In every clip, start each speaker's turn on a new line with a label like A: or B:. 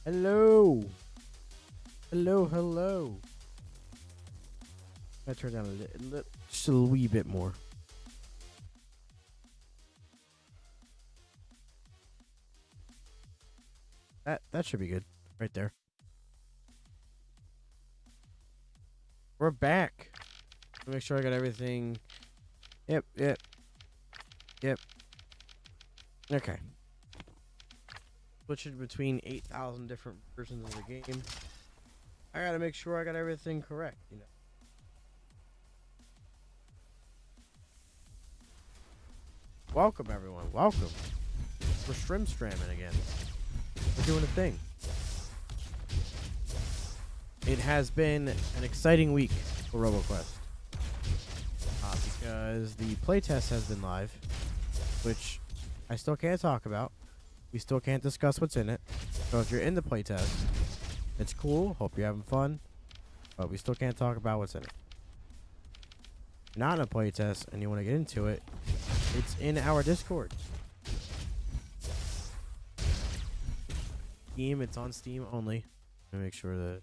A: Hello. Hello, hello. I turn down just a wee bit more. That should be good. Right there. We're back. Make sure I got everything. Yep, yep, yep. Okay. Switching between 8,000 different versions of the game. I gotta make sure I got everything correct, you know. Welcome, everyone. Welcome. We're stramming again. We're doing a thing. It has been an exciting week for Roboquest. Because the playtest has been live, which I still can't talk about. We still can't discuss what's in it. So if you're in the playtest, it's cool. Hope you're having fun. But we still can't talk about what's in it. If you're not in a playtest and you want to get into it, it's in our Discord. Steam, it's on Steam only. Let me make sure that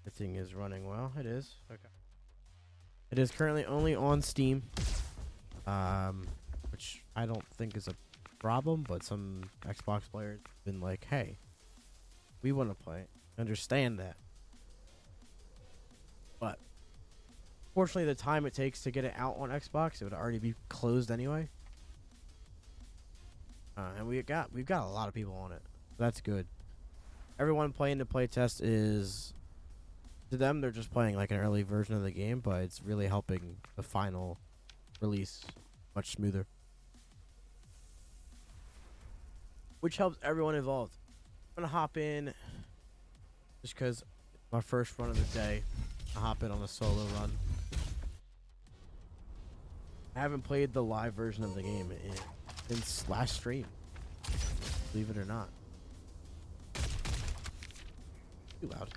A: the thing is running well. It is. Okay. It is currently only on Steam. Which I don't think is a problem, but some Xbox players have been like, hey, we want to play it. Understand that. But fortunately, the time it takes to get it out on Xbox, it would already be closed anyway. And we've got a lot of people on it. That's good. Everyone playing the playtest is, to them, they're just playing like an early version of the game, but it's really helping the final release much smoother. Which helps everyone involved. I'm gonna hop in just because it's my first run of the day. I'll hop in on a solo run. I haven't played the live version of the game since last stream. Believe it or not. Too loud.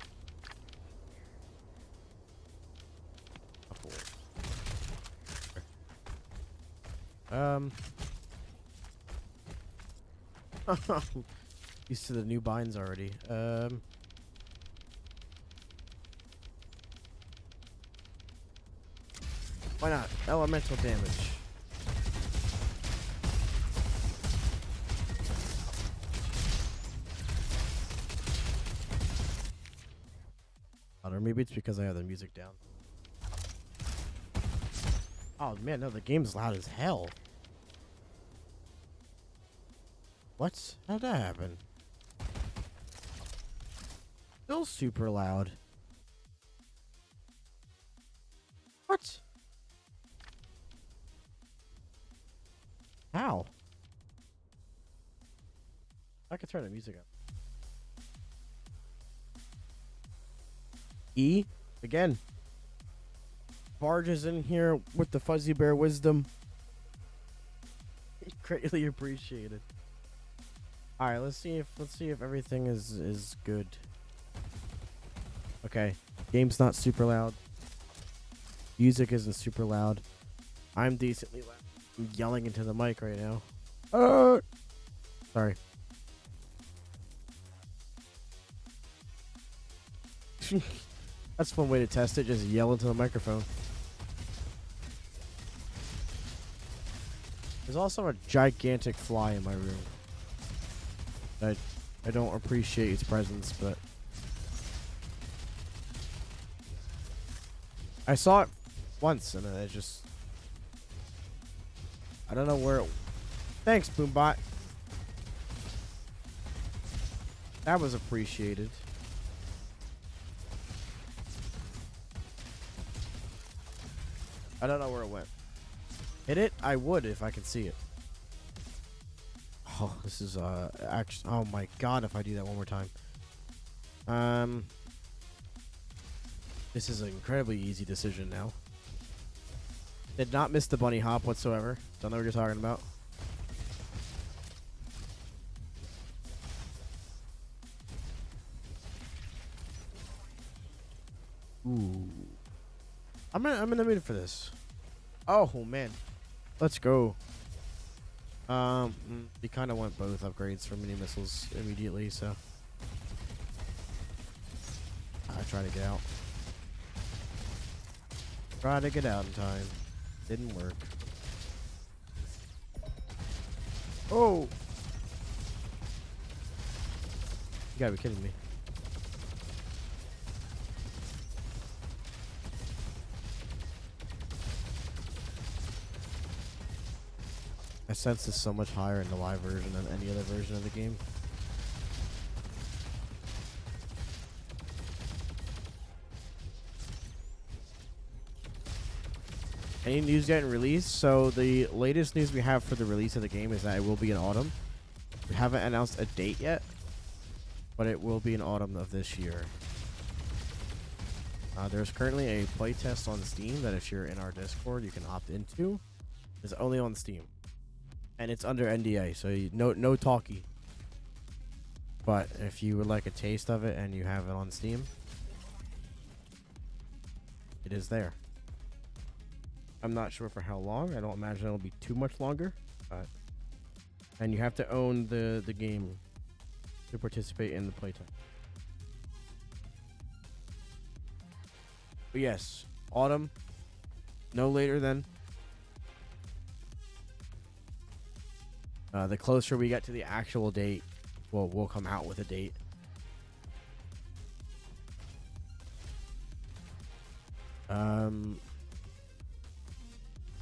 A: Used to the new binds already. Why not? Elemental damage. Or maybe it's because I have the music down. Oh man, no, the game's loud as hell. What? How'd that happen? Still super loud. What? How? I could turn the music up. E? Again. Barge is in here with the fuzzy bear wisdom. Greatly appreciated. Alright, let's see if everything is good. Okay. Game's not super loud. Music isn't super loud. I'm decently loud. I'm yelling into the mic right now. Sorry. That's one way to test it, just yell into the microphone. There's also a gigantic fly in my room. I don't appreciate its presence, but I saw it once and then I don't know where it... Thanks, Boombot. That was appreciated. I don't know where it went. Hit it? I would if I could see it. Oh, this is actually, oh my god, if I do that one more time. This is an incredibly easy decision now. Did not miss the bunny hop whatsoever. Don't know what you're talking about. Ooh. I'm in the mood for this. Oh man. Let's go. We kind of want both upgrades for mini missiles immediately, so I try to get out. Try to get out in time. Didn't work. Oh! You gotta be kidding me. I sense is so much higher in the live version than any other version of the game. Any news getting released? So the latest news we have for the release of the game is that it will be in autumn. We haven't announced a date yet, but it will be in autumn of this year. There's currently a playtest on Steam that if you're in our Discord, you can opt into. It's only on Steam. And it's under NDA, so no talkie. But if you would like a taste of it and you have it on Steam, it is there. I'm not sure for how long. I don't imagine it'll be too much longer. And you have to own the game to participate in the playtime. But yes, autumn, no later than. The closer we get to the actual date, we'll come out with a date. You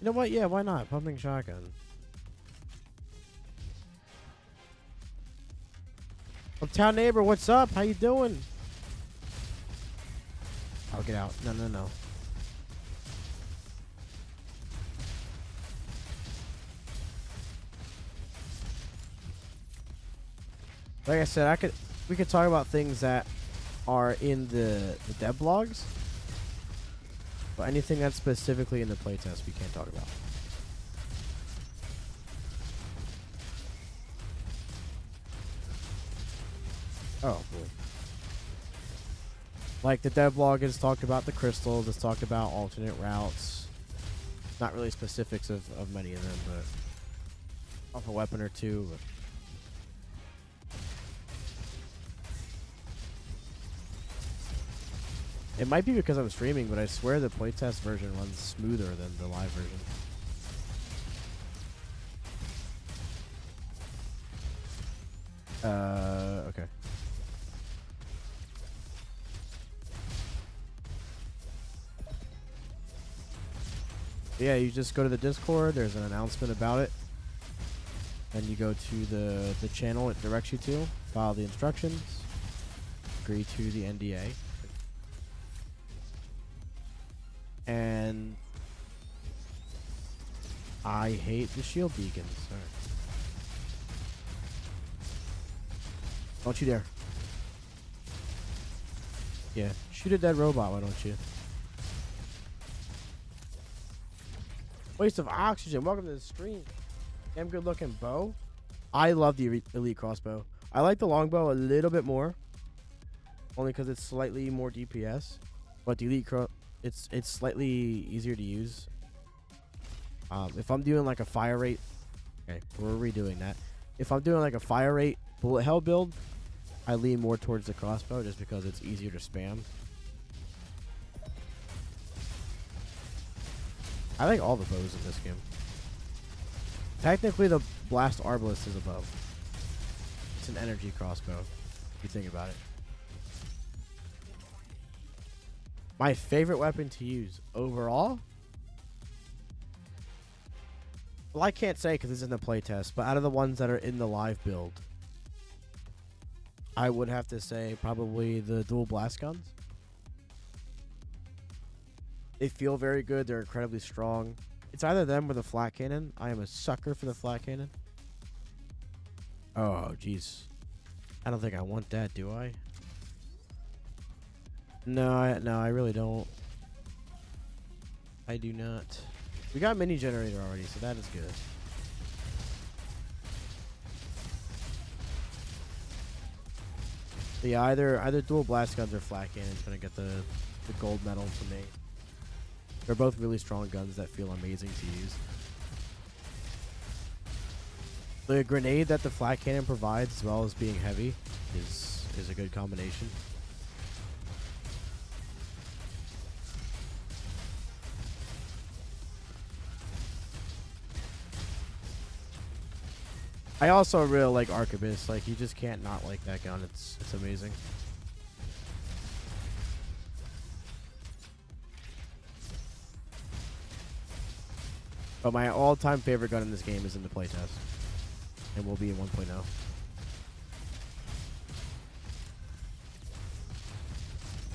A: know what? Yeah, why not? Pumping shotgun. Uptown neighbor, what's up? How you doing? I'll get out. No. Like I said, we could talk about things that are in the dev blogs, but anything that's specifically in the playtest we can't talk about. Oh boy. Like the devlog has talked about the crystals, it's talked about alternate routes. Not really specifics of many of them, but off a weapon or two. But it might be because I'm streaming, but I swear the playtest version runs smoother than the live version. Okay. Yeah, you just go to the Discord, there's an announcement about it. Then you go to the channel it directs you to, follow the instructions, agree to the NDA. And I hate the shield beacons. All right. Don't you dare. Yeah, shoot a dead robot, why don't you? Waste of oxygen. Welcome to the stream. Damn good looking bow. I love the elite crossbow. I like the longbow a little bit more, only because it's slightly more DPS. But the elite it's slightly easier to use. If I'm doing like a fire rate, okay, we're redoing that. If I'm doing like a fire rate bullet hell build, I lean more towards the crossbow just because it's easier to spam. I like all the bows in this game. Technically, the blast arbalist is above. It's an energy crossbow, if you think about it. My favorite weapon to use overall? Well, I can't say because it's in the playtest, but out of the ones that are in the live build, I would have to say probably the dual blast guns. They feel very good. They're incredibly strong. It's either them or the flat cannon. I am a sucker for the flat cannon. Oh, jeez. I don't think I want that, do I? No, I really don't. I do not. We got mini generator already, so that is good. Yeah, either dual blast guns or flat cannon's gonna get the gold medal for me. They're both really strong guns that feel amazing to use. The grenade that the flat cannon provides, as well as being heavy, is a good combination. I also really like Arquebus. Like, you just can't not like that gun. It's amazing. But my all-time favorite gun in this game is in the playtest, and will be in 1.0.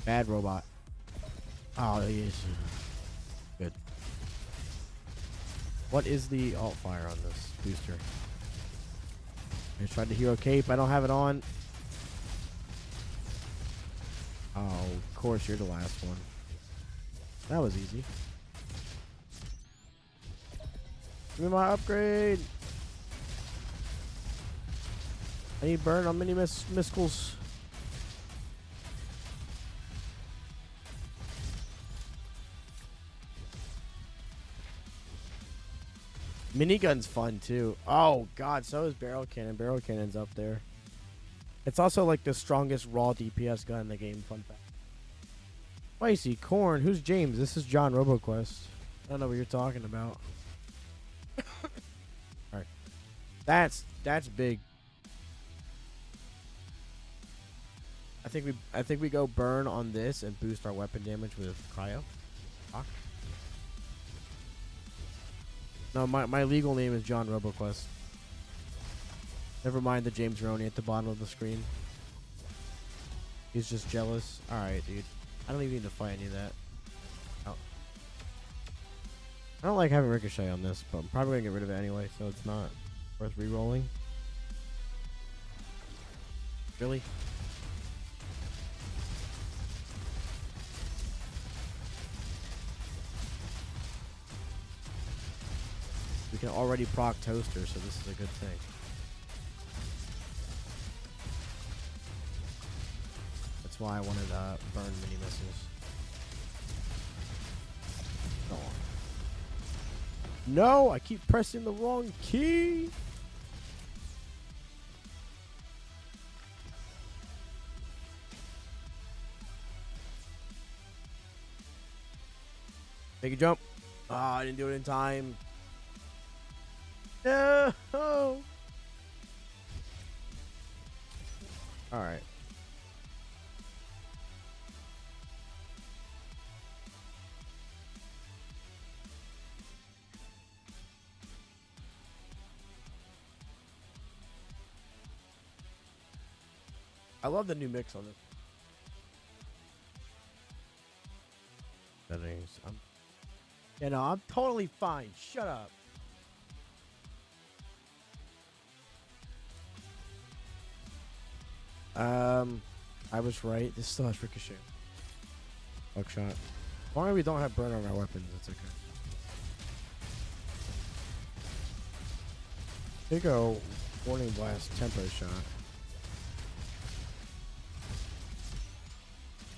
A: Bad robot. Oh, he is good. What is the alt fire on this booster? I tried the hero cape. I don't have it on. Oh, of course, you're the last one. That was easy. Give me my upgrade. I need burn on mini missiles. Minigun's fun too. Oh god, so is barrel cannon. Barrel cannon's up there. It's also like the strongest raw DPS gun in the game. Fun fact. Spicy corn. Who's James? This is John Roboquest. I don't know what you're talking about. All right, that's big. I think we go burn on this and boost our weapon damage with cryo. Ah. No, my legal name is John Roboquest. Never mind the James Roney at the bottom of the screen. He's just jealous. Alright, dude. I don't even need to fight any of that. Oh. I don't like having Ricochet on this, but I'm probably going to get rid of it anyway, so it's not worth re-rolling. Really? We can already proc Toaster, so this is a good thing. That's why I wanted burn mini missiles. Go on. No, I keep pressing the wrong key. Take a jump. Ah, I didn't do it in time. No. All right. I love the new mix on this. Settings. I'm totally fine. Shut up. I was right. This still has Ricochet. Buckshot. As long as we don't have burn on our weapons, it's okay. Here go. Warning blast, tempo shot.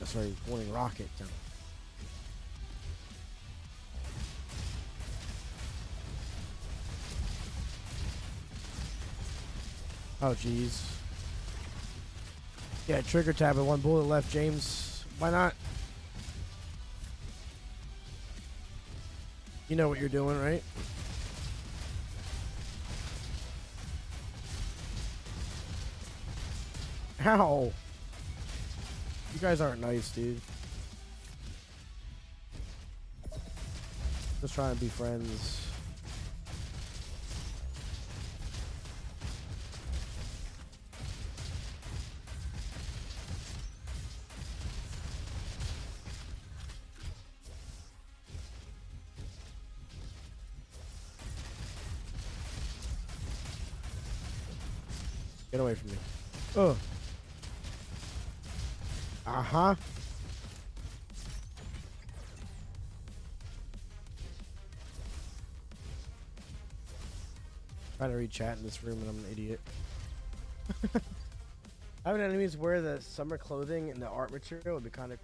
A: Sorry, warning rocket. Tempo. Oh, jeez. Yeah, trigger tab with one bullet left, James. Why not? You know what you're doing, right? Ow! You guys aren't nice, dude. Just trying to be friends. Get away from me. Oh. Uh-huh. Trying to read chat in this room and I'm an idiot. Having enemies wear the summer clothing and the art material would be kind of...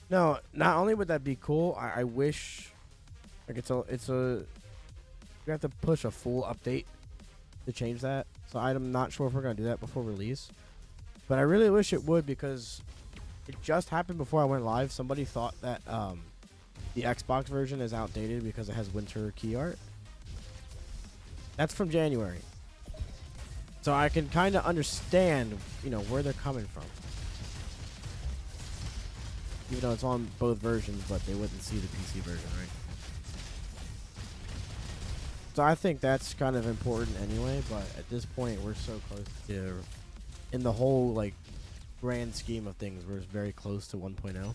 A: No, not only would that be cool, I wish... Like, it's a... You have to push a full update to change that. So I'm not sure if we're gonna do that before release. But I really wish it would, because it just happened before I went live. Somebody thought that the Xbox version is outdated because it has winter key art. That's from January. So I can kind of understand, where they're coming from. Even though it's on both versions, but they wouldn't see the PC version, right? So I think that's kind of important anyway, but at this point, we're so close to, in the whole, like, grand scheme of things, we're very close to 1.0.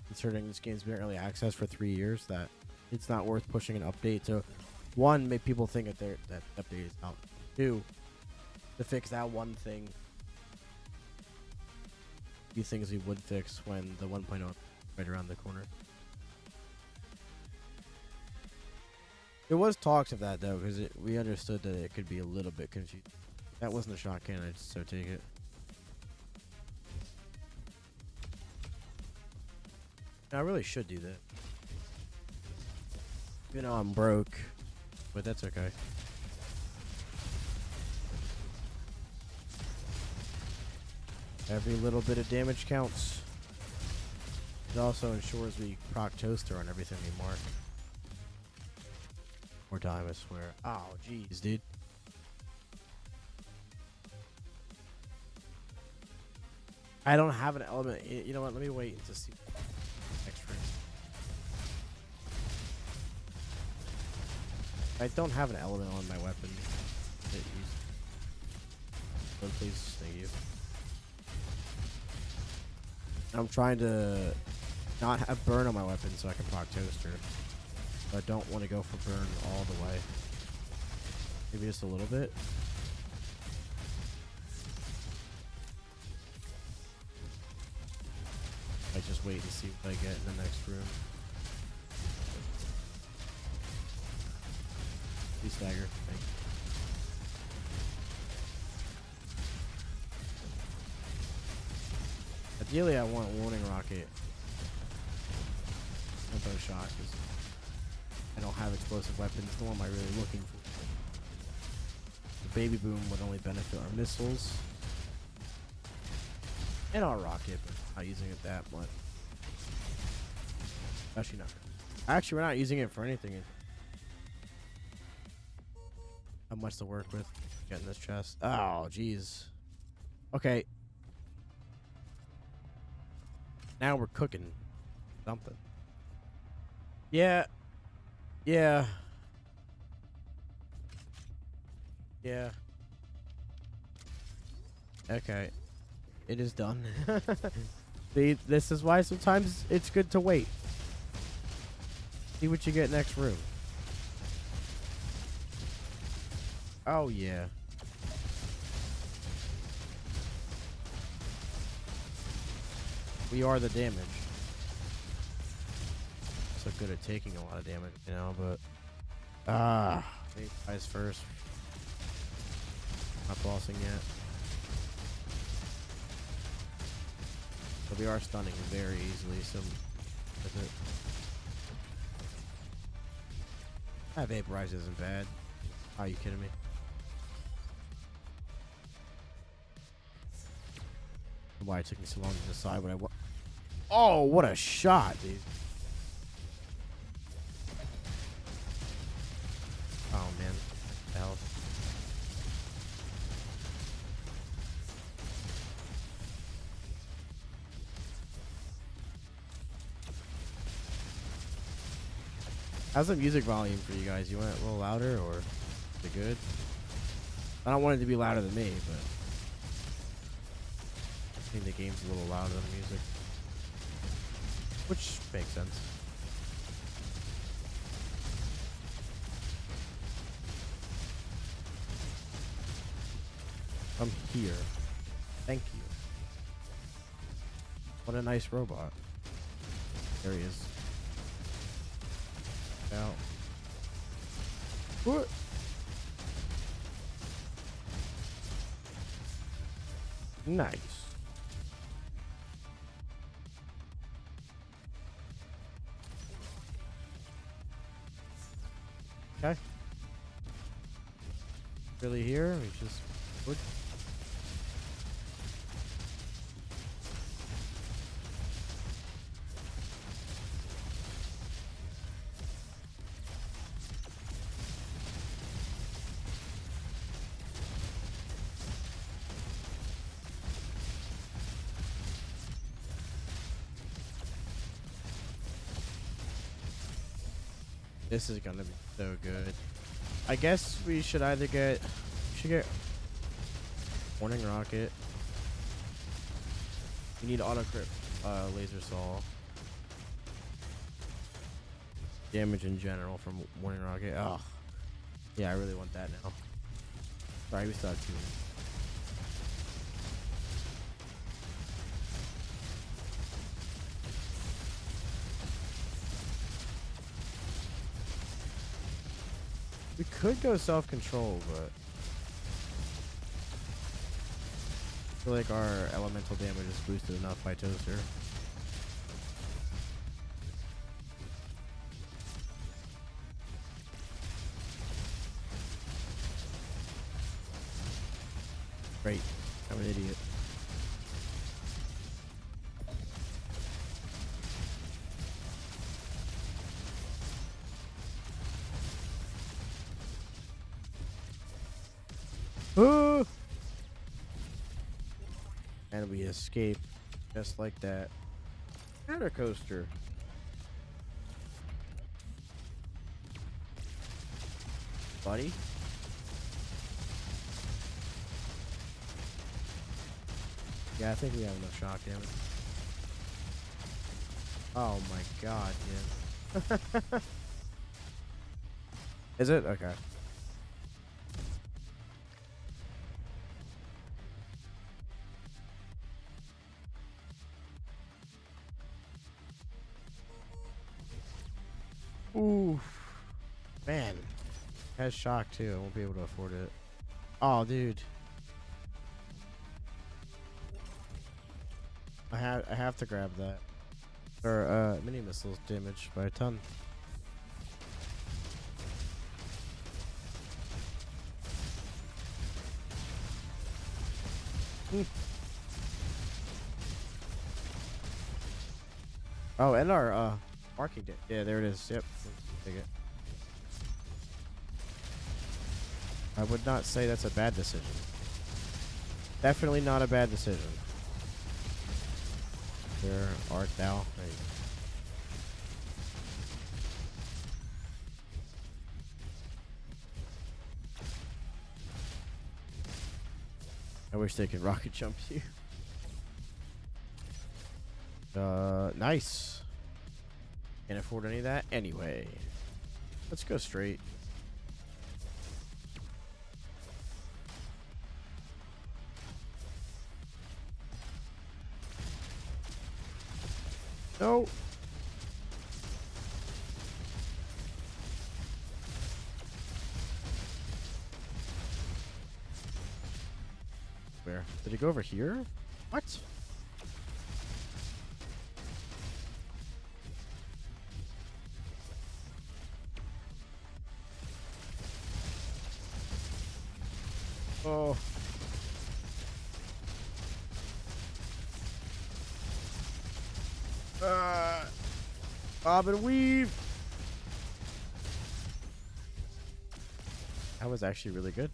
A: Considering this game's been in early access for 3 years, that it's not worth pushing an update to, one, make people think that that update is out. Two, to fix that one thing. Few things we would fix when the 1.0 right around the corner. There was talks of that though, because we understood that it could be a little bit confusing. That wasn't a shot cannon, so take it. I really should do that. Even though I'm broke, but that's okay. Every little bit of damage counts. It also ensures we proc toaster on everything we mark. More time, I swear. Oh, jeez, dude. I don't have an element. You know what? Let me wait to see next room. I don't have an element on my weapon. So please, thank you. I'm trying to not have burn on my weapon so I can proc toaster. But I don't want to go for burn all the way. Maybe just a little bit. I just wait and see what I get in the next room. Please stagger. Thank you. Ideally, I want warning rocket. No bow shot, because I don't have explosive weapons. The one I'm really looking for. The baby boom would only benefit our missiles and our rocket, but not using it that much. Actually, not. Actually, we're not using it for anything. How much to work with? Getting this chest. Oh, jeez. Okay. Now we're cooking something. Yeah. Yeah. Yeah. Okay. It is done. See, this is why sometimes it's good to wait. See what you get next room. Oh, yeah. We are the damage. So good at taking a lot of damage, but... Maybe guys first. Not bossing yet. But we are stunning very easily, so... With it. That vaporize isn't bad. Are you kidding me? Why it took me so long to decide what I want. Oh, what a shot, dude. Oh, man. What the hell? How's the music volume for you guys? You want it a little louder, or is it good? I don't want it to be louder than me, but I think the game's a little louder than the music, which makes sense. I'm here. Thank you. What a nice robot. There he is. Out. What? Nice. Okay. really here. We just wood. This is gonna be so good. I guess we should either get Morning Rocket. We need auto crit laser saw. Damage in general from Morning Rocket. Oh. Yeah, I really want that now. Sorry, we still have 2 minutes. We could go self-control, but I feel like our elemental damage is boosted enough by Toaster. Great. I'm an idiot. Oh! And we escape just like that. Counter coaster. Buddy. Yeah, I think we have enough shock damage. Oh my god, yeah. Is it? Okay. Ooh. Man. Has shock too. I won't be able to afford it. Oh, dude. I have to grab that. Or mini missiles damage by a ton. Oh, and our marking yeah, there it is. Yep. Take it. I would not say that's a bad decision. Definitely not a bad decision. Where art thou? There you go. I wish they could rocket jump you. Nice. Can't afford any of that anyway. Let's go straight. No. Where? Did he go over here? What? Oh. Bob and weave. That was actually really good.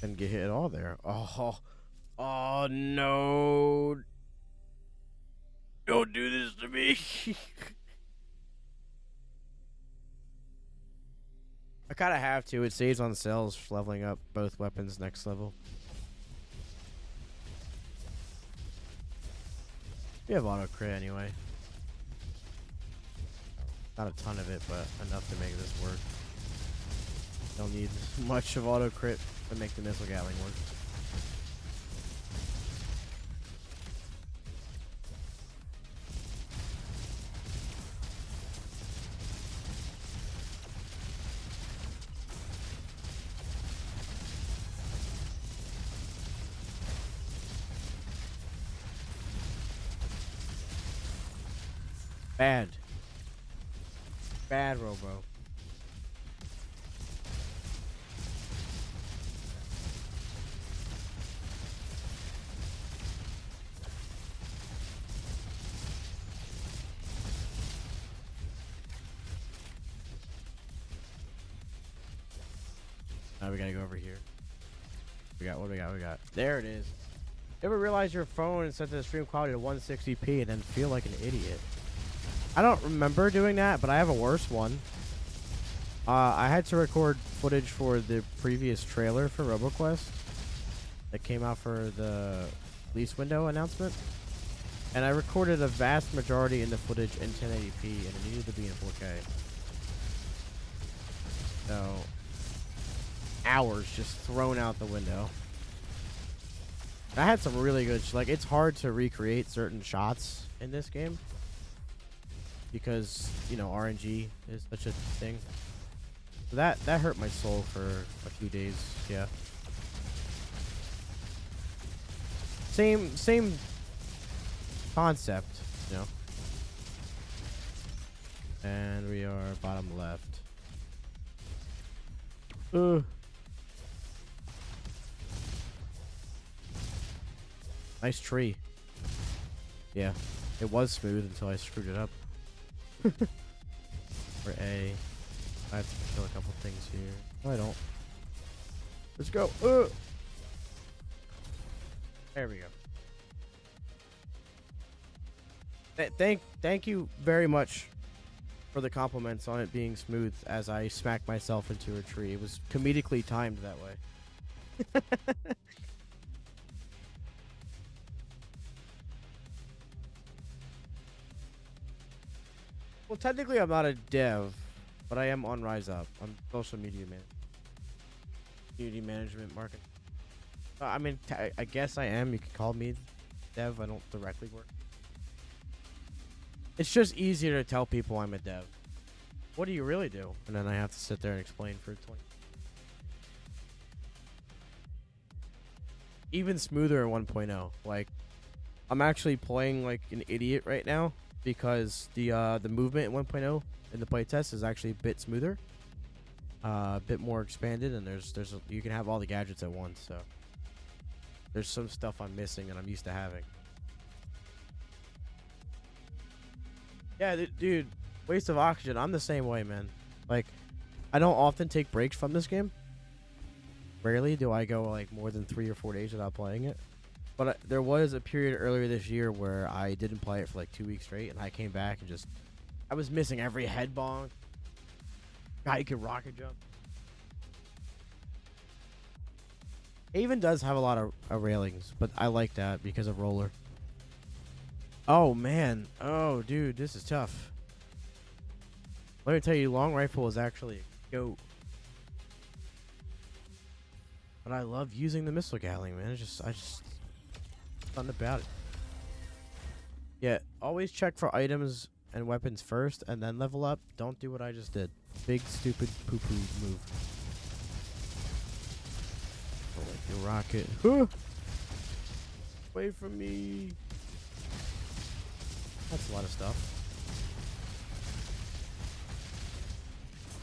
A: Didn't get hit at all there. Oh. Oh no. Don't do this to me. I kind of have to. It saves on cells for leveling up both weapons next level. We have auto crit anyway. Not a ton of it, but enough to make this work. Don't need much of auto crit to make the missile gatling work. Bad. Bad, Robo. Now we gotta go over here. We got what we got. We got. There it is. Ever realize your phone is set to the stream quality to 160p and then feel like an idiot? I don't remember doing that, but I have a worse one. I had to record footage for the previous trailer for Roboquest that came out for the release window announcement. And I recorded a vast majority in the footage in 1080p, and it needed to be in 4K. So, hours just thrown out the window. I had some really good, like, it's hard to recreate certain shots in this game because, you know, RNG is such a thing. So that hurt my soul for a few days, yeah. Same concept, you know. And we are bottom left. Nice tree. Yeah, it was smooth until I screwed it up. For A, I have to kill a couple things here. No, I don't. Let's go. There we go. Thank you very much for the compliments on it being smooth as I smacked myself into a tree. It was comedically timed that way. Well, technically I'm not a dev, but I am on Rise Up. I'm social media man. Community management marketing. I mean, I guess I am. You could call me dev. I don't directly work. It's just easier to tell people I'm a dev. What do you really do? And then I have to sit there and explain for 20. Even smoother in 1.0. Like, I'm actually playing like an idiot right now because the movement in 1.0 in the playtest is actually a bit smoother, a bit more expanded, and you can have all the gadgets at once. So there's some stuff I'm missing that I'm used to having. Yeah, dude, waste of oxygen. I'm the same way, man. Like, I don't often take breaks from this game. Rarely do I go like more than 3 or 4 days without playing it. But there was a period earlier this year where I didn't play it for like 2 weeks straight, and I came back and I was missing every head bonk. God, you could rocket jump. It even does have a lot of railings, but I like that because of roller. Oh, man. Oh, dude, this is tough. Let me tell you, long rifle is actually a goat. But I love using the missile gatling, man. Something about it. Yeah, always check for items and weapons first, and then level up. Don't do what I just did. Big, stupid, poo-poo move. Oh, like your rocket. Huh! Away from me. That's a lot of stuff.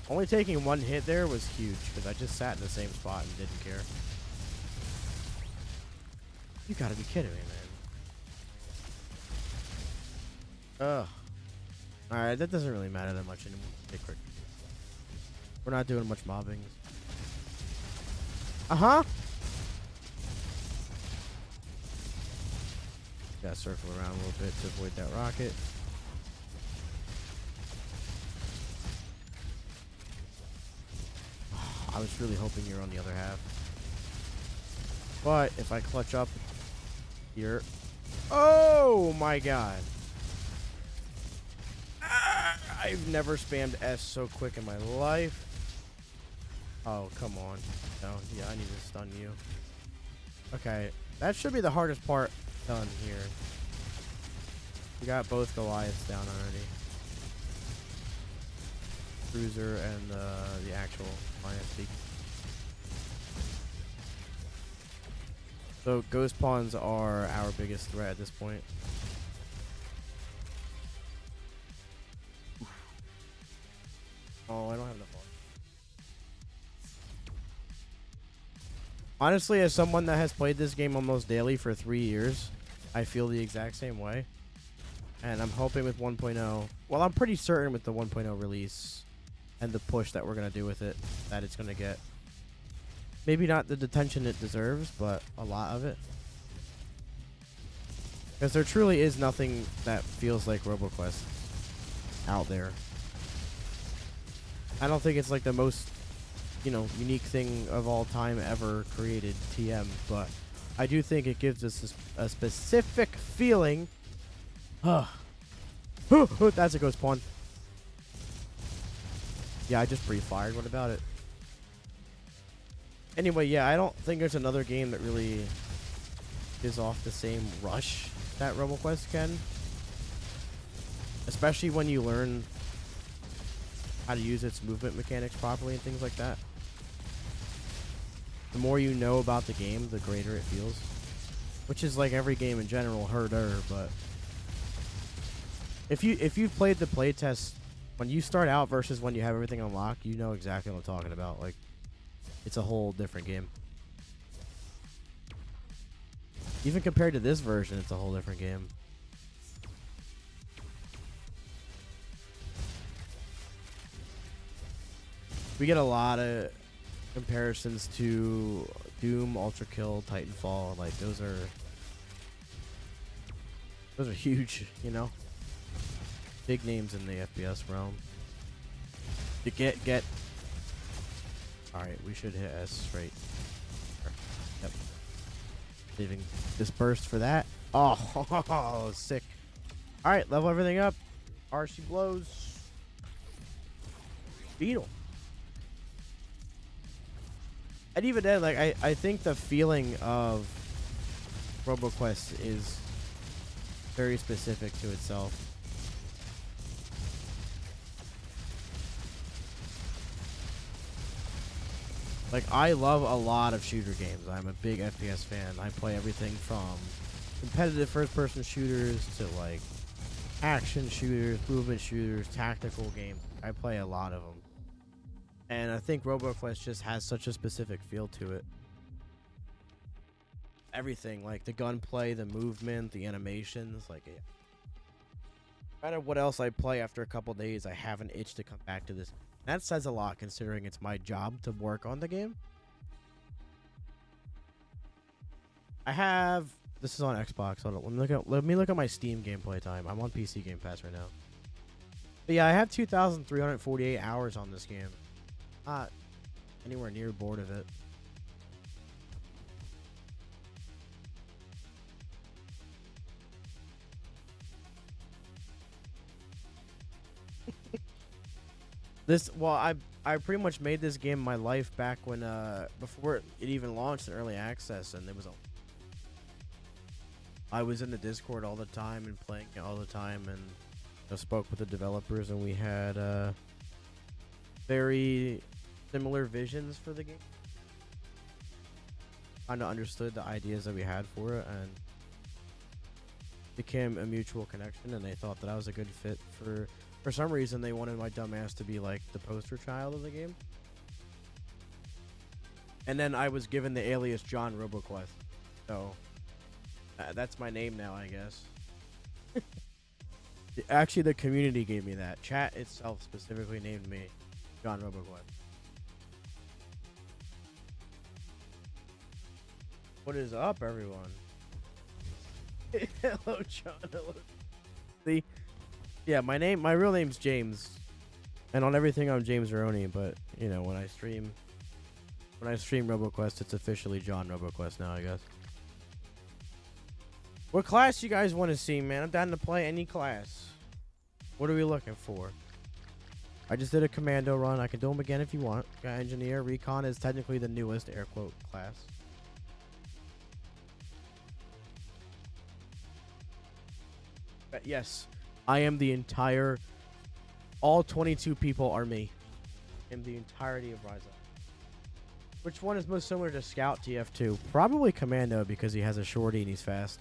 A: Only taking one hit there was huge, because I just sat in the same spot and didn't care. You gotta be kidding me, man. Ugh. Alright, that doesn't really matter that much anymore. Take quick. We're not doing much mobbing. Uh-huh! Gotta circle around a little bit to avoid that rocket. I was really hoping you were on the other half. But if I clutch up here... Oh my god. I've never spammed S so quick in my life. Oh, come on. No, yeah, I need to stun you. Okay, that should be the hardest part done here. We got both Goliaths down already. Cruiser and the actual Goliath. So ghost pawns are our biggest threat at this point. Oh, I don't have enough. Honestly, as someone that has played this game almost daily for 3 years, I feel the exact same way. And I'm hoping with 1.0, well, I'm pretty certain with the 1.0 release and the push that we're going to do with it, that it's going to get Maybe not the attention it deserves, but a lot of it. Because there truly is nothing that feels like Roboquest out there. I don't think it's like the most, unique thing of all time ever created, TM, but I do think it gives us a specific feeling. That's a ghost pawn. Yeah, I just pre-fired. What about it? Anyway, yeah, I don't think there's another game that really gives off the same rush that Roboquest can. Especially when you learn how to use its movement mechanics properly and things like that. The more you know about the game, the greater it feels. Which is like every game in general, herder, but if you've played the playtest when you start out versus when you have everything unlocked, you know exactly what I'm talking about. Like, it's a whole different game. Even compared to this version, it's a whole different game. We get a lot of comparisons to Doom, Ultra Kill, Titanfall. Like, those are huge, big names in the FPS realm. To get. All right, we should hit S straight. Yep. Leaving this burst for that. Oh, sick. All right, level everything up. RC blows. Beetle. And even then, like, I think the feeling of Roboquest is very specific to itself. Like, I love a lot of shooter games. I'm a big FPS fan. I play everything from competitive first-person shooters to, like, action shooters, movement shooters, tactical games. I play a lot of them. And I think Roboquest just has such a specific feel to it. Everything, like the gunplay, the movement, the animations, like, no matter what else I play after a couple days, I have an itch to come back to this. That says a lot considering it's my job to work on the game. This is on Xbox. Hold on, let me look at my Steam gameplay time. I'm on PC Game Pass right now. But yeah, I have 2,348 hours on this game. Not anywhere near bored of it. I pretty much made this game my life back when before it even launched in early access, and I was in the Discord all the time and playing it all the time, and I spoke with the developers, and we had very similar visions for the game. Kind of understood the ideas that we had for it, and became a mutual connection, and they thought that I was a good fit for some reason. They wanted my dumb ass to be like the poster child of the game. And then I was given the alias John Roboquest. So that's my name now, I guess. Actually, the community gave me that. Chat itself specifically named me John Roboquest. What is up, everyone? Hello, John. Hello. See? Yeah, my real name's James. And on everything I'm James Veroni, but when I stream Roboquest, it's officially John Roboquest now, I guess. What class you guys want to see, man? I'm down to play any class. What are we looking for? I just did a commando run. I can do them again if you want. Got engineer. Recon is technically the newest air quote class. But yes, I am the entire. All 22 people are me. In the entirety of Rise Up. Which one is most similar to Scout TF2? Probably Commando because he has a shorty and he's fast.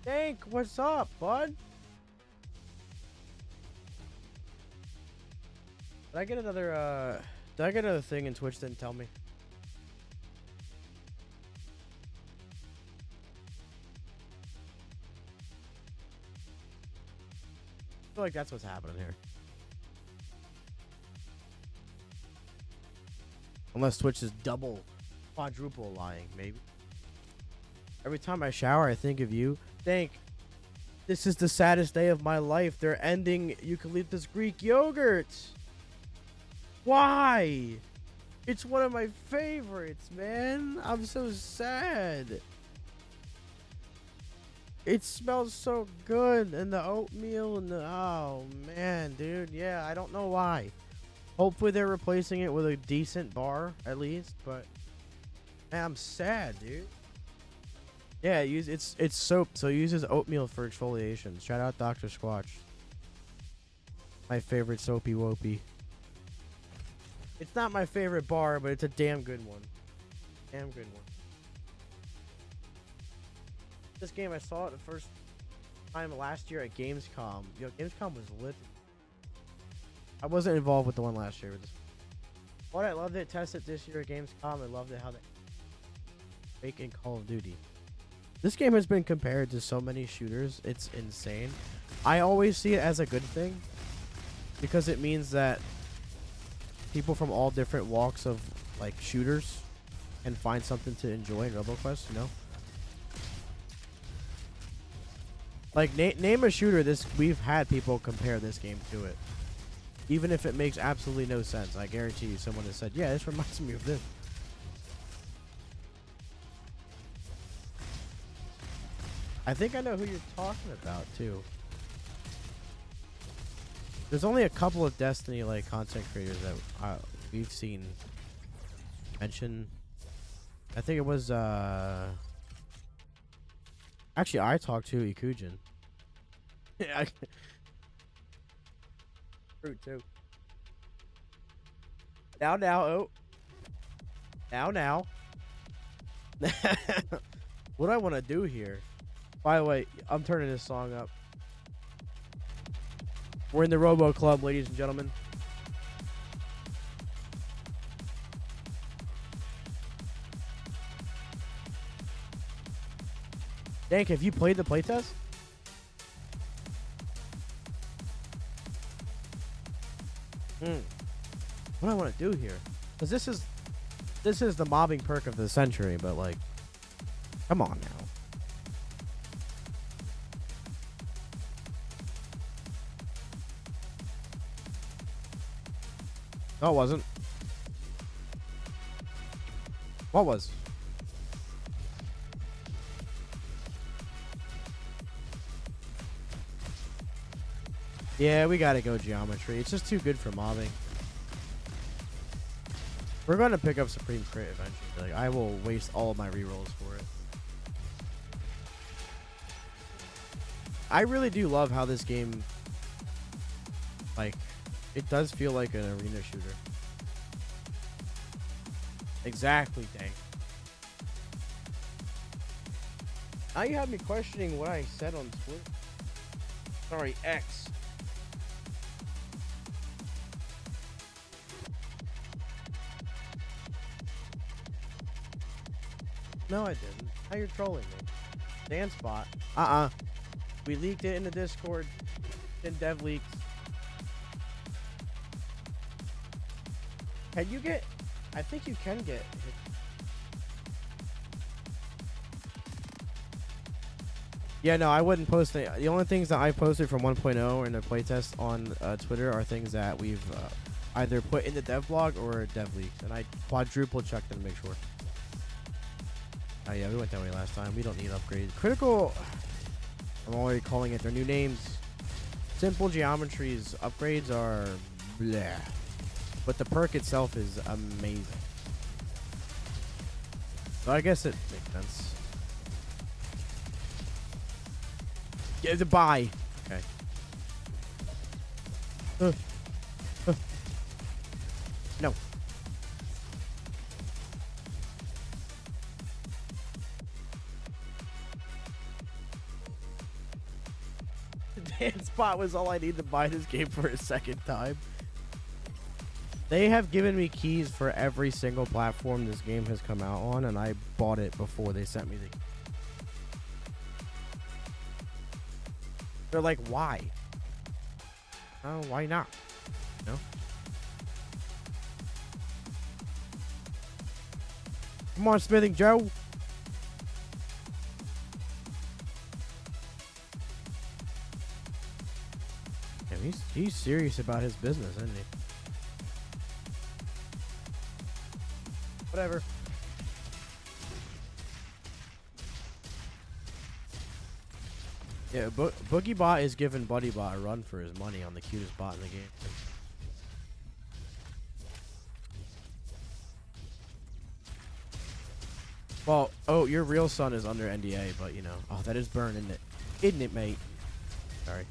A: Dank, what's up, bud? Did I get another thing and Twitch didn't tell me? I feel like that's what's happening here. Unless Twitch is double, quadruple lying, maybe. Every time I shower, I think of you. Think, this is the saddest day of my life. They're ending Eucalyptus Greek yogurt. Why? It's one of my favorites, man. I'm so sad. It smells so good, and the oatmeal and the, oh man, dude. Yeah, I don't know why. Hopefully they're replacing it with a decent bar at least, but man, I'm sad, dude. Yeah, it's soap, so it uses oatmeal for exfoliation. Shout out Dr. Squatch. My favorite soapy wopey. It's not my favorite bar, but it's a damn good one. Damn good one. This game, I saw it the first time last year at Gamescom. Yo, Gamescom was lit. I wasn't involved with the one last year. But I loved it. Tested this year at Gamescom. I loved it how they make in Call of Duty. This game has been compared to so many shooters. It's insane. I always see it as a good thing because it means that people from all different walks of like shooters can find something to enjoy in Roboquest, you know? Like name a shooter we've had people compare this game to it. Even if it makes absolutely no sense. I guarantee you someone has said, "Yeah, this reminds me of this." I think I know who you're talking about too. There's only a couple of Destiny like content creators that we've seen mention. I think it was actually I talked to Ikujin. Yeah, true too. Now. What do I want to do here? By the way, I'm turning this song up. We're in the Robo Club, ladies and gentlemen. Dank, have you played the playtest? What do I want to do here? Because this is the mobbing perk of the century, but like, come on now. No, it wasn't. What was? Yeah, we gotta go geometry. It's just too good for mobbing. We're gonna pick up Supreme Crit eventually. Like, I will waste all of my rerolls for it. I really do love how this game, like, it does feel like an arena shooter. Exactly, dang. Now you have me questioning what I said on Twitter. Sorry, X. No, I didn't. How you trolling me? Dan Spot. We leaked it in the Discord. In Dev Leaks. Can you get... I think you can get... Yeah, no, I wouldn't post it. The only things that I posted from 1.0 in the playtest on Twitter are things that we've either put in the dev blog or Dev Leaks. And I quadruple checked them to make sure. Oh yeah, we went that way last time. We don't need upgrades. Critical... I'm already calling it their new names. Simple geometries upgrades are... bleh. But the perk itself is amazing. So I guess it makes sense. Yeah, the buy. Okay. No. Dan Spot was all I need to buy this game for a second time. They have given me keys for every single platform this game has come out on, and I bought it before they sent me the... They're like, why? Oh, why not? No? Come on, Smithing Joe. Damn, he's serious about his business, isn't he? Whatever. Yeah, Boogie Bot is giving Buddy Bot a run for his money on the cutest bot in the game. Well, oh, your real son is under NDA, but you know. Oh, that is burn, isn't it? Isn't it, mate? Sorry.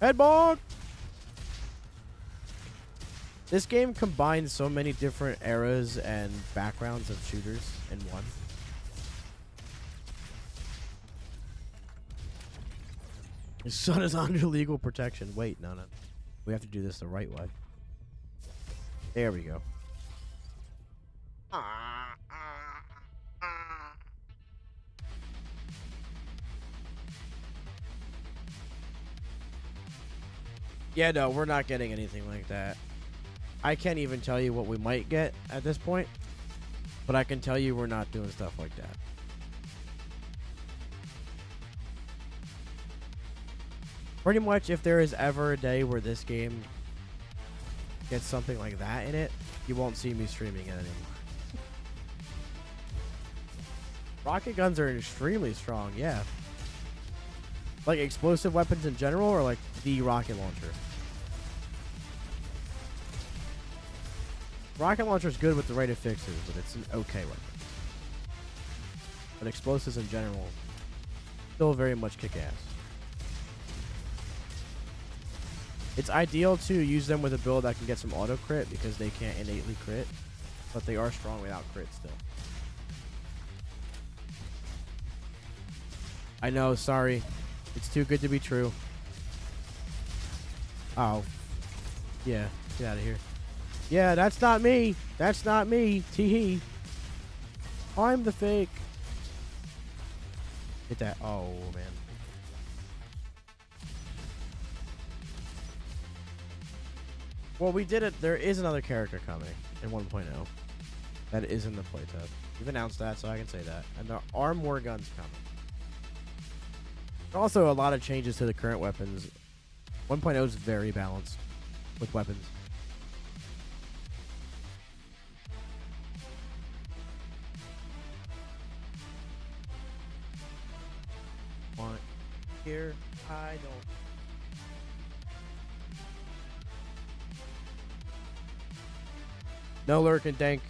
A: Headbot! This game combines so many different eras and backgrounds of shooters in one. His son is under legal protection. Wait, no. We have to do this the right way. There we go. Yeah, no, we're not getting anything like that. I can't even tell you what we might get at this point, but I can tell you we're not doing stuff like that. Pretty much, if there is ever a day where this game gets something like that in it, you won't see me streaming it anymore. Rocket guns are extremely strong, yeah. Like explosive weapons in general, or like the rocket launcher? Rocket launcher is good with the right of fixes, but it's an okay weapon. But explosives in general still very much kick ass. It's ideal to use them with a build that can get some auto crit because they can't innately crit, but they are strong without crit still. I know, sorry. It's too good to be true. Oh. Yeah, get out of here. Yeah, that's not me. That's not me. Tee-hee. I'm the fake. Hit that. Oh, man. Well, we did it. There is another character coming in 1.0 that is in the playtest. We've announced that, so I can say that. And there are more guns coming. Also, a lot of changes to the current weapons. 1.0 is very balanced with weapons. Want here? I don't. No lurk and dank.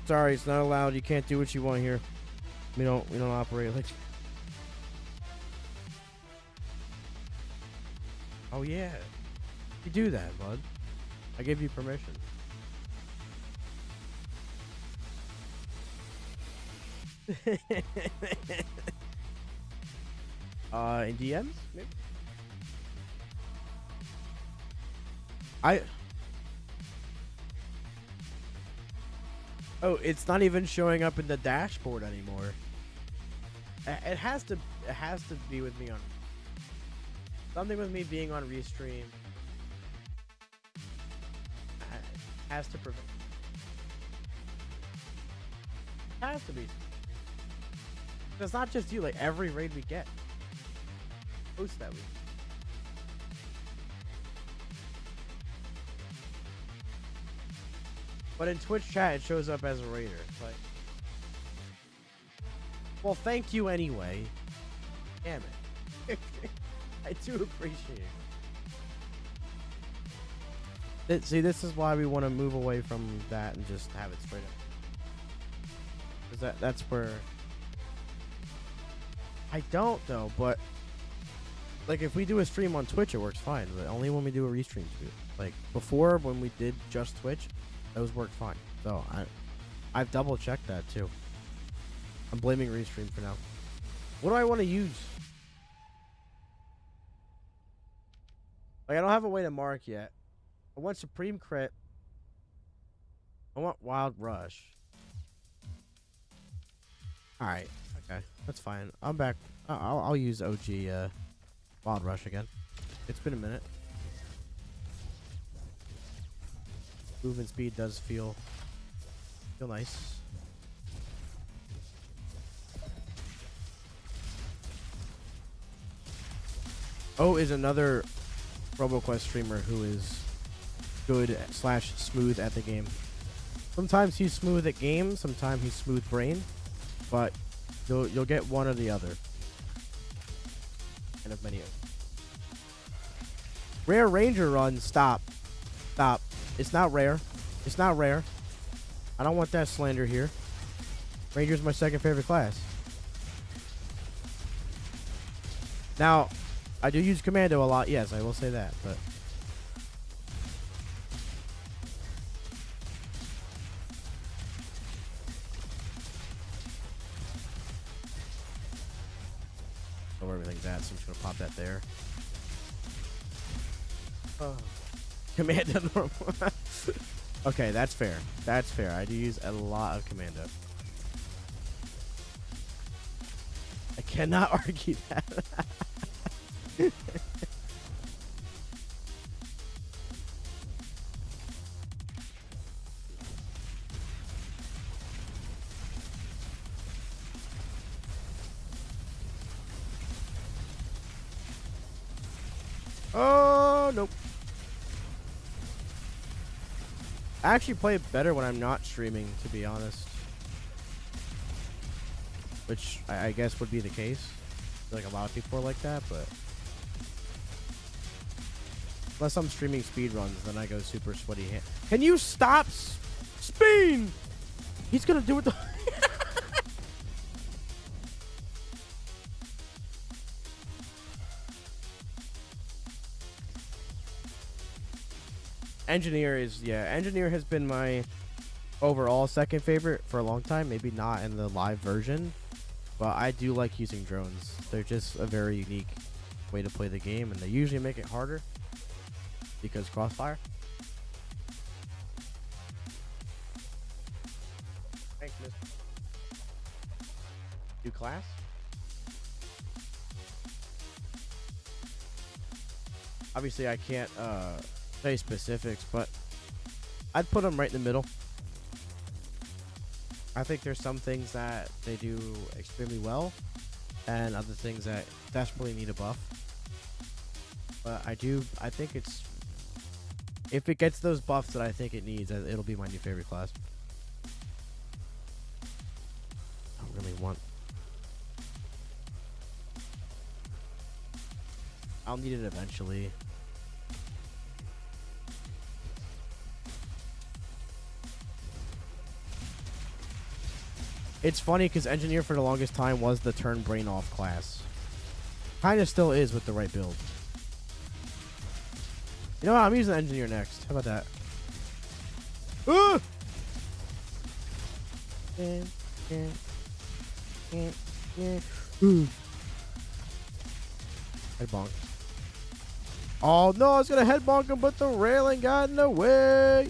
A: Sorry, it's not allowed. You can't do what you want here. We don't operate like. Oh yeah, you do that, bud. I gave you permission. In DMs, maybe. Oh, it's not even showing up in the dashboard anymore. It has to be with me on. Something with me being on Restream has to prevent. It has to be. It's not just you. Like every raid we get, post that week. But in Twitch chat, it shows up as a raider. Like, well, thank you anyway. Damn it. I do appreciate it. See, this is why we want to move away from that and just have it straight up. Cause that's where I don't though, but like if we do a stream on Twitch, it works fine. But only when we do a restream too. Like before, when we did just Twitch, those worked fine. So I've double checked that too. I'm blaming restream for now. What do I want to use? Like, I don't have a way to mark yet. I want Supreme Crit. I want Wild Rush. Alright. Okay. That's fine. I'm back. I'll use OG Wild Rush again. It's been a minute. Movement speed does feel nice. Oh, is another Roboquest streamer who is good / smooth at the game. Sometimes he's smooth at games, sometimes he's smooth brain, but you'll get one or the other. And of many. Rare Ranger run. Stop. Stop. It's not rare. It's not rare. I don't want that slander here. Ranger's my second favorite class. Now, I do use Commando a lot. Yes, I will say that, but know where everything's at, so I'm just gonna pop that there. Oh. Commando normal. Okay, that's fair. That's fair. I do use a lot of Commando. I cannot argue that. Oh, nope. I actually play it better when I'm not streaming, to be honest. Which I guess would be the case. Like, a lot of people are like that, but unless I'm streaming speedruns, then I go super sweaty hand. Can you stop Speen? He's gonna do it the Engineer is, yeah, Engineer has been my overall second favorite for a long time. Maybe not in the live version, but I do like using drones. They're just a very unique way to play the game, and they usually make it harder because crossfire. Thanks, miss. New class? Obviously, I can't say specifics, but I'd put them right in the middle. I think there's some things that they do extremely well, and other things that desperately need a buff. But I think it's, if it gets those buffs that I think it needs, it'll be my new favorite class. I don't really want. I'll need it eventually. It's funny because Engineer for the longest time was the turn brain off class. Kind of still is with the right build. You know what? I'm using Engineer next. How about that? Head bonk. Oh no, I was gonna head bonk him, but the railing got in the way.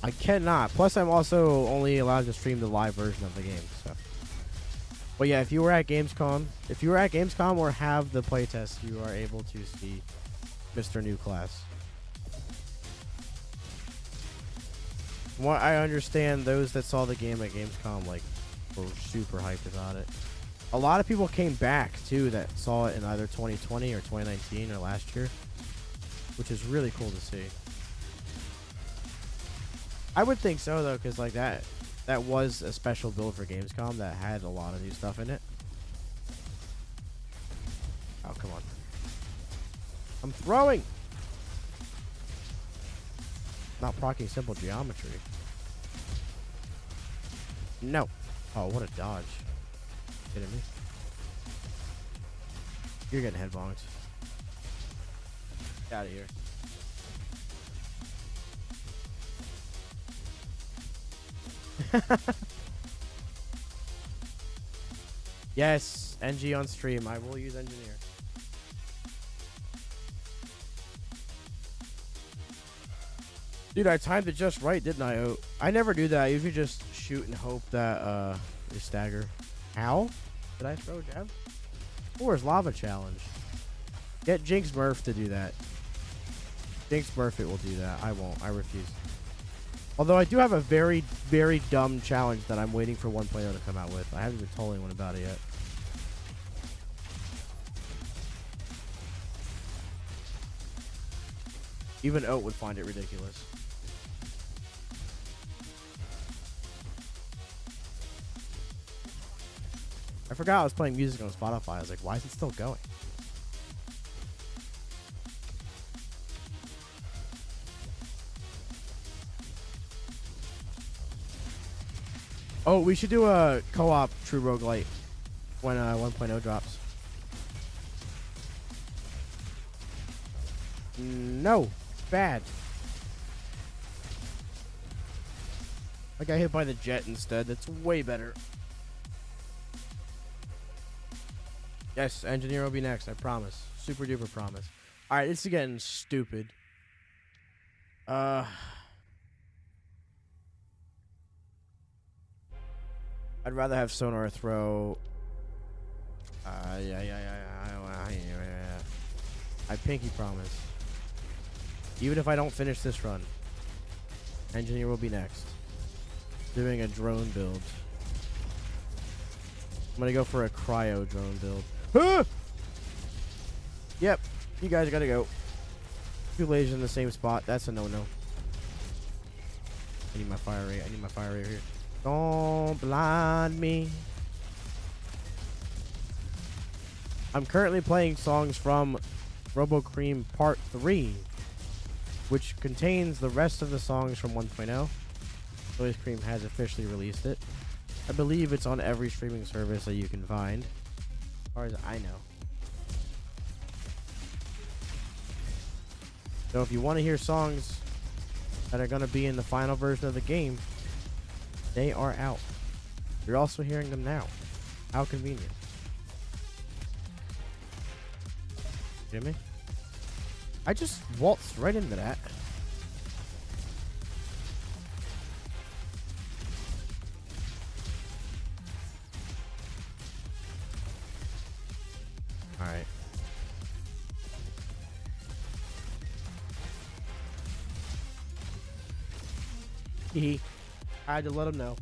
A: I cannot. Plus, I'm also only allowed to stream the live version of the game. So, but yeah, if you were at Gamescom, or have the playtest, you are able to see Mr. New Class. From what I understand, those that saw the game at Gamescom were super hyped about it. A lot of people came back too that saw it in either 2020 or 2019 or last year, which is really cool to see. I would think so though, because like that was a special build for Gamescom that had a lot of new stuff in it. Oh, come on. I'm throwing! Not proccing simple geometry. No. Oh, what a dodge. Kidding me? You're getting head bonked. Get out of here. Yes, NG on stream. I will use Engineer. Dude, I timed it just right, didn't I? I never do that. I usually just shoot and hope that they stagger. How? Did I throw a jab? Where's Lava Challenge? Get Jinx Murph to do that. Jinx Murph it will do that. I won't. I refuse. Although I do have a very, very dumb challenge that I'm waiting for 1.0 to come out with. I haven't even told anyone about it yet. Even Oat would find it ridiculous. I forgot I was playing music on Spotify. I was like, why is it still going? Oh, we should do a co-op True Roguelite when 1.0 drops. No. Bad. I got hit by the jet instead. That's way better. Yes, engineer will be next. I promise. Super duper promise. Alright, this is getting stupid. I'd rather have Sonar throw. I pinky promise. Even if I don't finish this run, engineer will be next. Doing a drone build. I'm gonna go for a cryo drone build. Ah! Yep, you guys gotta go. Two lasers in the same spot. That's a no-no. I need my fire rate. I need my fire rate here. Don't blind me. I'm currently playing songs from Roboquest Part 3, which contains the rest of the songs from 1.0. Roboquest has officially released it. I believe it's on every streaming service that you can find, as far as I know. So if you want to hear songs that are going to be in the final version of the game, they are out. You're also hearing them now. How convenient. Jimmy? I just waltzed right into that. Alright. Hee. I had to let him know.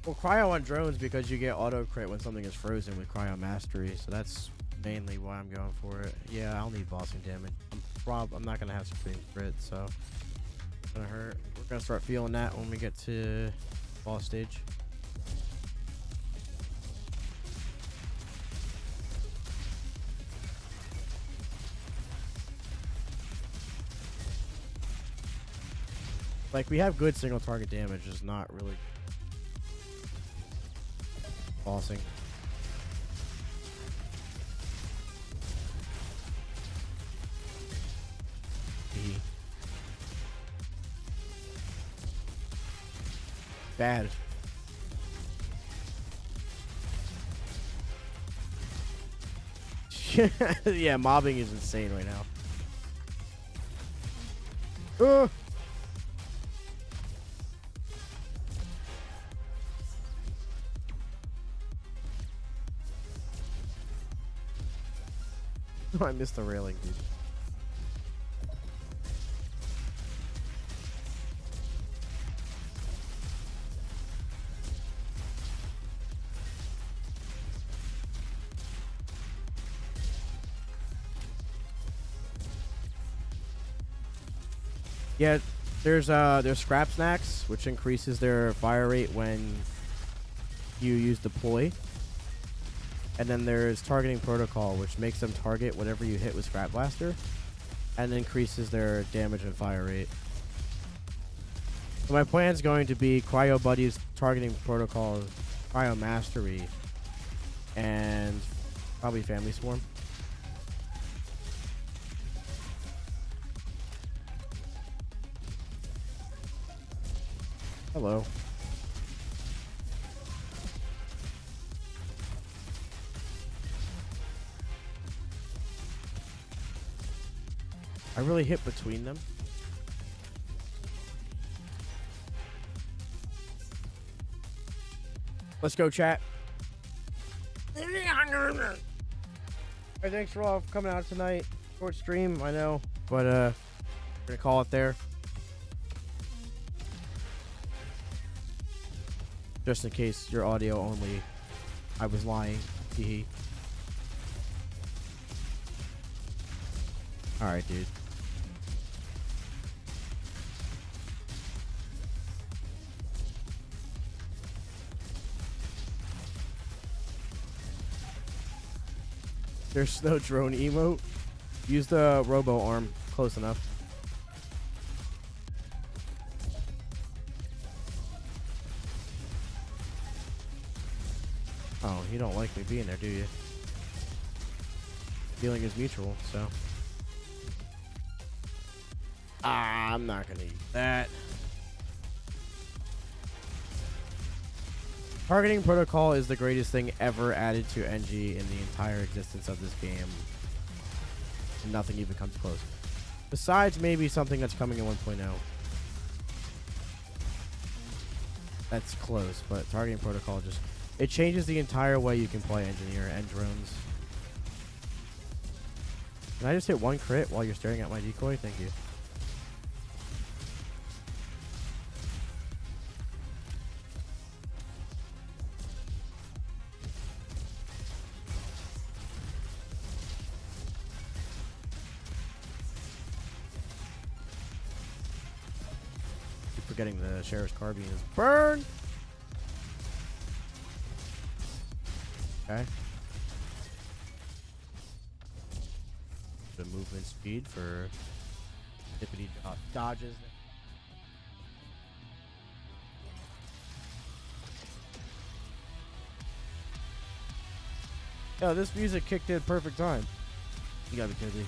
A: Well, cryo on drones because you get auto crit when something is frozen with cryo mastery, so that's mainly why I'm going for it. Yeah, I'll need bossing damage. I'm not gonna have supreme crit, so it's gonna hurt. We're gonna start feeling that when we get to boss stage. Like, we have good single target damage, just not really bossing. Bad. Yeah, mobbing is insane right now. I missed the railing, dude. Yeah, there's scrap snacks, which increases their fire rate when you use deploy. And then there's targeting protocol, which makes them target whatever you hit with Scrap Blaster, and increases their damage and fire rate. So my plan is going to be Cryo Buddies, targeting protocol, Cryo Mastery, and probably Family Swarm. Hello. I really hit between them. Let's go, chat. Hey, thanks for all coming out tonight. Short stream, I know, but we're gonna call it there. Just in case you're audio only, I was lying. Hee. All right, dude. There's no drone emote. Use the robo arm. Close enough. Oh, you don't like me being there, do you? Feeling is mutual, so. I'm not gonna use that. Targeting protocol is the greatest thing ever added to NG in the entire existence of this game. And nothing even comes close. Besides maybe something that's coming in 1.0. That's close, but targeting protocol just... It changes the entire way you can play engineer and drones. Can I just hit one crit while you're staring at my decoy? Thank you. Getting the sheriff's carbine is burn. Okay. The movement speed for hippity dodges. Yo, this music kicked in perfect time. You gotta be kidding me.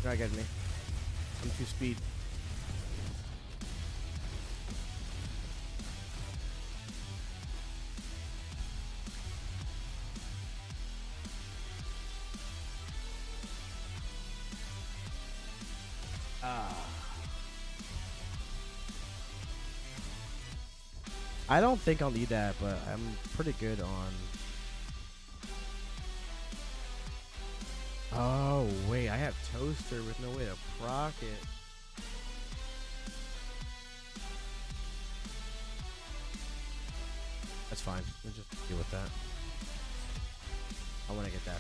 A: You're not getting me. I'm too speed. I don't think I'll need that, but I'm pretty good on... Oh, wait, I have toaster with no way to proc it. That's fine. We'll just deal with that. I want to get that.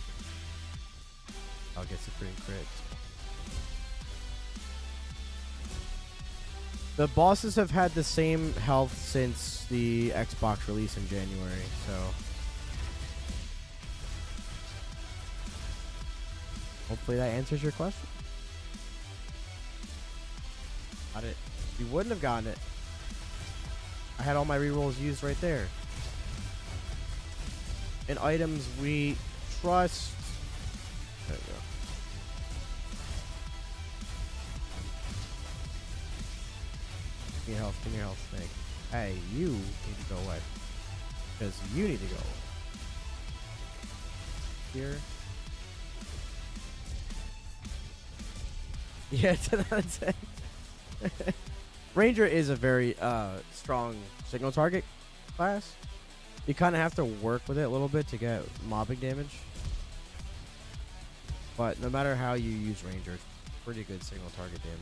A: I'll get Supreme crits. The bosses have had the same health since the Xbox release in January, so... Hopefully that answers your question. Got it. You wouldn't have gotten it. I had all my rerolls used right there. And items we trust. There we go. Give me your health. Give me your health. Thank you. Hey, you need to go away. Because you need to go away. Here. Yeah, 10 out of 10. Ranger is a very strong signal target class. You kind of have to work with it a little bit to get mobbing damage. But no matter how you use Ranger, it's pretty good signal target damage.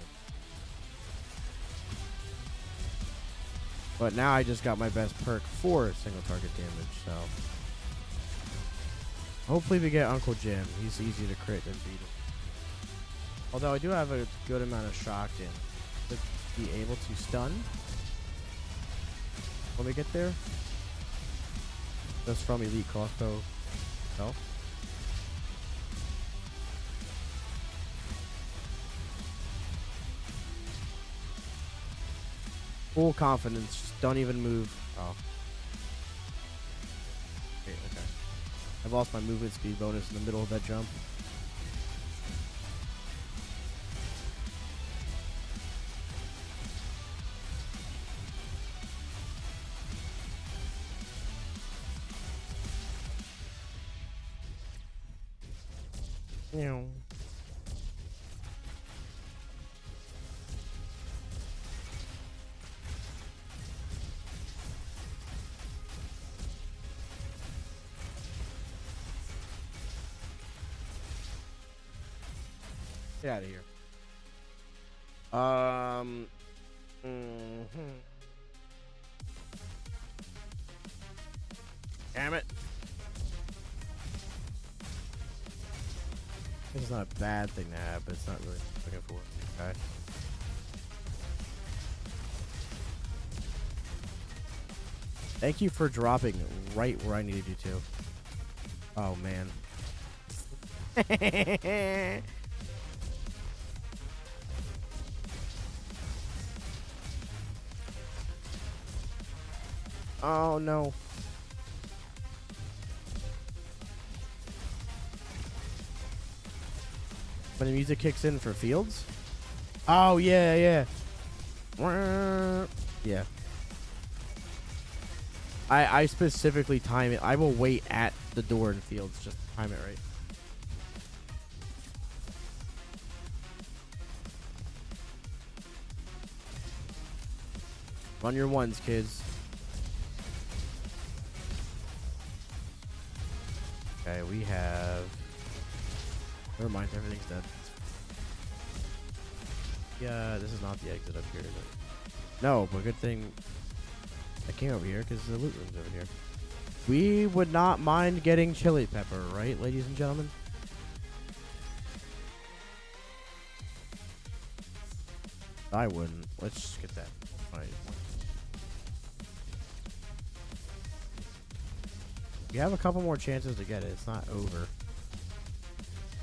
A: But now I just got my best perk for single target damage, so... Hopefully we get Uncle Jim. He's easy to crit and beat him. Although I do have a good amount of shock in to be able to stun when we get there. Just from elite crossbow itself. Full confidence, just don't even move. Oh. Okay. I've lost my movement speed bonus in the middle of that jump. You know. Get out of here. Damn it. This is not a bad thing to have, but it's not really what I'm looking for. Okay. Thank you for dropping right where I needed you to. Oh, man. Oh, no. When the music kicks in for fields? Oh, yeah, yeah. Yeah. I specifically time it. I will wait at the door in fields just to time it right. Run your ones, kids. Okay, we have... Never mind, everything's dead. Yeah, this is not the exit up here, is it? No, but good thing I came over here because the loot room's over here. We would not mind getting chili pepper, right, ladies and gentlemen? I wouldn't. Let's just get that. All right. We have a couple more chances to get it. It's not over.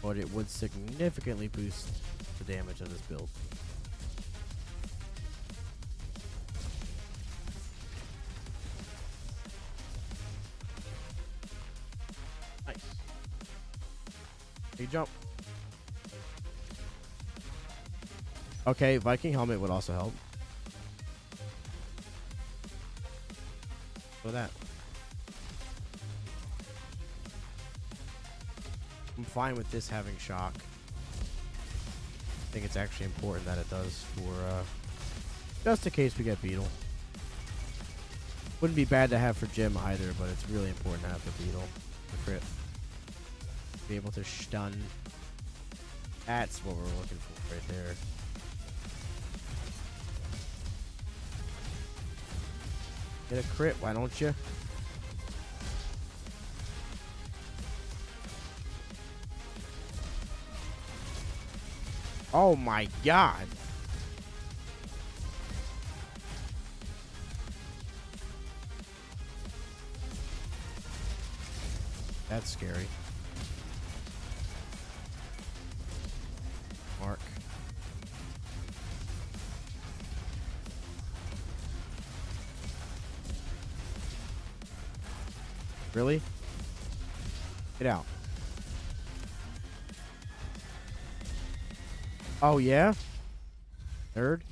A: But it would significantly boost the damage of this build. Nice. You jump. Okay, Viking helmet would also help. Look at that. I'm fine with this having shock. I think it's actually important that it does for, just in case we get beetle. Wouldn't be bad to have for Jim either, but it's really important to have the beetle. The crit. Be able to stun. That's what we're looking for right there. Get a crit, why don't you? Oh my god. That's scary. Mark. Really? Get out. Oh, yeah? Nerd?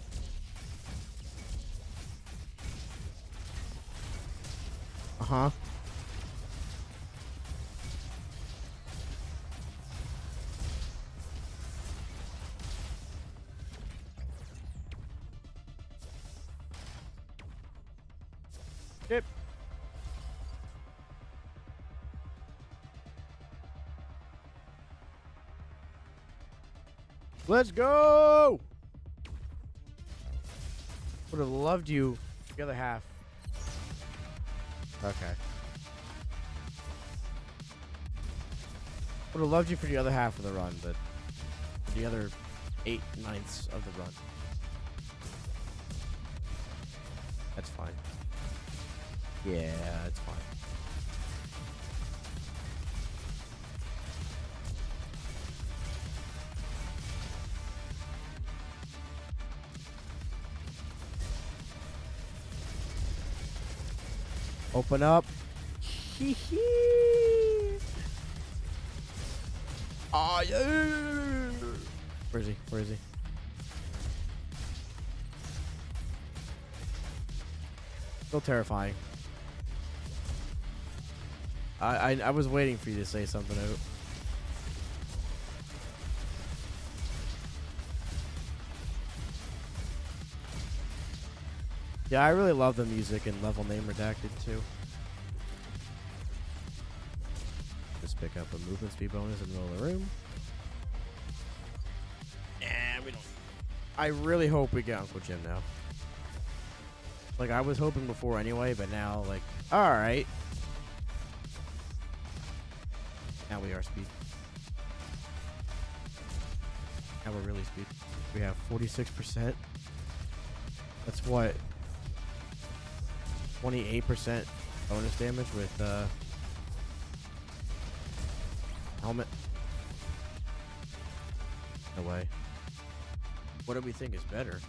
A: Uh-huh. Yep. Let's go! Would have loved you the other half. Okay. Would have loved you for the other half of the run, but for the other 8/9 of the run. That's fine. Yeah, it's fine. Open up. Hee hee. Oh, yeah. Where is he? Where is he? Still terrifying. I was waiting for you to say something. Yeah, I really love the music and level name redacted too. Just pick up a movement speed bonus in the middle of the room. And we don't. I really hope we get Uncle Jim now. Like, I was hoping before anyway, but now, like, alright. Now we are speed. Now we're really speed. We have 46%. That's what? 28% bonus damage with, helmet. No way. What do we think is better?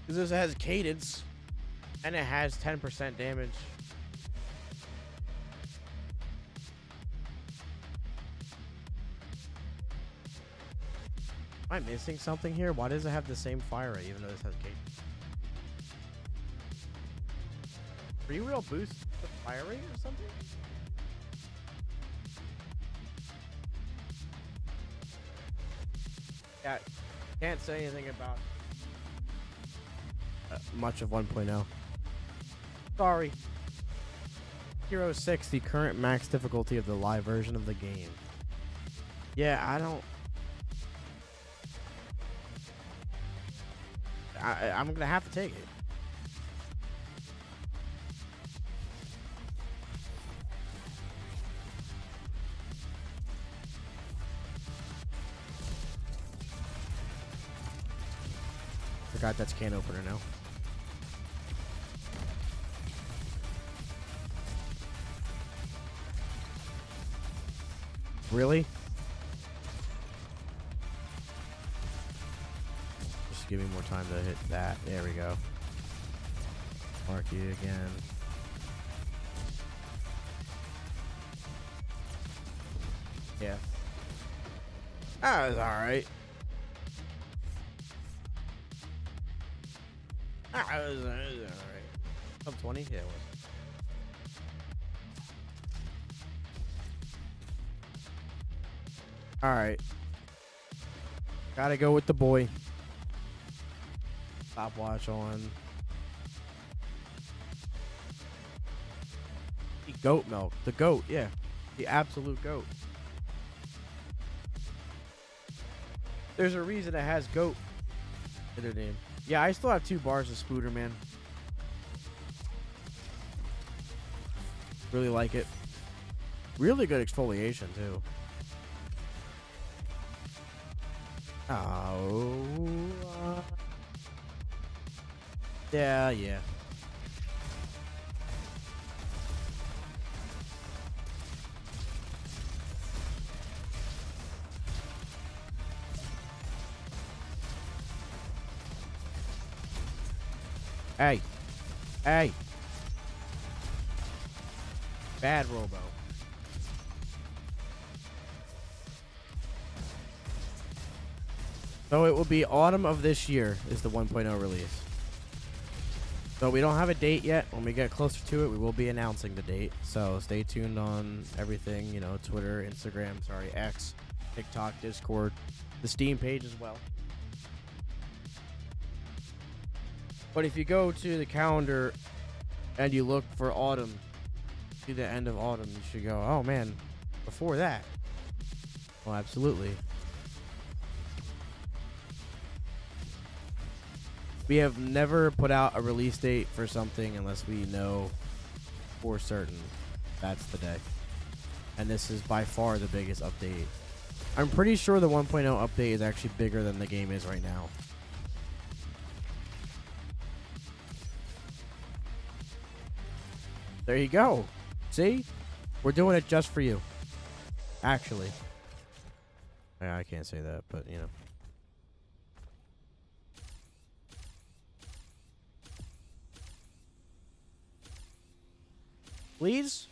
A: Because this has cadence, and it has 10% damage. Am I missing something here? Why does it have the same fire rate even though this has cadence? Free wheel boost the fire rate or something? Yeah, can't say anything about much of 1.0. Sorry. Hero 6, the current max difficulty of the live version of the game. Yeah, I don't... I'm gonna have to take it. Forgot that's can opener now. Really? Just give me more time to hit that. There we go. Mark you again. Yeah. That was alright. That was alright. Top 20? Yeah, it was. Alright. Gotta go with the boy. Stopwatch on. The goat milk. The goat, yeah. The absolute goat. There's a reason it has goat in their name. Yeah, I still have 2 bars of Spooder, man. Really like it. Really good exfoliation, too. Oh. Yeah. Hey. Bad Robo. So it will be autumn of this year is the 1.0 release. So we don't have a date yet. When we get closer to it, we will be announcing the date. So stay tuned on everything, you know, Twitter, Instagram, X, TikTok, Discord, the Steam page as well. But if you go to the calendar and you look for autumn, to the end of autumn, you should go, oh man, before that. Well, absolutely. We have never put out a release date for something unless we know for certain that's the day. And this is by far the biggest update. I'm pretty sure the 1.0 update is actually bigger than the game is right now. There you go. See? We're doing it just for you. Actually. Yeah, I can't say that, but you know. Please?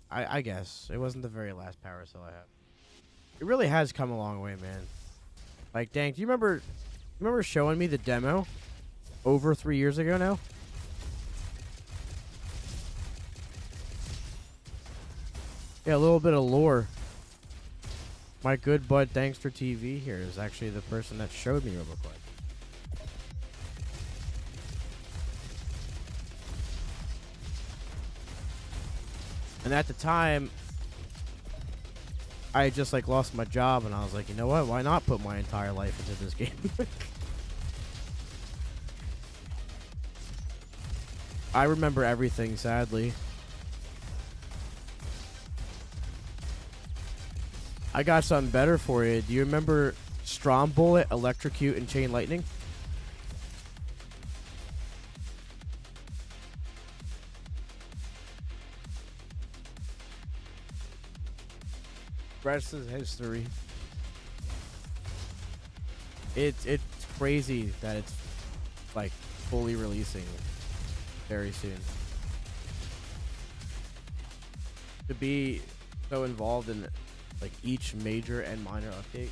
A: I guess. It wasn't the very last power cell I have. It really has come a long way, man. Like, dang, do you remember showing me the demo over 3 years ago now? Yeah, a little bit of lore. My good bud Thankster TV here is actually the person that showed me Roboquest. And at the time, I had just like lost my job, and I was like, you know what? Why not put my entire life into this game? I remember everything, sadly. I got something better for you. Do you remember Strom Bullet, Electrocute, and Chain Lightning? Rest is history. It's crazy that it's like fully releasing very soon. To be so involved in like each major and minor update.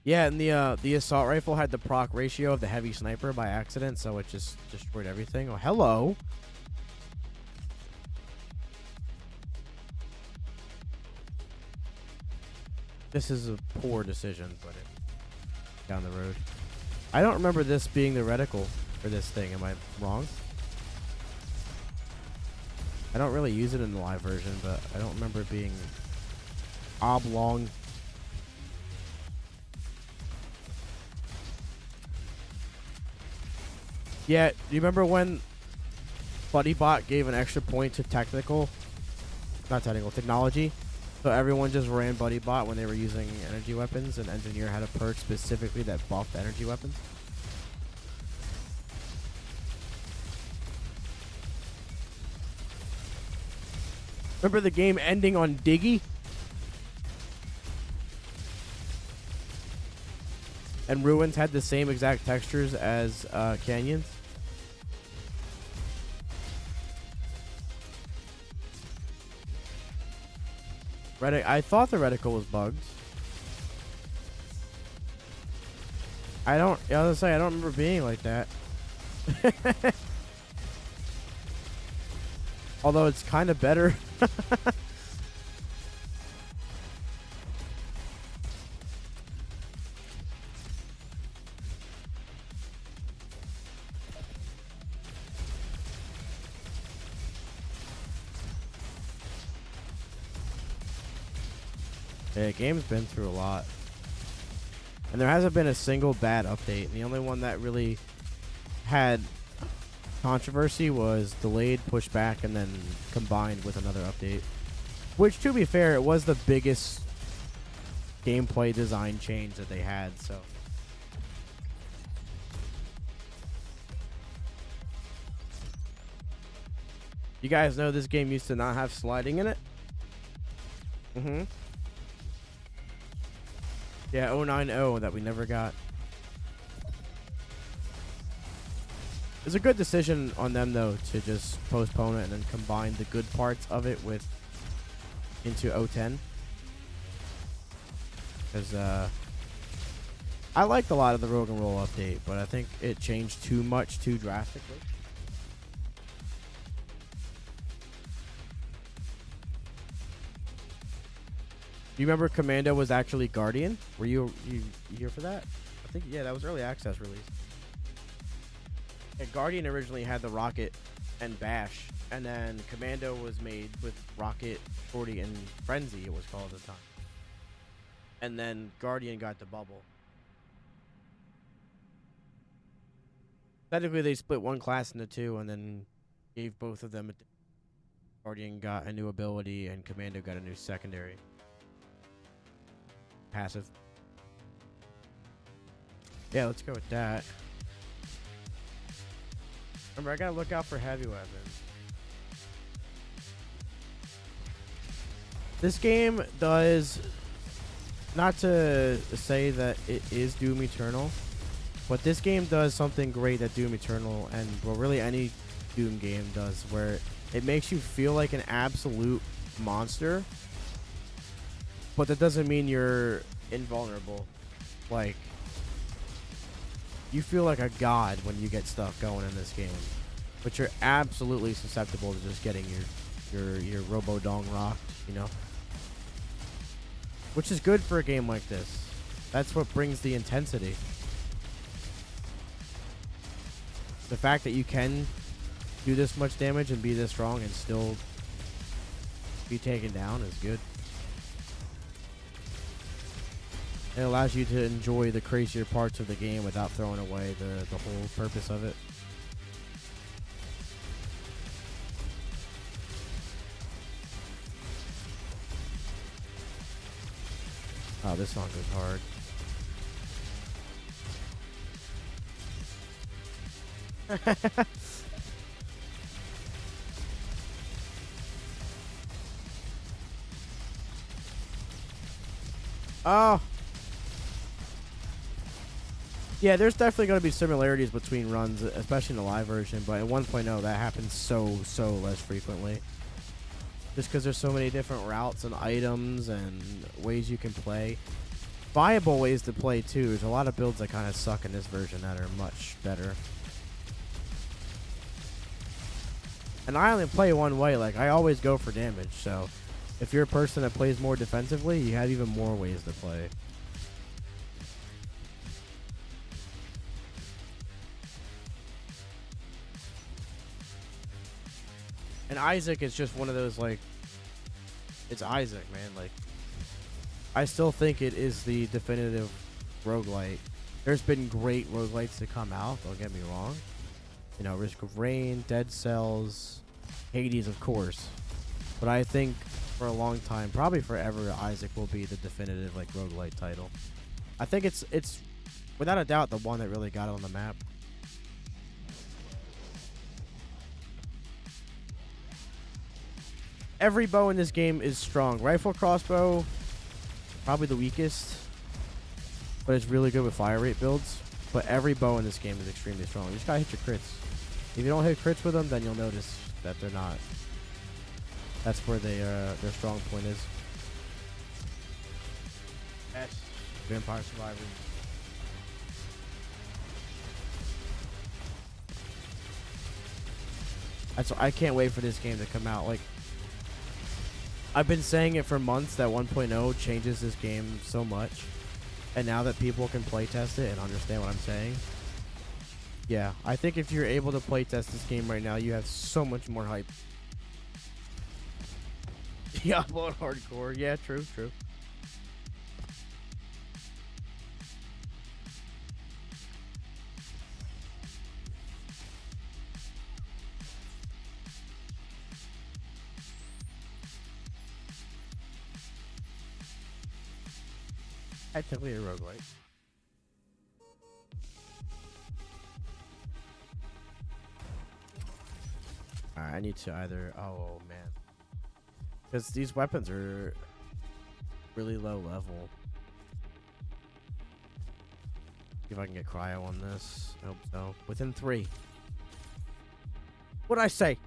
A: Yeah, and the assault rifle had the proc ratio of the heavy sniper by accident, so it just destroyed everything. Oh, hello. This is a poor decision, but it down the road. I don't remember this being the reticle for this thing. Am I wrong? I don't really use it in the live version, but I don't remember it being oblong. Yeah, do you remember when BuddyBot gave an extra point to technology? So everyone just ran BuddyBot when they were using energy weapons, and Engineer had a perk specifically that buffed energy weapons. Remember the game ending on Diggy? And Ruins had the same exact textures as Canyons? I thought the reticle was bugged. I was gonna say, I don't remember being like that. Although it's kind of better. Yeah, the game's been through a lot. And there hasn't been a single bad update. And the only one that really had controversy was delayed, pushed back, and then combined with another update. Which, to be fair, it was the biggest gameplay design change that they had, so. You guys know this game used to not have sliding in it? Mm-hmm. Yeah, 090 that we never got. It's a good decision on them, though, to just postpone it and then combine the good parts of it into 010. Because I liked a lot of the Rogue and Roll update, but I think it changed too much too drastically. Do you remember Commando was actually Guardian? Were you here for that? I think, yeah, that was early access release. Yeah, Guardian originally had the Rocket and Bash, and then Commando was made with Rocket, Shorty, and Frenzy, it was called at the time. And then Guardian got the bubble. Technically, they split one class into two, and then gave both of them Guardian got a new ability, and Commando got a new secondary. Passive. Yeah, let's go with that. Remember, I gotta look out for heavy weapons. This game does, not to say that it is Doom Eternal, but this game does something great that Doom Eternal and, well, really any Doom game does, where it makes you feel like an absolute monster, but that doesn't mean you're invulnerable. Like, you feel like a god when you get stuff going in this game, but you're absolutely susceptible to just getting your Robo-Dong rocked, you know? which is good for a game like this. That's what brings the intensity. The fact that you can do this much damage and be this strong and still be taken down is good. It allows you to enjoy the crazier parts of the game without throwing away the whole purpose of it. Oh, this song goes hard. Oh. Yeah, there's definitely going to be similarities between runs, especially in the live version, but in 1.0 that happens so less frequently. Just because there's so many different routes and items and ways you can play. Viable ways to play, too. There's a lot of builds that kind of suck in this version that are much better. And I only play one way. Like, I always go for damage, so if you're a person that plays more defensively, you have even more ways to play. And Isaac is just one of those, like, it's Isaac, man. Like, I still think it is the definitive roguelite. There's been great roguelites to come out, don't get me wrong. You know, Risk of Rain, Dead Cells, Hades, of course. But I think for a long time, probably forever, Isaac will be the definitive, like, roguelite title. I think it's without a doubt the one that really got it on the map. Every bow in this game is strong. Rifle, crossbow, probably the weakest, but it's really good with fire rate builds. But every bow in this game is extremely strong. You just gotta hit your crits. If you don't hit crits with them, then you'll notice that they're not. That's where their strong point is. Yes. Vampire Survivors. I can't wait for this game to come out. Like, I've been saying it for months that 1.0 changes this game so much. And now that people can playtest it and understand what I'm saying, yeah, I think if you're able to playtest this game right now, you have so much more hype. Yeah, upload hardcore. Yeah, true. Technically a roguelite. Alright, I need to either... Oh, man. Because these weapons are really low level. See if I can get cryo on this. I hope so. Within 3. What'd I say?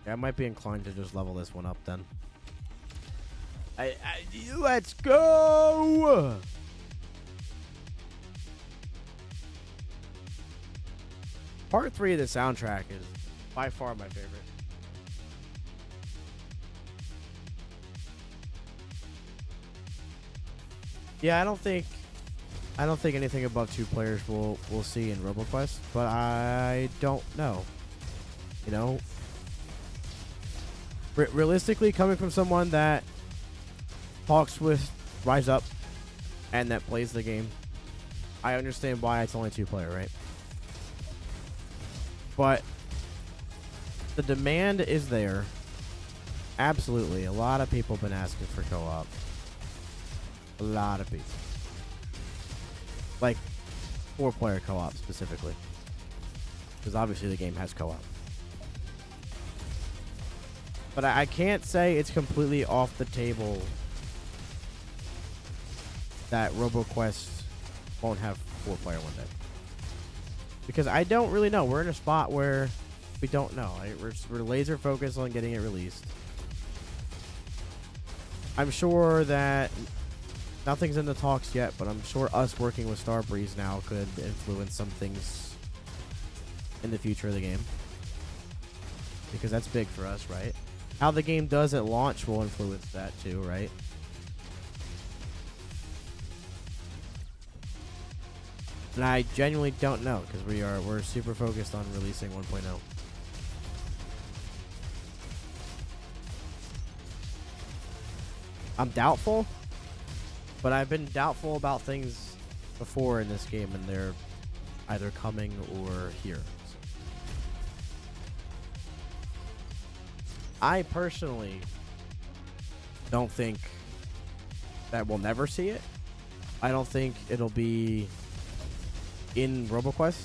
A: I might be inclined to just level this one up then. Let's go! Part 3 of the soundtrack is by far my favorite. Yeah, I don't think anything above 2 players we'll see in Roboquest, but I don't know. You know? Realistically, coming from someone that talks with Rise Up and that plays the game, I understand why it's only 2 player, right? But the demand is there. Absolutely. A lot of people have been asking for co-op. A lot of people. Like 4 player co-op specifically. Because obviously the game has co-op. But I can't say it's completely off the table that Roboquest won't have 4 player one day. Because I don't really know. We're in a spot where we don't know. We're laser focused on getting it released. I'm sure that nothing's in the talks yet, but I'm sure us working with Starbreeze now could influence some things in the future of the game. because that's big for us, right? How the game does at launch will influence that too, right? And I genuinely don't know because we're super focused on releasing 1.0. I'm doubtful, but I've been doubtful about things before in this game, and they're either coming or here. I personally don't think that we'll never see it. I don't think it'll be in Roboquest.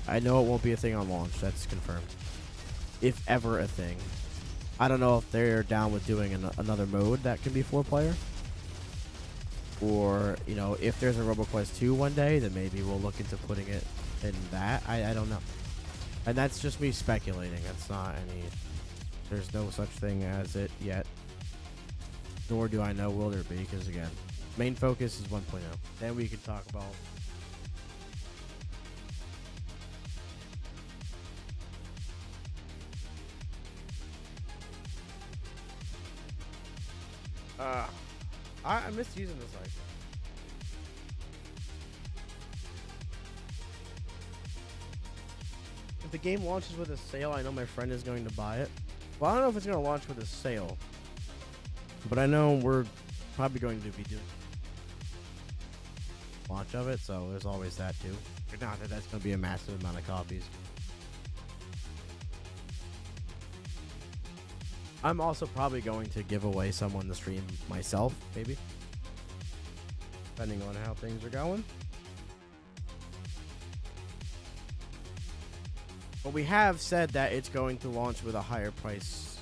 A: I know it won't be a thing on launch. That's confirmed. If ever a thing. I don't know if they're down with doing another mode that can be 4-player. Or, you know, if there's a Roboquest 2 one day, then maybe we'll look into putting it in that. I don't know. And that's just me speculating. That's not any... There's no such thing as it yet. Nor do I know will there be, because again, main focus is 1.0. Then we can talk about... I miss using this like that. If the game launches with a sale, I know my friend is going to buy it. Well, I don't know if it's going to launch with a sale, but I know we're probably going to be doing launch of it, so there's always that too. Not that that's going to be a massive amount of copies. I'm also probably going to give away someone the stream myself, maybe. Depending on how things are going. But we have said that it's going to launch with a higher price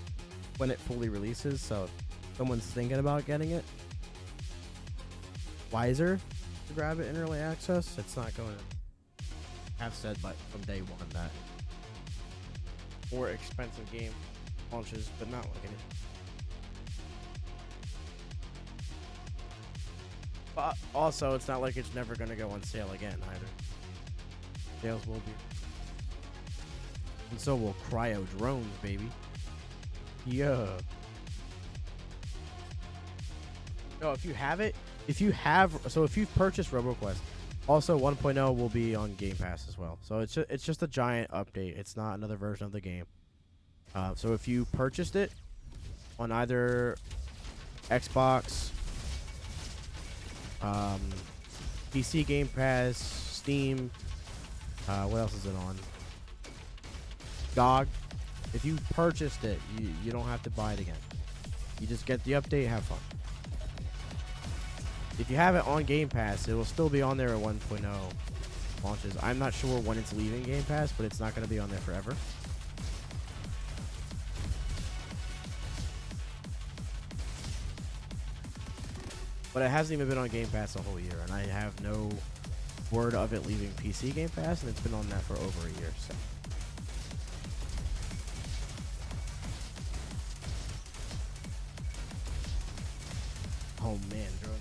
A: when it fully releases, so if someone's thinking about getting it, wiser to grab it in early access. It's not going to have said like from day one that more expensive game launches, but not like any. But also, it's not like it's never going to go on sale again either. Sales will be. And so will cryo drones, baby. Yeah. No, if you have it, if you've purchased Roboquest, also 1.0 will be on Game Pass as well. So it's just a giant update. It's not another version of the game. So if you purchased it on either Xbox, PC Game Pass, Steam, what else is it on? GOG. If you purchased it, you don't have to buy it again. You just get the update, have fun. If you have it on Game Pass, it will still be on there at 1.0 launches. I'm not sure when it's leaving Game Pass, but it's not going to be on there forever. But it hasn't even been on Game Pass a whole year, and I have no word of it leaving PC Game Pass, and it's been on that for over a year. So. Oh man, bro.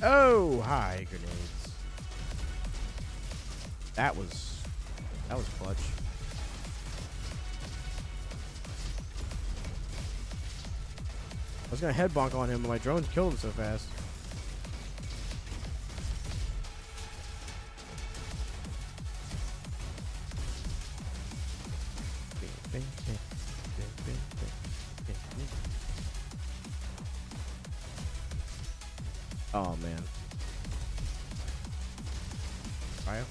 A: Oh, hi, grenades. That was clutch. I was gonna head bonk on him, but my drones killed him so fast. Oh man. Cryo?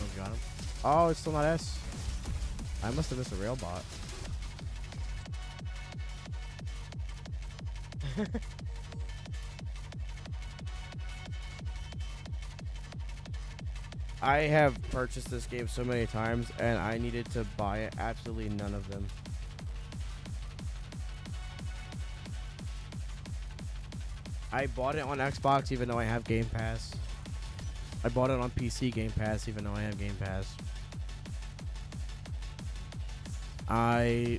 A: Oh, got him. Oh, it's still not S. I must have missed a rail bot. I have purchased this game so many times, and I needed to buy it. Absolutely none of them. I bought it on Xbox even though I have Game Pass. I bought it on PC Game Pass even though I have Game Pass. I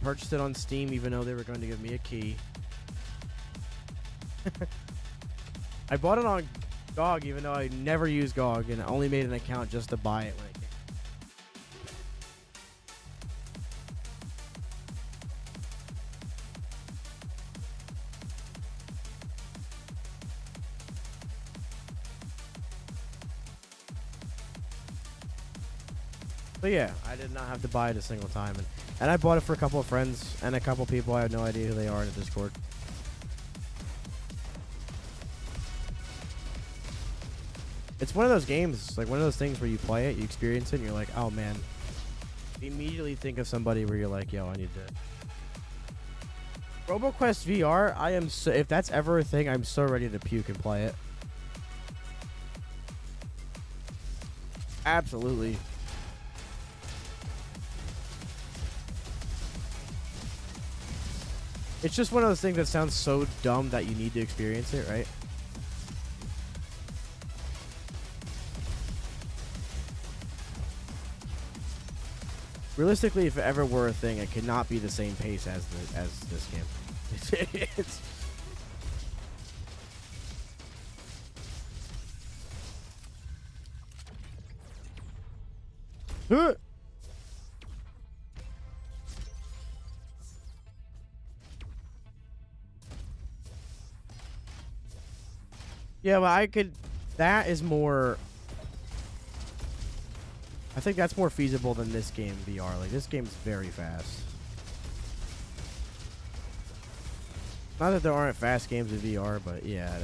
A: purchased it on Steam even though they were going to give me a key. I bought it on GOG even though I never use GOG and I only made an account just to buy it when it came. But yeah, I did not have to buy it a single time. And I bought it for a couple of friends and a couple of people I have no idea who they are in the Discord. It's one of those games, like one of those things where you play it, you experience it, and you're like, oh man. You immediately think of somebody where you're like, yo, I need to. Roboquest VR, I am so, if that's ever a thing, I'm so ready to puke and play it. Absolutely. It's just one of those things that sounds so dumb that you need to experience it, right? Realistically, if it ever were a thing, it could not be the same pace as this game. It's yeah, but I could. That is more. I think that's more feasible than this game VR. Like this game's very fast. Not that there aren't fast games in VR, but yeah.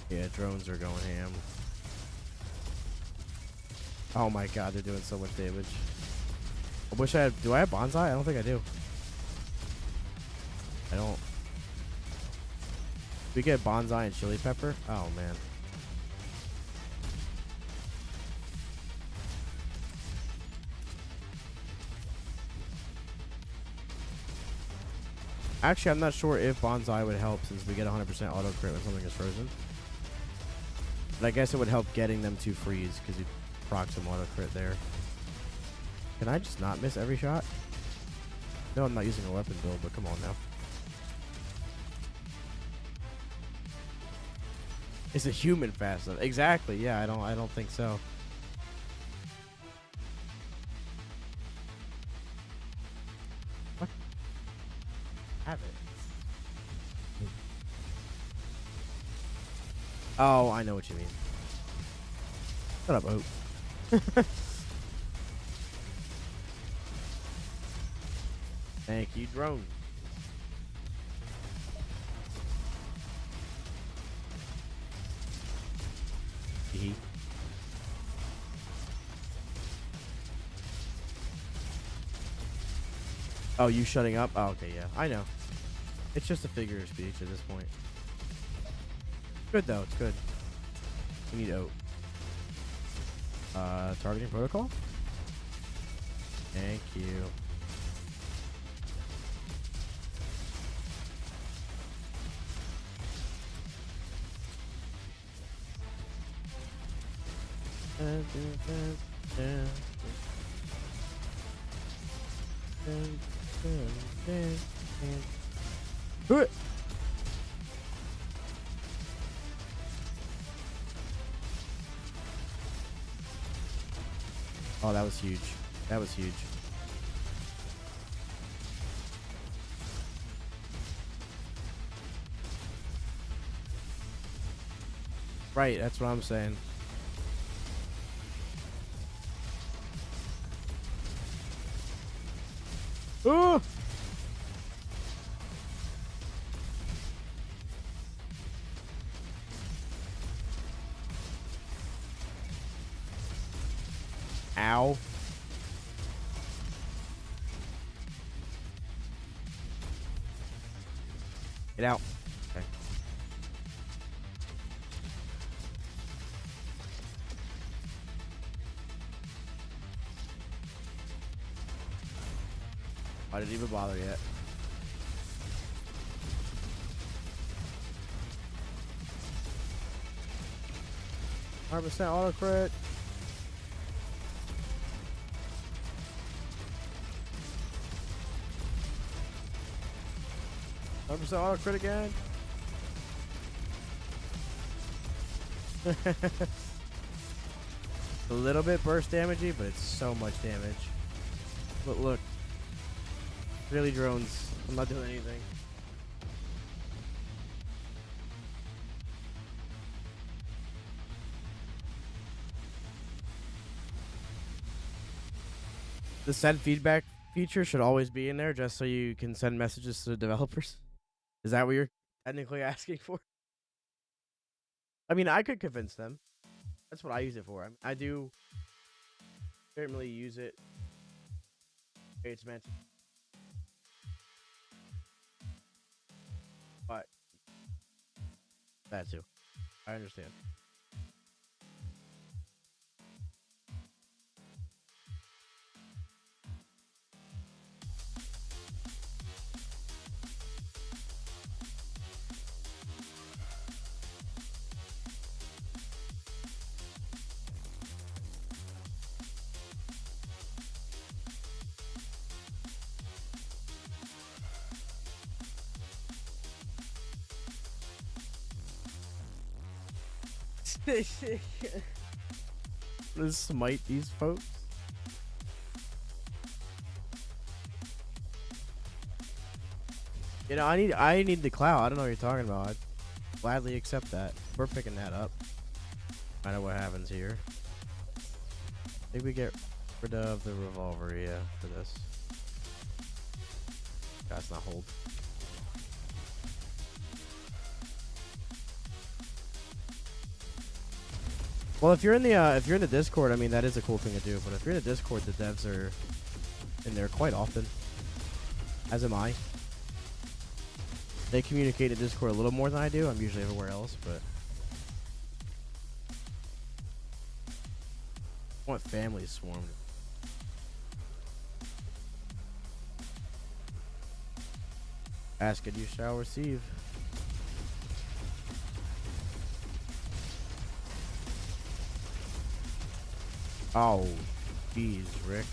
A: Yeah, drones are going ham. Oh my god, they're doing so much damage. I wish I had. Do I have bonsai? I don't think I do. I don't. We get bonsai and chili pepper? Oh man. Actually, I'm not sure if bonsai would help since we get 100% auto crit when something is frozen. But I guess it would help getting them to freeze because you proc some auto crit there. Can I just not miss every shot? No, I'm not using a weapon build, but come on now. Is a human fast enough? Exactly. Yeah, I don't think so. What? Have it. Oh, I know what you mean. Shut up, Oat. Thank you, drone. Oh, you shutting up? Oh, okay, yeah. I know. It's just a figure of speech at this point. Good, though. It's good. We need oat. Targeting protocol? Thank you. Oh, that was huge. That was huge. Right, that's what I'm saying. Oh! Ow. Get out. Okay. I didn't even bother yet. 100% auto crit. Auto crit again. A little bit burst damagey, but it's so much damage. But look. Really drones. I'm not doing anything. The send feedback feature should always be in there just so you can send messages to the developers. Is that what you're technically asking for? I mean, I could convince them. That's what I use it for. I do certainly use it. It's meant to. But that too. I understand. Let's smite these folks. You know, I need the clout. I don't know what you're talking about. I'd gladly accept that. We're picking that up. Find out what happens here. I think we get rid of the revolver, yeah, for this. That's not hold. Well, if you're in the Discord, I mean that is a cool thing to do. But if you're in the Discord, the devs are in there quite often. As am I. They communicate in Discord a little more than I do. I'm usually everywhere else, but I want families swarmed. Ask and you shall receive. Oh, jeez, Rick.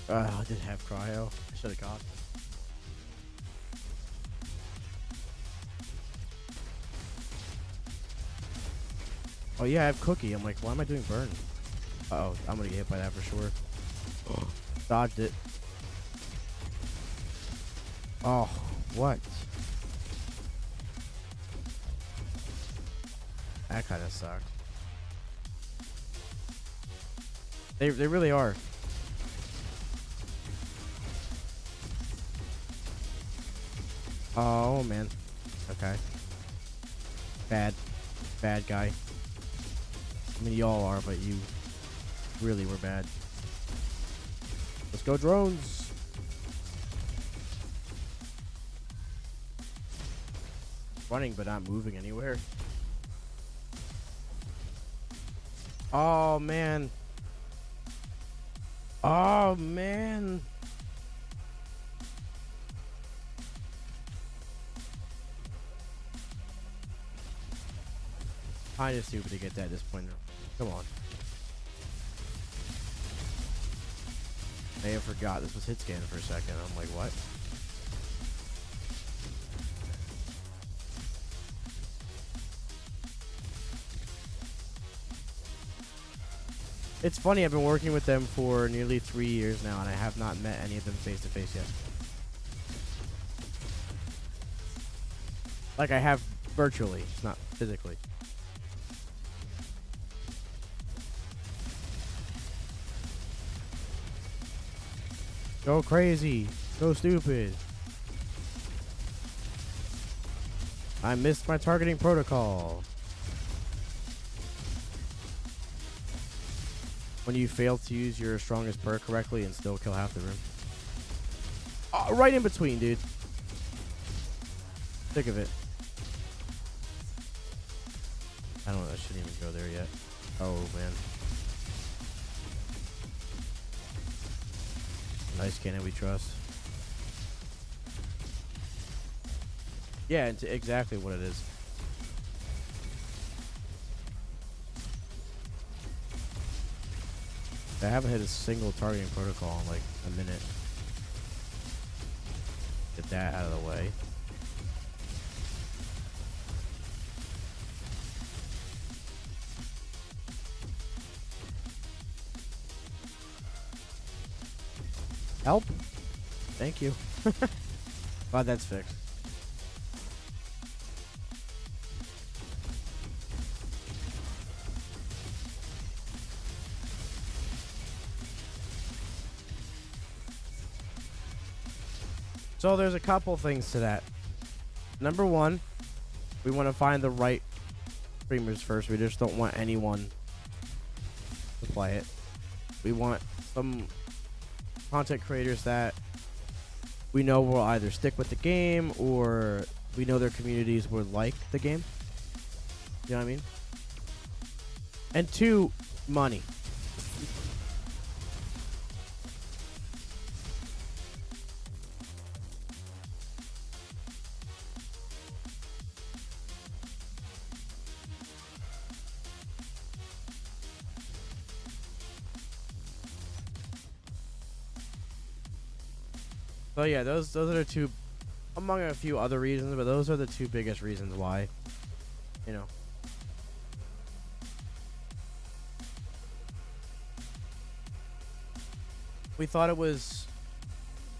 A: I did have cryo. I should have got. Oh yeah, I have cookie. I'm like, why am I doing burn? Uh oh, I'm gonna get hit by that for sure. Oh, dodged it. Oh, what? That kind of sucked. They really are. Oh man. Okay. Bad guy. I mean, y'all are, but you really were bad. Let's go, drones. Running, but not moving anywhere. Oh man. Oh man. Kinda stupid to get that at this point. Come on. I forgot this was hit scan for a second. I'm like, what? It's funny, I've been working with them for nearly 3 years now, and I have not met any of them face to face yet. Like, I have virtually, not physically. Go crazy. Go stupid. I missed my targeting protocol. When you fail to use your strongest perk correctly and still kill half the room. Oh, right in between, dude. Sick of it. I don't know. I shouldn't even go there yet. Oh, man. Nice cannon we trust. Yeah, it's exactly what it is. I haven't hit a single targeting protocol in like a minute. Get that out of the way. Help. Thank you. Glad that's fixed. So there's a couple things to that. Number one, we want to find the right streamers first. We just don't want anyone to play it. We want some content creators that we know will either stick with the game or we know their communities will like the game. You know what I mean? And two, money. So yeah, those are the two, among a few other reasons, but those are the two biggest reasons why, you know. We thought it was,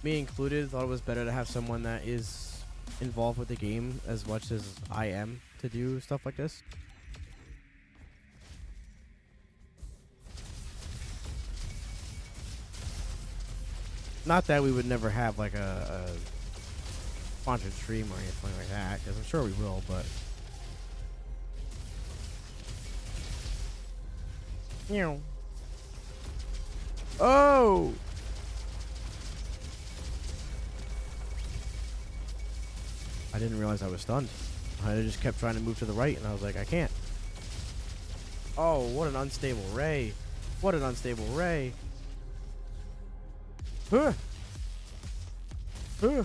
A: me included, thought it was better to have someone that is involved with the game as much as I am to do stuff like this. Not that we would never have like a sponsored stream or anything like that, because I'm sure we will, but you know. Oh, I didn't realize I was stunned. I just kept trying to move to the right, and I was like, I can't. Oh, what an unstable ray! What an unstable ray! Huh. Huh.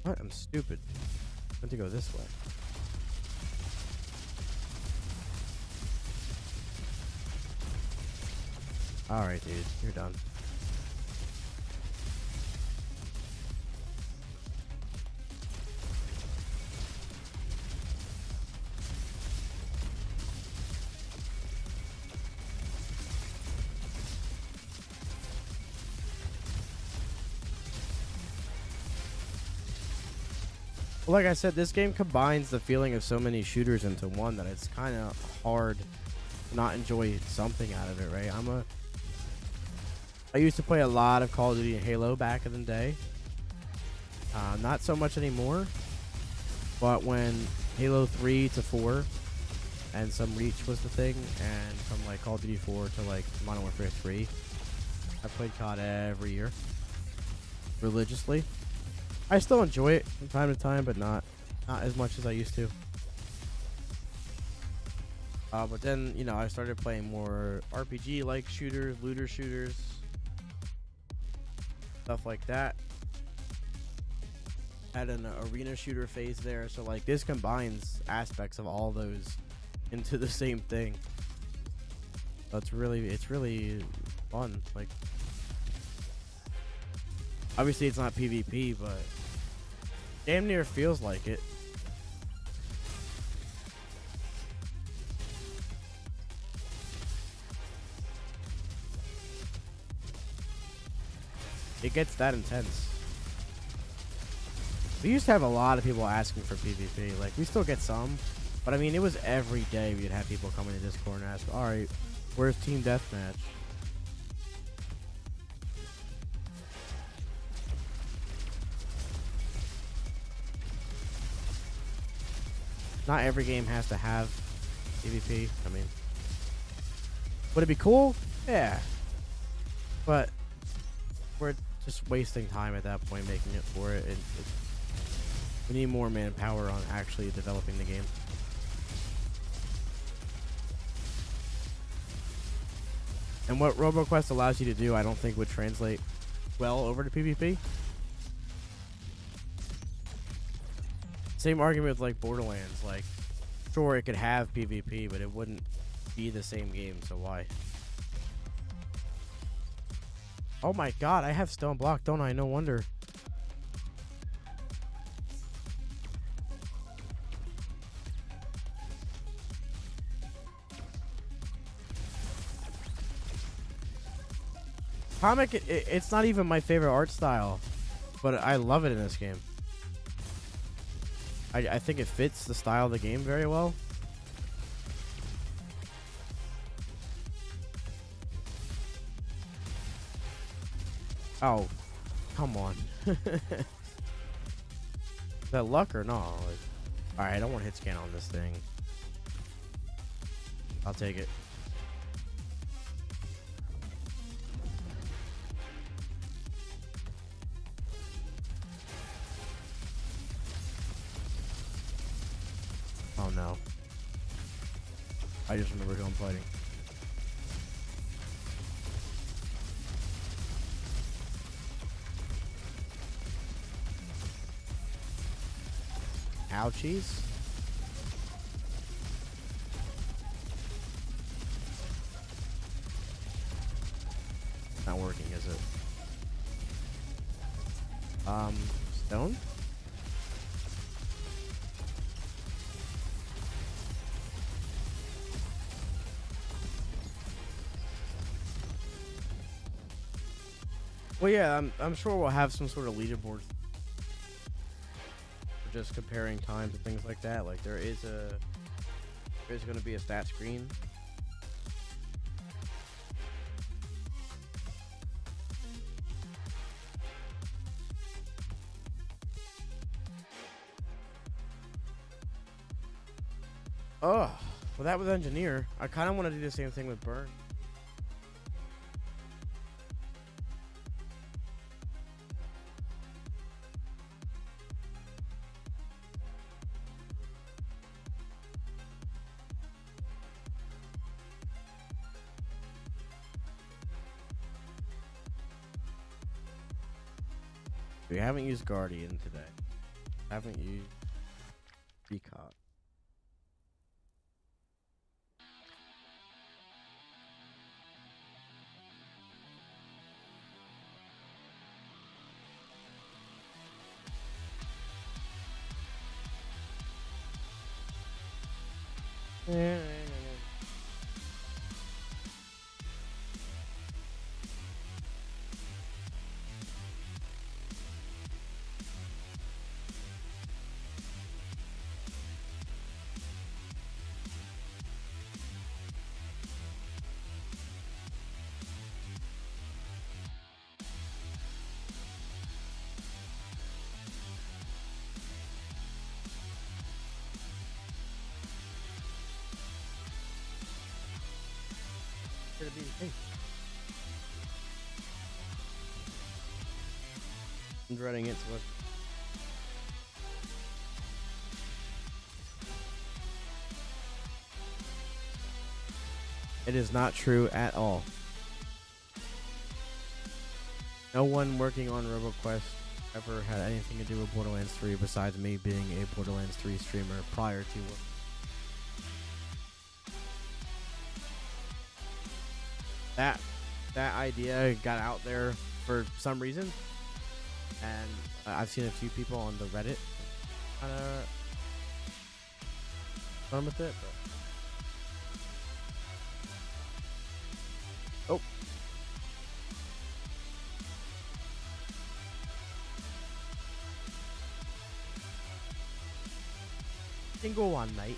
A: What? I'm stupid. I want to go this way. Alright, dude. You're done. Like I said, this game combines the feeling of so many shooters into one that it's kind of hard to not enjoy something out of it, right? I used to play a lot of Call of Duty and Halo back in the day. Not so much anymore. But when Halo 3 to 4 and some Reach was the thing, and from like Call of Duty 4 to like Modern Warfare 3, I played COD every year religiously. I still enjoy it from time to time, but not as much as I used to. But then, you know, I started playing more RPG-like shooters, looter shooters, stuff like that. Had an arena shooter phase there, so like this combines aspects of all those into the same thing. So it's really fun. Like, obviously it's not PvP, but damn near feels like it. It gets that intense. We used to have a lot of people asking for PvP. Like, we still get some, but I mean, it was every day we'd have people come into Discord and ask, alright, where's Team Deathmatch? Not every game has to have PvP. I mean, would it be cool? Yeah. But we're just wasting time at that point making it for it. We need more manpower on actually developing the game. And what Roboquest allows you to do, I don't think would translate well over to PvP. Same argument with like Borderlands. Like, sure, it could have PvP, but it wouldn't be the same game, so why? Oh my god, I have stone block, don't I? No wonder. Comic, it's not even my favorite art style, but I love it in this game. I think it fits the style of the game very well. Oh, come on. Is that luck or no? Alright, I don't want hit scan on this thing. I'll take it. Oh no. I just remember who I'm fighting. Ouchies. Not working, is it? Stone? Well, yeah, I'm sure we'll have some sort of leaderboard for just comparing times and things like that. Like there's going to be a stat screen. Oh, well, that was engineer. I kind of want to do the same thing with burn. We haven't used Guardian today. Haven't used Recon. I'm dreading it so much. It is not true at all. No one working on Roboquest ever had anything to do with Borderlands 3 besides me being a Borderlands 3 streamer prior to work. That idea got out there for some reason, and I've seen a few people on the Reddit kind of run with it. But oh, single one night.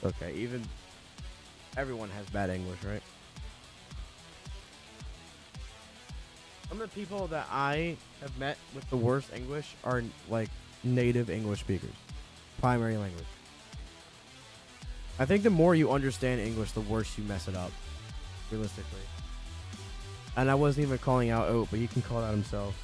A: Okay, even everyone has bad English, right? Some of the people that I have met with the worst English are like native English speakers, primary language. I think the more you understand English, the worse you mess it up, realistically. And I wasn't even calling out Oat, but you can call out himself.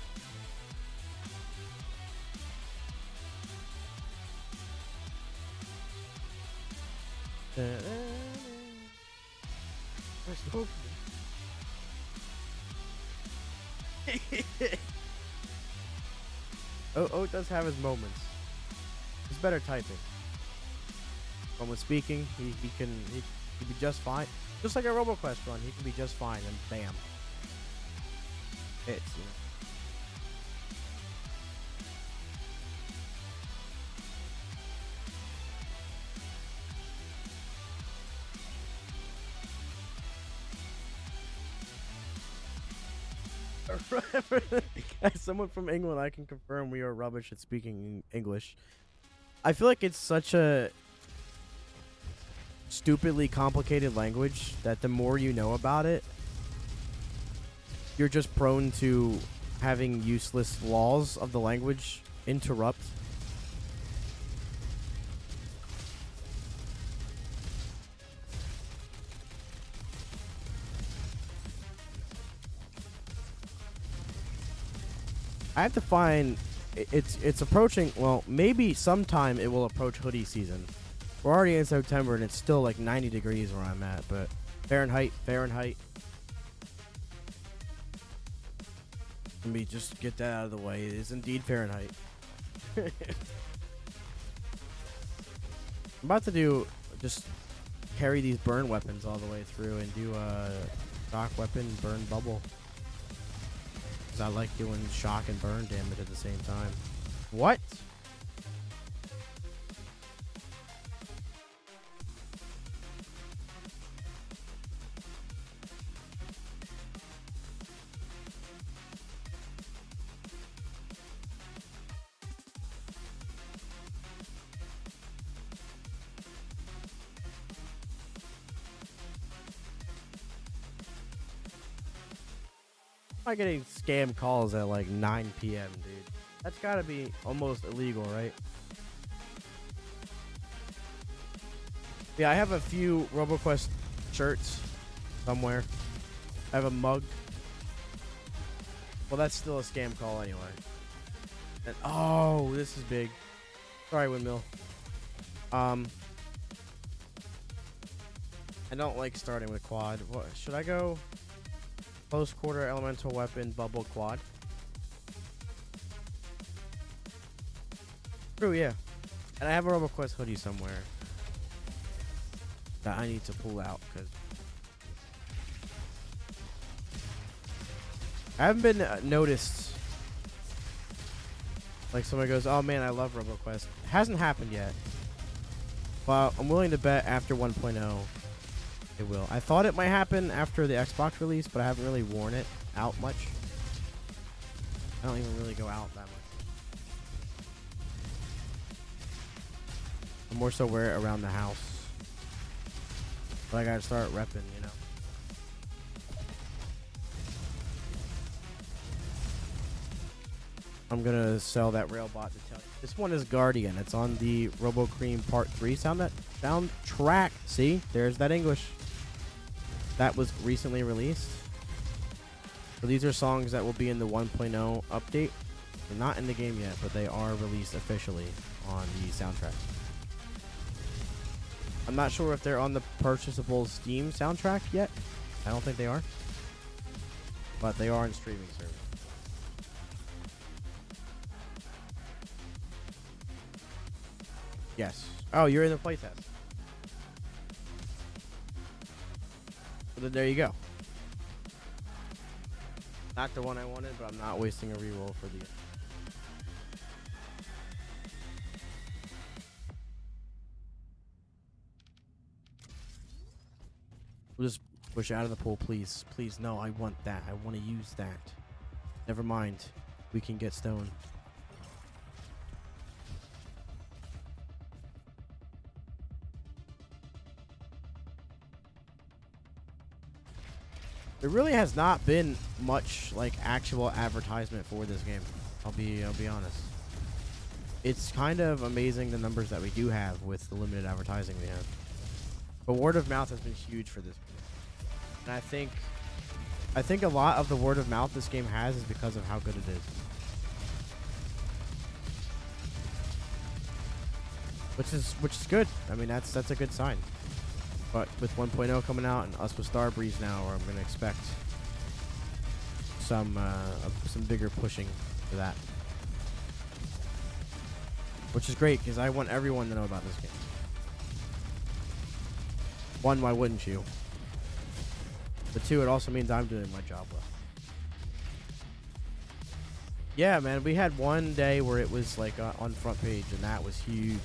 A: Oat does have his moments. He's better typing. But when speaking, he can be just fine. Just like a Roboquest run, he can be just fine, and bam, hits. You know? As someone from England, I can confirm we are rubbish at speaking English. I feel like it's such a stupidly complicated language that the more you know about it, you're just prone to having useless laws of the language interrupt. I have to find it's approaching. Well, maybe sometime it will approach hoodie season. We're already in September and it's still like 90 degrees where I'm at, but Fahrenheit. Let me just get that out of the way. It is indeed Fahrenheit. I'm about to just carry these burn weapons all the way through and do a shock weapon burn bubble. Because I like doing shock and burn damage at the same time. What? I'm getting scam calls at like 9 p.m., dude. That's gotta be almost illegal, right? Yeah, I have a few Roboquest shirts somewhere. I have a mug. Well, that's still a scam call anyway. And, oh, this is big. Sorry, Windmill. I don't like starting with quad. What should I go? Close quarter elemental weapon bubble quad. True, yeah. And I have a Roboquest hoodie somewhere that I need to pull out because I haven't been noticed. Like somebody goes, "Oh man, I love Roboquest." It hasn't happened yet. Well, I'm willing to bet after 1.0. It will. I thought it might happen after the Xbox release, but I haven't really worn it out much. I don't even really go out that much. I more so wear it around the house. But I gotta start repping, you know. I'm gonna sell that Railbot to tell you. This one is Guardian. It's on the Robo Cream Part 3 soundtrack. See? There's that English. That was recently released. So these are songs that will be in the 1.0 update. They're not in the game yet, but they are released officially on the soundtrack. I'm not sure if they're on the purchasable Steam soundtrack yet. I don't think they are. But they are in streaming service. Yes. Oh, you're in the playtest. Well, there you go. Not the one I wanted, but I'm not wasting a reroll for the... We'll just push out of the pool, please. Please, no, I want that. I want to use that. Never mind. We can get stone. There really has not been much like actual advertisement for this game. I'll be honest. It's kind of amazing the numbers that we do have with the limited advertising we have. But word of mouth has been huge for this game. And I think a lot of the word of mouth this game has is because of how good it is. Which is good. I mean, that's a good sign. But with 1.0 coming out and us with Starbreeze now, I'm gonna expect some bigger pushing for that. Which is great because I want everyone to know about this game. One, why wouldn't you? But two, it also means I'm doing my job well. Yeah, man, we had one day where it was like on front page, and that was huge.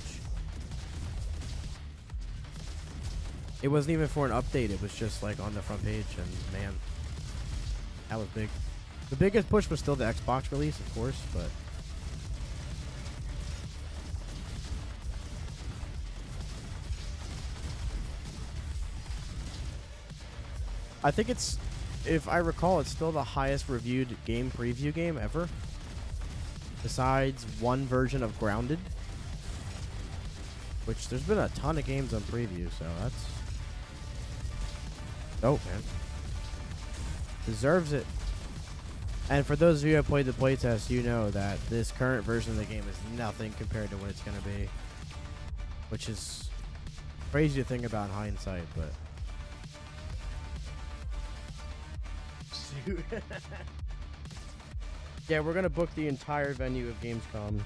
A: It wasn't even for an update, it was just like on the front page, and man, that was big. The biggest push was still the Xbox release, of course, but I think it's, if I recall, it's still the highest reviewed game preview game ever. Besides one version of Grounded. Which, there's been a ton of games on preview, so that's dope, man. Deserves it. And for those of you who have played the playtest, you know that this current version of the game is nothing compared to what it's going to be. Which is crazy to think about in hindsight, but... Yeah, we're gonna book the entire venue of Gamescom.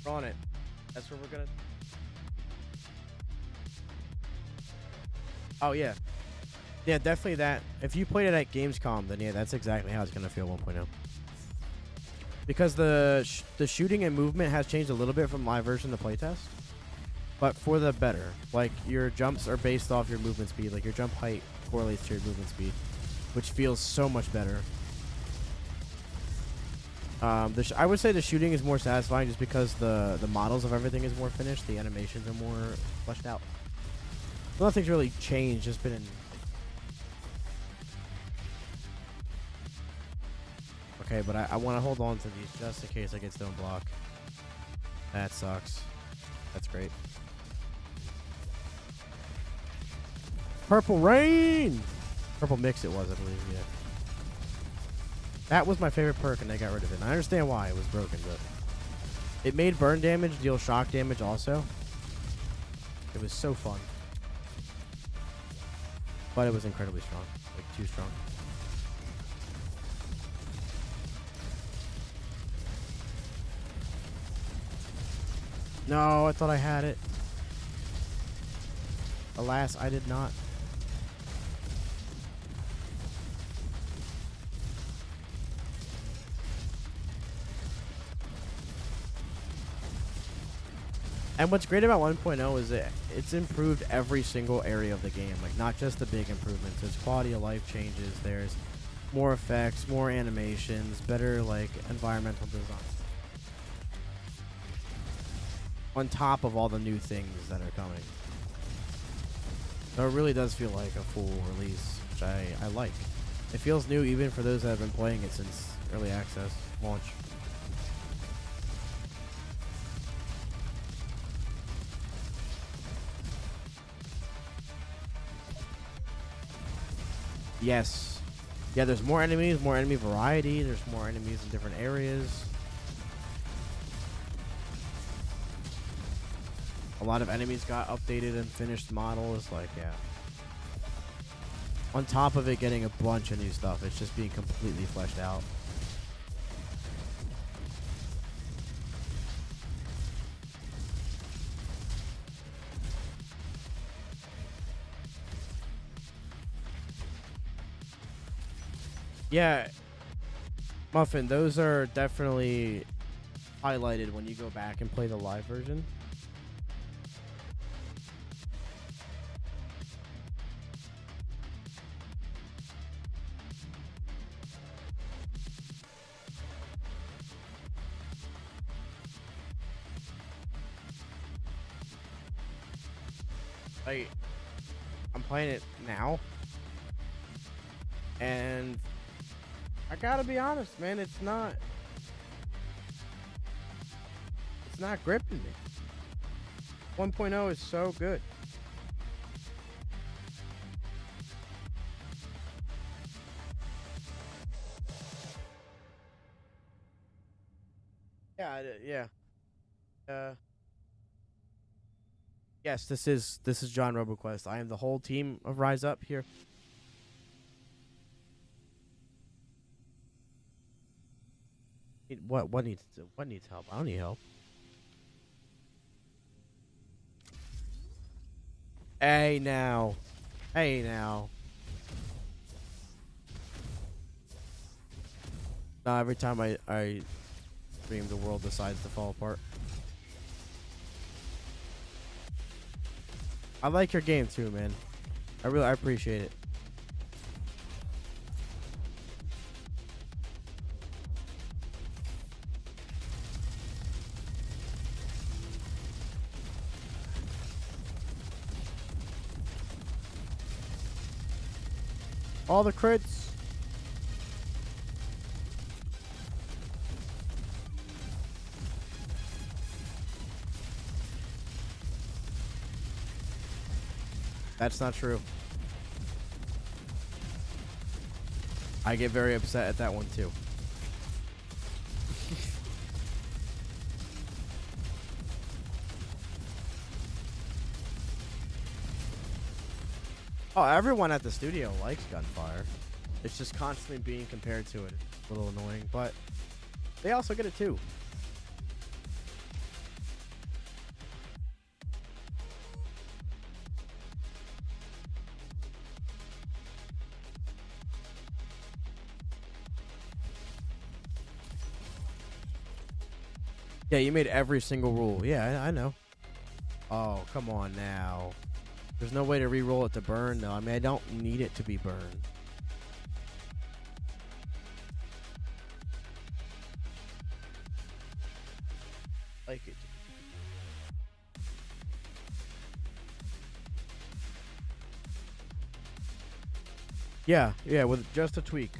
A: We're on it. That's where we're gonna... Oh, yeah. Yeah, definitely that. If you played it at Gamescom, then yeah, that's exactly how it's going to feel 1.0. Because the shooting and movement has changed a little bit from live version to playtest. But for the better. Like, your jumps are based off your movement speed. Like, your jump height correlates to your movement speed. Which feels so much better. I would say the shooting is more satisfying just because the models of everything is more finished. The animations are more fleshed out. Nothing's really changed, just been in... Okay, but I want to hold on to these just in case I get stone block. That sucks. That's great. Purple Rain! Purple Mix it was, I believe, yeah. That was my favorite perk and they got rid of it. And I understand why it was broken, but... It made burn damage deal shock damage also. It was so fun. But it was incredibly strong. Like, too strong. No, I thought I had it. Alas, I did not. And what's great about 1.0 is it's improved every single area of the game. Like, not just the big improvements. There's quality of life changes. There's more effects, more animations, better, like, environmental design. On top of all the new things that are coming. So it really does feel like a full release, which I like. It feels new even for those that have been playing it since early access launch. Yes. Yeah, there's more enemies, more enemy variety. There's more enemies in different areas. A lot of enemies got updated and finished models. Like, yeah. On top of it getting a bunch of new stuff, it's just being completely fleshed out. Yeah, Muffin, those are definitely highlighted when you go back and play the live version. Like, I'm playing it now, and I gotta be honest, man. It's not gripping me. 1.0 is so good. Yeah, yeah. Uh, yes, this is John Roboquest. I am the whole team of Rise Up here. What needs help? I don't need help. Hey now. Hey now. Now every time I stream, the world decides to fall apart. I like your game too, man. I appreciate it. All the crits. That's not true. I get very upset at that one too. Oh, everyone at the studio likes Gunfire. It's just constantly being compared to it. It's a little annoying, but they also get it too. Yeah, you made every single rule. Yeah, I know. Oh, come on now. There's no way to re-roll it to burn, though. I mean, I don't need it to be burned. Like it. Yeah, with just a tweak.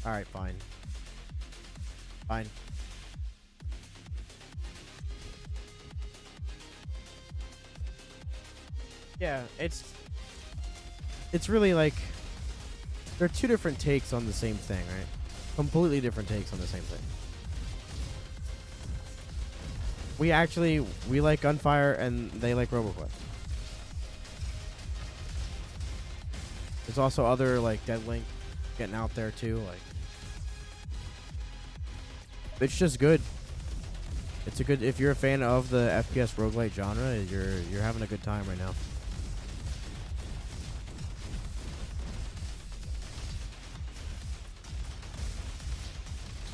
A: Alright, fine. Fine. Yeah, it's really like there are two different takes on the same thing, right? Completely different takes on the same thing. We like Gunfire and they like Roboquest. There's also other like Dead Link getting out there too, like it's just good. It's a good if you're a fan of the FPS roguelite genre, you're having a good time right now.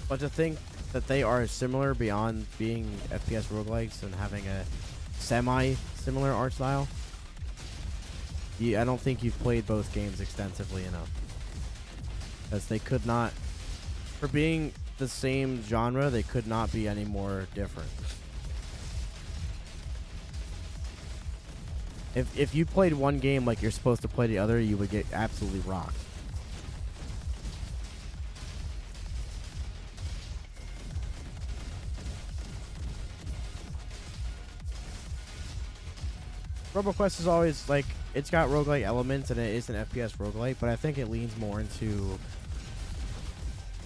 A: But to think that they are similar beyond being FPS roguelikes and having a semi-similar art style, I don't think you've played both games extensively enough. Because they could not, for being the same genre, they could not be any more different. If you played one game like you're supposed to play the other, you would get absolutely rocked. Roboquest is always like it's got roguelike elements and it is an FPS roguelite, but I think it leans more into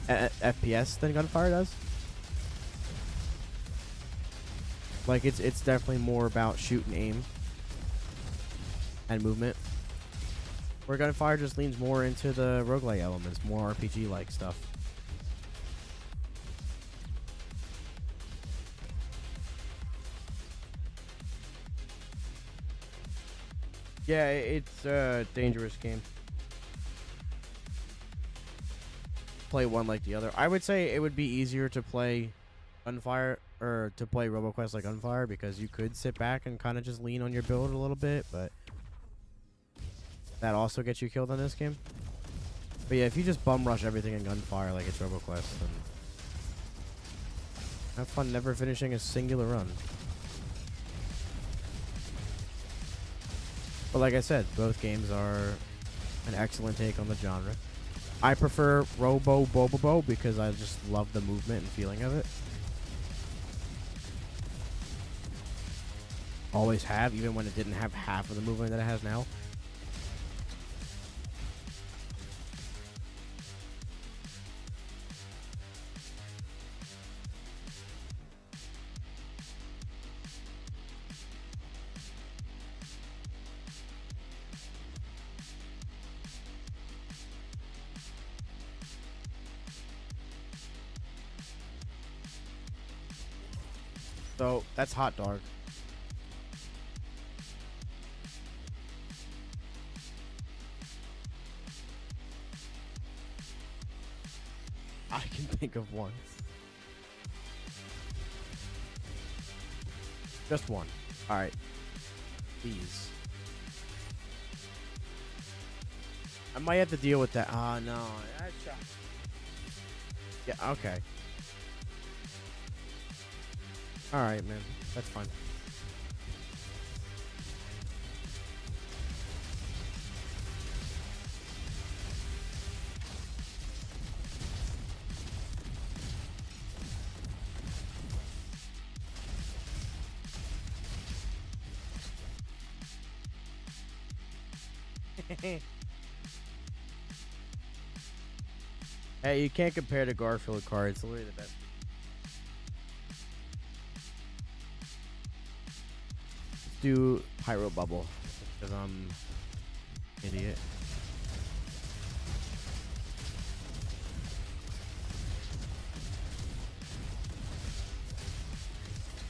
A: FPS than Gunfire does. Like it's definitely more about shoot and aim and movement. Where Gunfire just leans more into the roguelike elements, more RPG like stuff. Yeah, it's a dangerous game. Play one like the other. I would say it would be easier to play Gunfire or to play Roboquest like Gunfire, because you could sit back and kind of just lean on your build a little bit, but that also gets you killed in this game. But yeah, if you just bum rush everything in Gunfire like it's Roboquest, then have fun never finishing a singular run. But like I said, both games are an excellent take on the genre. I prefer Robo because I just love the movement and feeling of it. Always have, even when it didn't have half of the movement that it has now. So that's hot dog. I can think of one. Just one. Alright. Please. I might have to deal with that. Ah, no. Yeah, okay. Alright, man. That's fine. Hey, you can't compare to Garfield card. It's literally the best. Let's do Pyro Bubble because I'm idiot.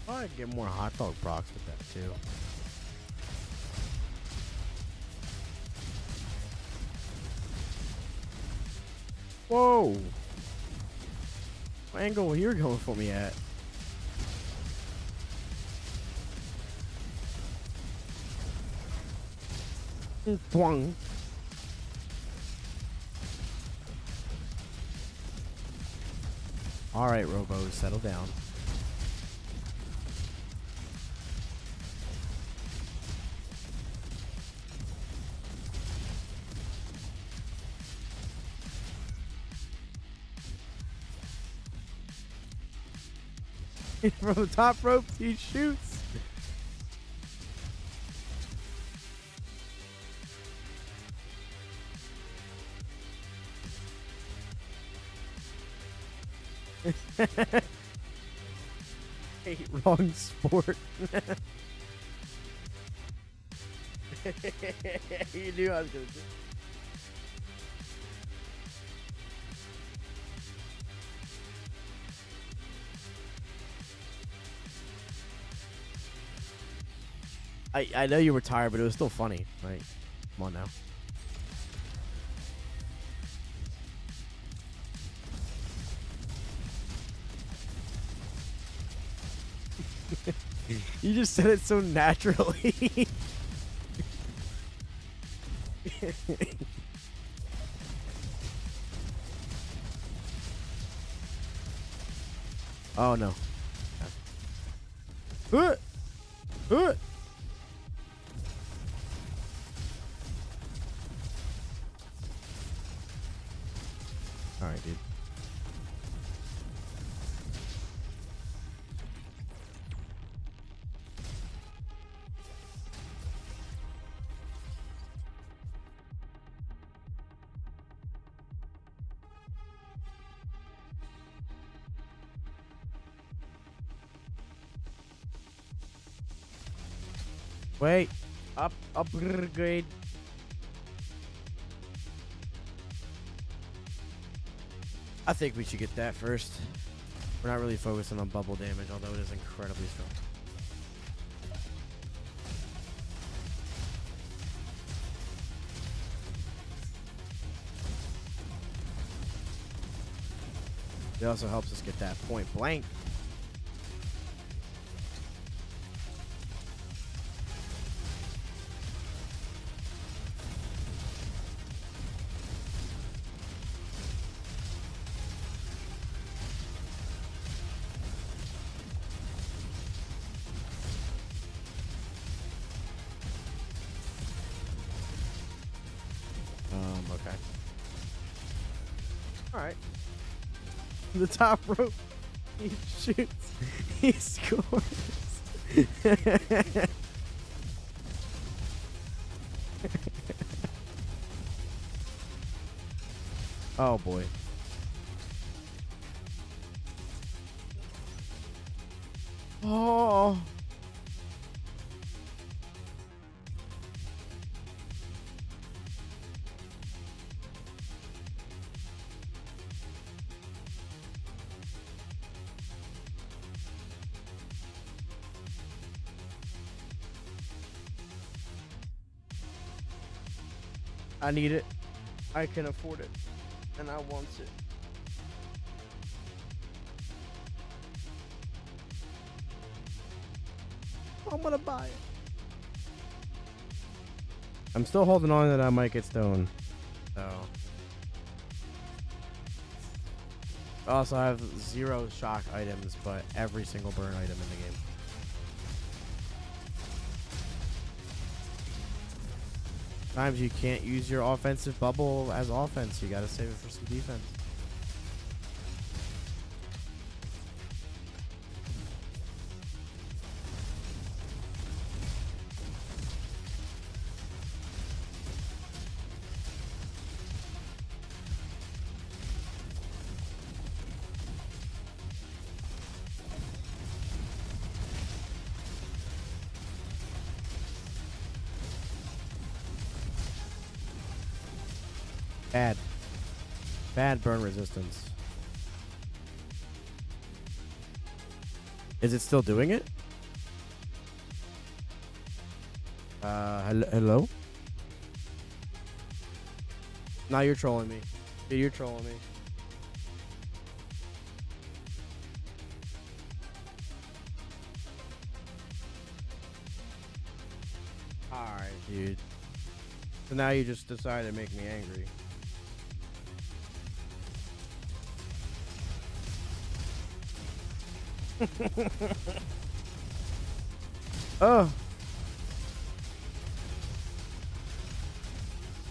A: Oh, I get more hot dog procs with that too. Whoa! What angle you're going for me at? Twang. Alright, Robo, settle down. From the top rope, he shoots. Hey, wrong sport. You knew I was gonna do. I know you were tired, but it was still funny. Like, come on now. You just said it so naturally. Oh no. Alright, dude. Wait. Upgrade. I think we should get that first. We're not really focusing on bubble damage, although it is incredibly strong. It also helps us get that point blank. Alright. The top rope. He shoots. He scores. Oh boy. Oh. I need it. I can afford it. And I want it. I'm gonna buy it. I'm still holding on that I might get stoned. So. Also, I have 0 shock items, but every single burn item in the game. Times you can't use your offensive bubble as offense. You gotta save it for some defense. Bad. Bad burn resistance. Is it still doing it? Hello? Now you're trolling me. Dude, you're trolling me. Alright, dude. So now you just decided to make me angry. Oh.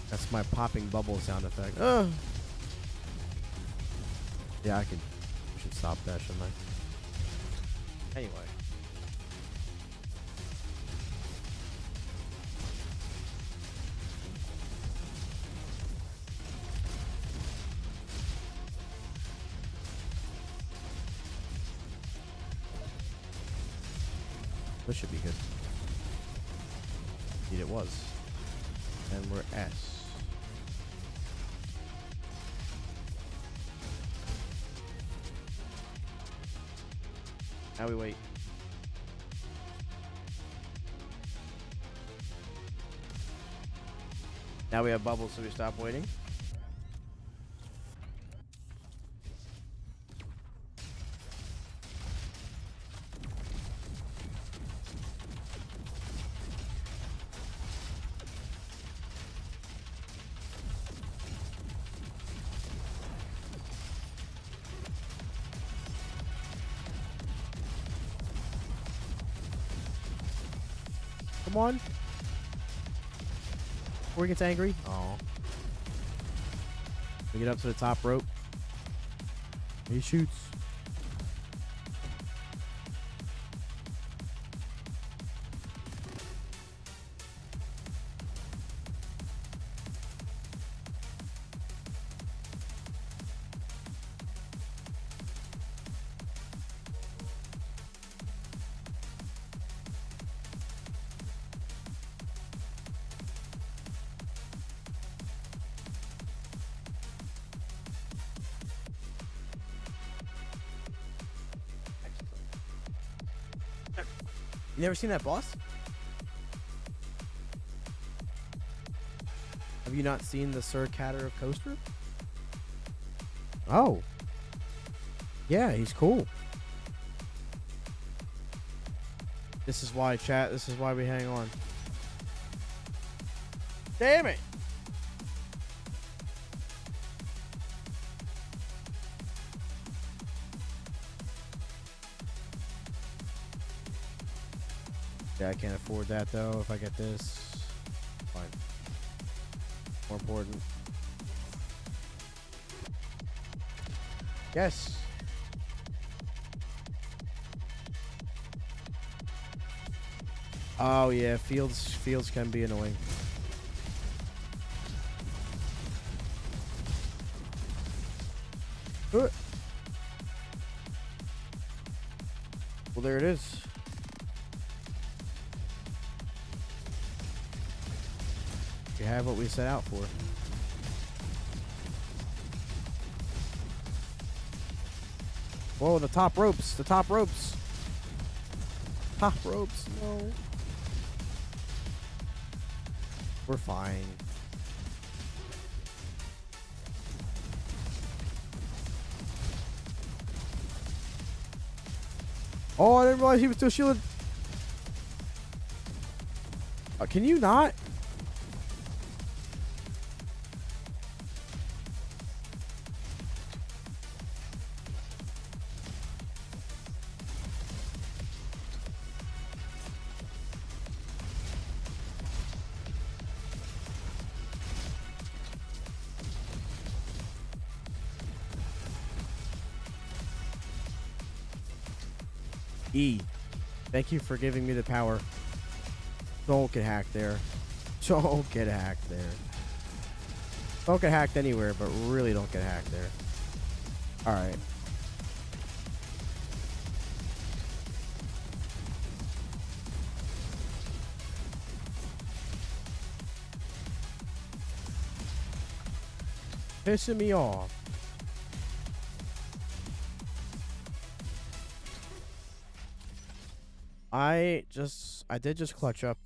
A: That's my popping bubble sound effect. Oh. Yeah, I should stop that, shouldn't I? Anyway. This should be good. Indeed it was. And we're S. Now we wait. Now we have bubbles, so we stop waiting. Come on. Before he gets angry. Oh. We get up to the top rope. He shoots. You never seen that boss? Have you not seen the Sir Catter of Coaster? Oh. Yeah, he's cool. This is why, chat. This is why we hang on. Damn it! Yeah, I can't afford that though. If I get this, fine. More important. Yes. Oh yeah, fields can be annoying. Well, there it is. We have what we set out for. Whoa, the top ropes. The top ropes. Top ropes. No. We're fine. Oh, I didn't realize he was still shielded. Can you not? E. Thank you for giving me the power. Don't get hacked there. Don't get hacked there. Don't get hacked anywhere, but really don't get hacked there. Alright. Pissing me off. I did just clutch up.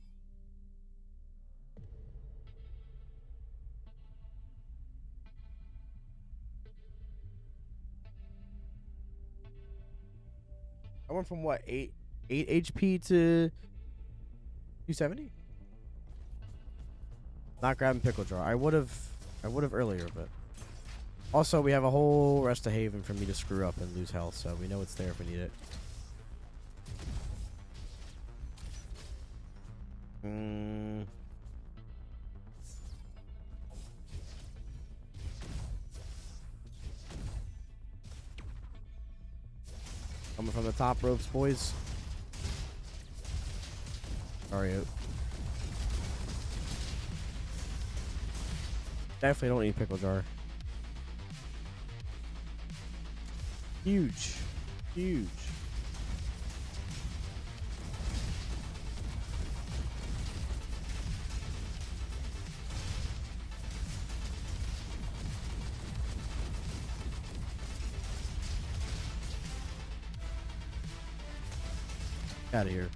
A: I went from what, 8 HP to 270? Not grabbing pickle jar. I would have earlier, but also we have a whole rest of haven for me to screw up and lose health, so we know it's there if we need it. Coming from the top ropes, boys. Sorry. Definitely don't need pickle jar. Huge. Huge. Out of here.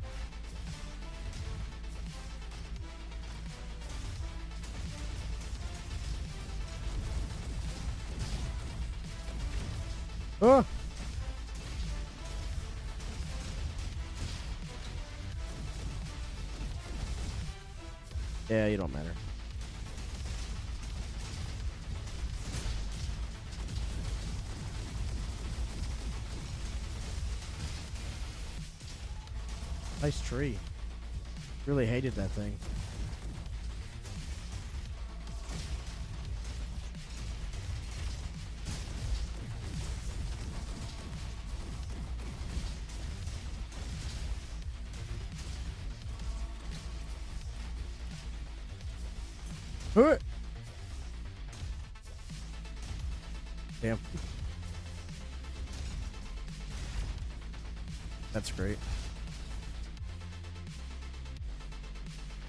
A: Oh! Yeah, you don't matter. Nice tree. Really hated that thing. Damn. That's great.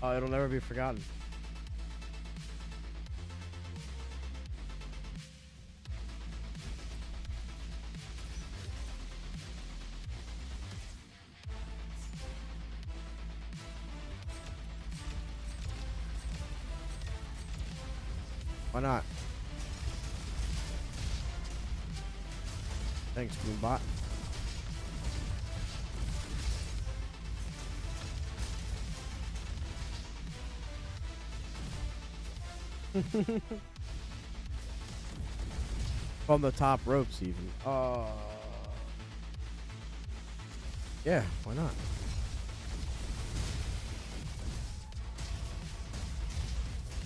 A: Oh, it'll never be forgotten. Why not? Thanks, Boombot. From the top ropes, even. Yeah, why not?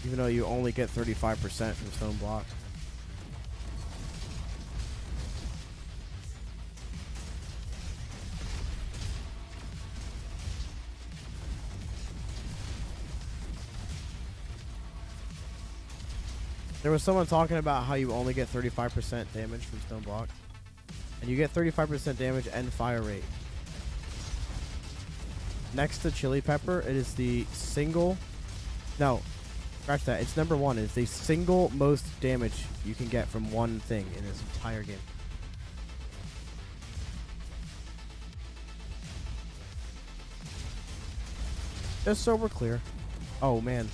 A: Even though you only get 35% from stone block. There was someone talking about how you only get 35% damage from stone block. And you get 35% damage and fire rate. Next to chili pepper, it is the single... No, scratch that. It's number one. It's the single most damage you can get from one thing in this entire game. Just so we're clear. Oh, man.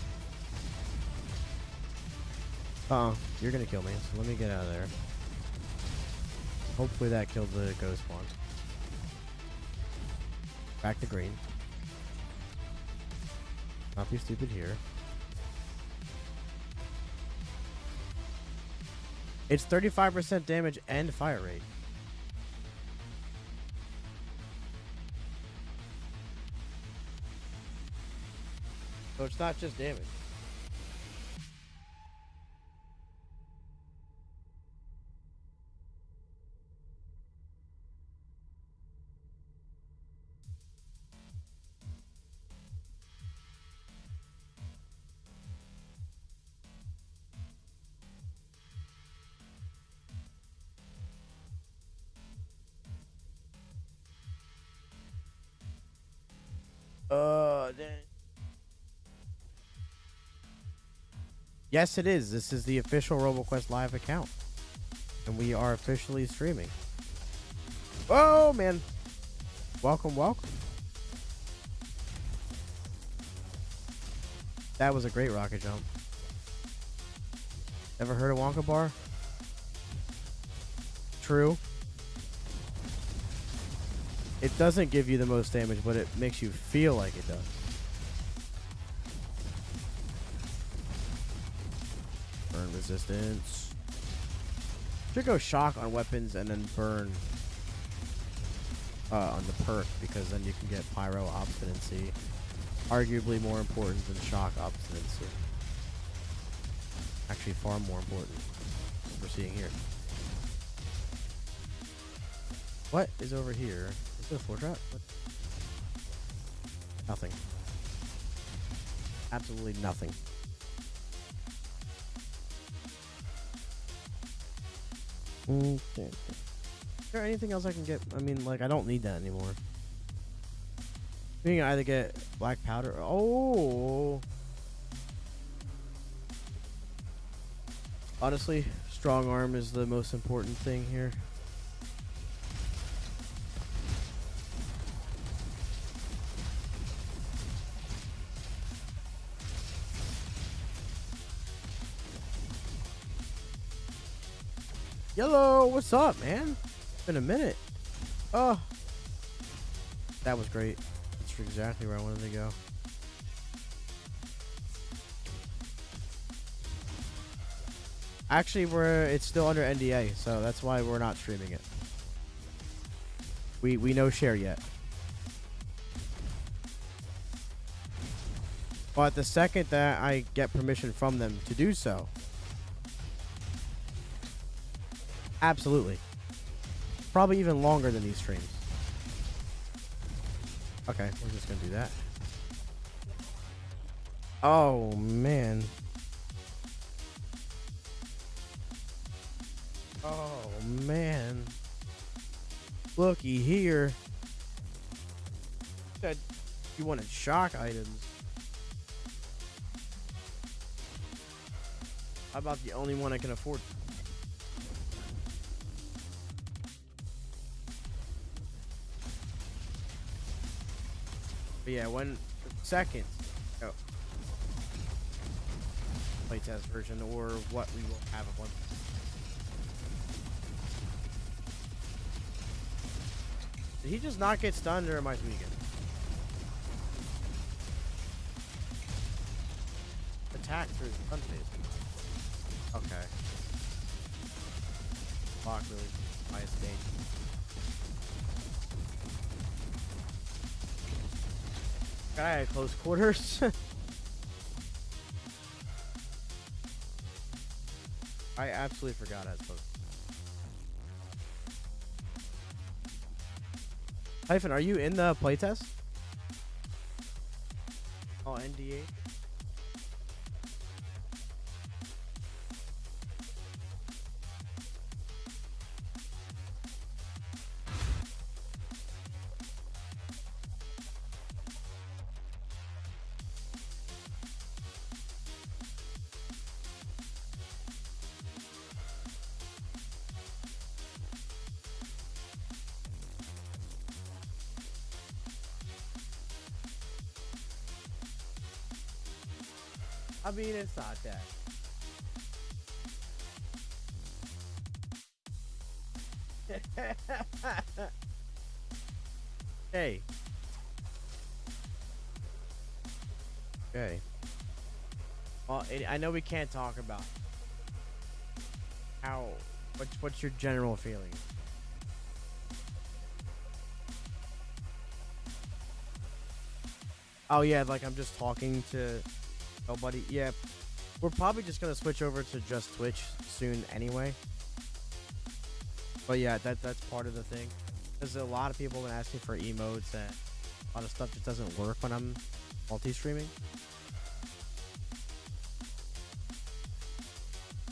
A: You're gonna kill me, so let me get out of there. Hopefully that killed the ghost one. Back to green. Not be stupid here. It's 35% damage and fire rate. So it's not just damage. Dang. Yes, it is. This is the official Roboquest live account. And we are officially streaming. Whoa, man. Welcome, welcome. That was a great rocket jump. Ever heard of Wonka Bar? True. It doesn't give you the most damage, but it makes you feel like it does. Burn resistance. Should go shock on weapons and then burn on the perk, because then you can get pyro obstinacy. Arguably more important than shock obstinacy. Actually far more important, as we're seeing here. What is over here? Is it a floor trap? What? Nothing. Absolutely nothing. Okay. Is there anything else I can get? I mean, like, I don't need that anymore. We can either get black powder. Oh! Honestly, strong arm is the most important thing here. Yellow, what's up, man? It's been a minute. Oh, that was great. That's exactly where I wanted to go. Actually, it's still under NDA, so that's why we're not streaming it. We no share yet. But the second that I get permission from them to do so, absolutely. Probably even longer than these streams. Okay, we're just gonna do that. Oh, man. Oh, man. Looky here. Said you wanted shock items. How about the only one I can afford? But yeah, when second playtest version, or what we will have a bunch. Did he just not get stunned, or am I tweaking? Attack through the stun phase. Okay. Block really highest danger. Guy at close quarters. I absolutely forgot I was supposed to. Hyphen, are you in the playtest? Oh, NDA. I mean, it's not that. Hey. Okay. Well, I know we can't talk about how. What's your general feeling? Oh yeah, like I'm just talking to nobody. Yeah, we're probably just gonna switch over to just Twitch soon anyway. But yeah, that's part of the thing. There's a lot of people been asking for emotes and a lot of stuff just doesn't work when I'm multi-streaming.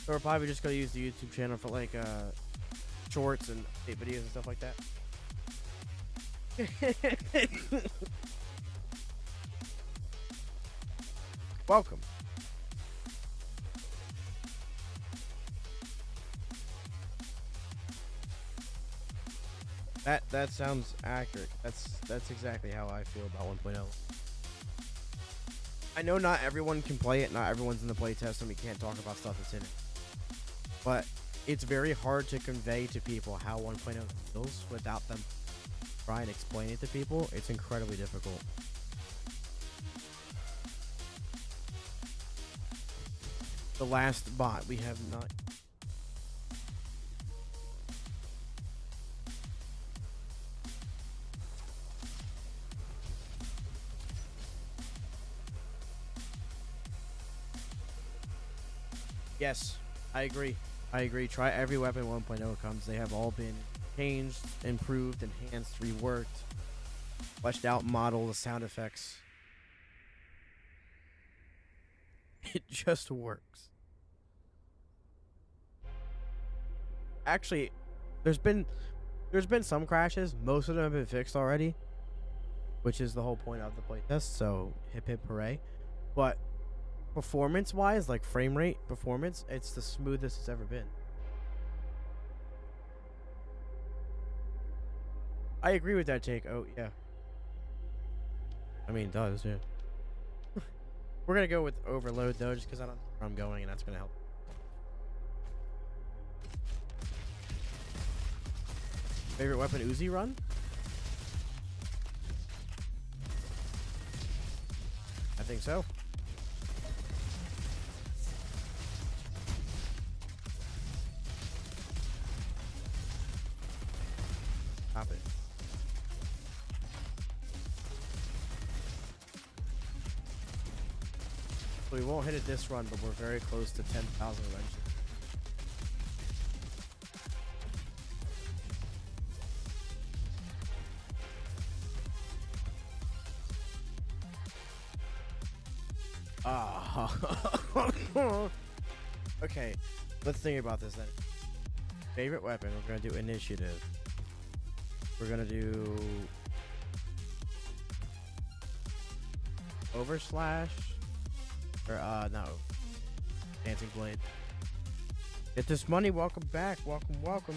A: So we're probably just gonna use the YouTube channel for like shorts and videos and stuff like that. Welcome. That sounds accurate. That's exactly how I feel about 1.0. I know not everyone can play it, not everyone's in the playtest, and we can't talk about stuff that's in it. But it's very hard to convey to people how 1.0 feels without them trying to explain it to people. It's incredibly difficult. The last bot we have not. Yes, I agree. I agree. Try every weapon 1.0 comes. They have all been changed, improved, enhanced, reworked, fleshed out model, the sound effects. It just works. Actually, there's been some crashes. Most of them have been fixed already, which is the whole point of the playtest. So hip hip hooray! But performance-wise, like frame rate performance, it's the smoothest it's ever been. I agree with that take. Oh yeah. I mean, it does, yeah. We're gonna go with overload though, just because I don't know where I'm going, and that's gonna help. Favorite weapon Uzi run? I think so. Stop it. We won't hit it this run, but we're very close to 10,000 eventually. Okay, let's think about this then. Favorite weapon, we're gonna do initiative. We're gonna do overslash, or no, dancing blade. Get this money. Welcome back. Welcome.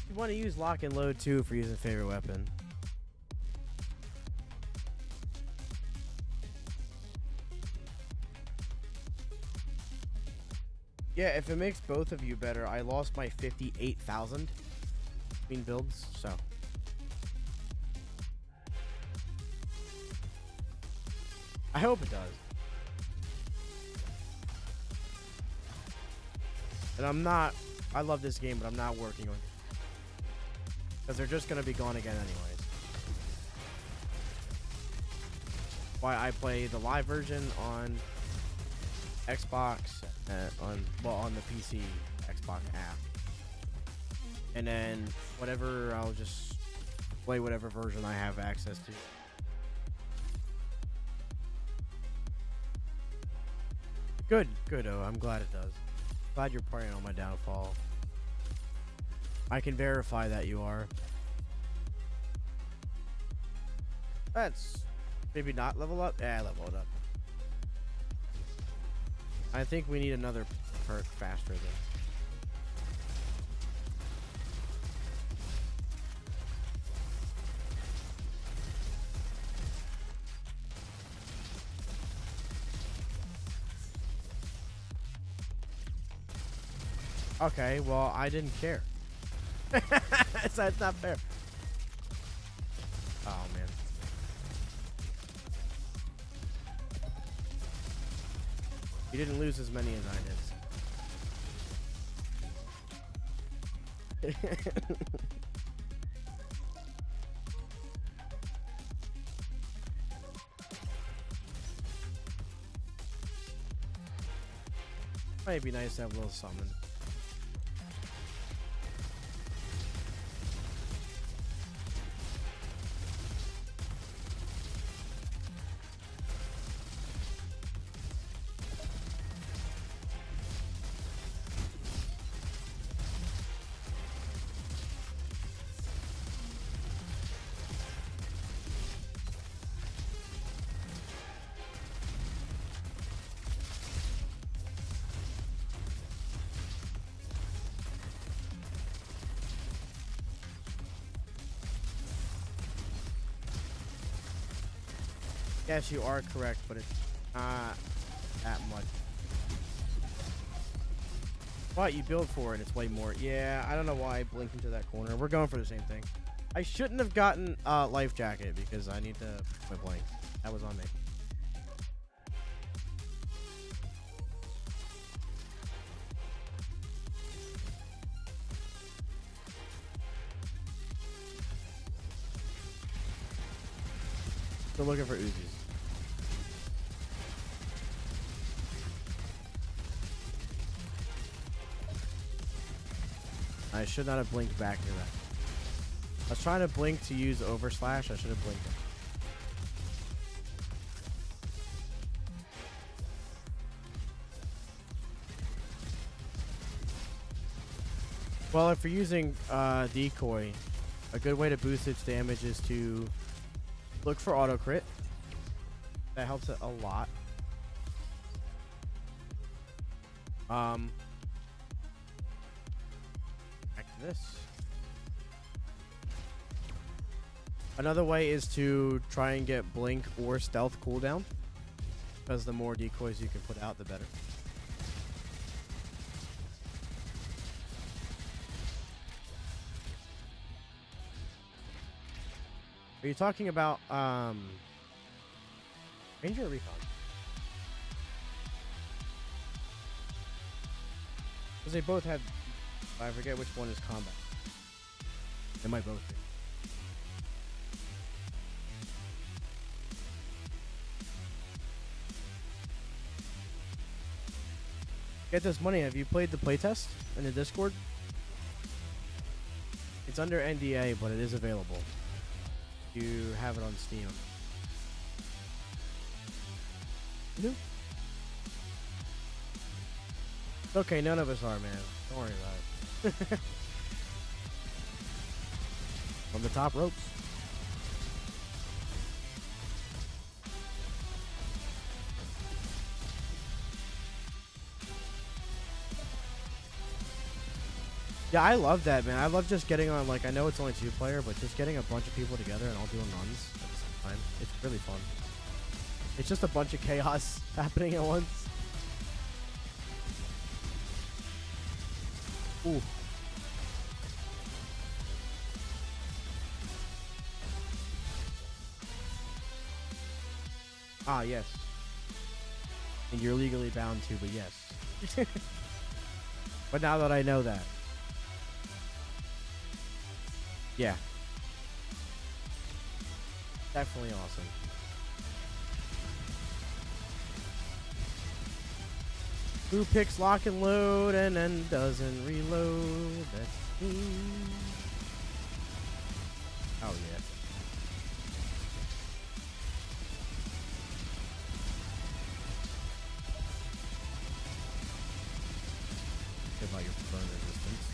A: You want to use lock and load too for using favorite weapon. Yeah, if it makes both of you better, I lost my 58,000 between builds, so. I hope it does. And I love this game, but I'm not working on it. Because they're just going to be gone again anyways. Why I play the live version on Xbox, on the PC Xbox app. And then I'll just play whatever version I have access to. Good, oh, I'm glad it does. Glad you're preying on my downfall. I can verify that you are. That's maybe not level up. Yeah, level it up. I think we need another perk faster than. Okay, well, I didn't care. So it's not fair. Oh, man. You didn't lose as many as I did. Might be nice to have a little summon. Yes, you are correct, but it's not that much. But you build for it, it's way more. Yeah, I don't know why I blinked into that corner. We're going for the same thing. I shouldn't have gotten life jacket because I need to quit blank. That was on me. Still looking for Uzis. I should not have blinked back to that. I was trying to blink to use overslash. I should have blinked it. Well, if you're using decoy, a good way to boost its damage is to look for auto crit. That helps it a lot. Back to this. Another way is to try and get blink or stealth cooldown, because the more decoys you can put out, the better. Are you talking about Ranger or Recon? Because they both have. I forget which one is combat. They might both be. Get this money. Have you played the playtest in the Discord? It's under NDA, but it is available. You have it on Steam. No. It's okay, none of us are, man. Don't worry about it. On the top ropes. Yeah, I love that, man. I love just getting on, like, I know it's only 2-player, but just getting a bunch of people together and all doing runs at the same time. It's really fun. It's just a bunch of chaos happening at once. Ooh. Ah, yes. And you're legally bound to, but yes. But now that I know that. Yeah. Definitely awesome. Who picks lock and load and then doesn't reload? That's me. Oh, yeah. Think about your burn resistance.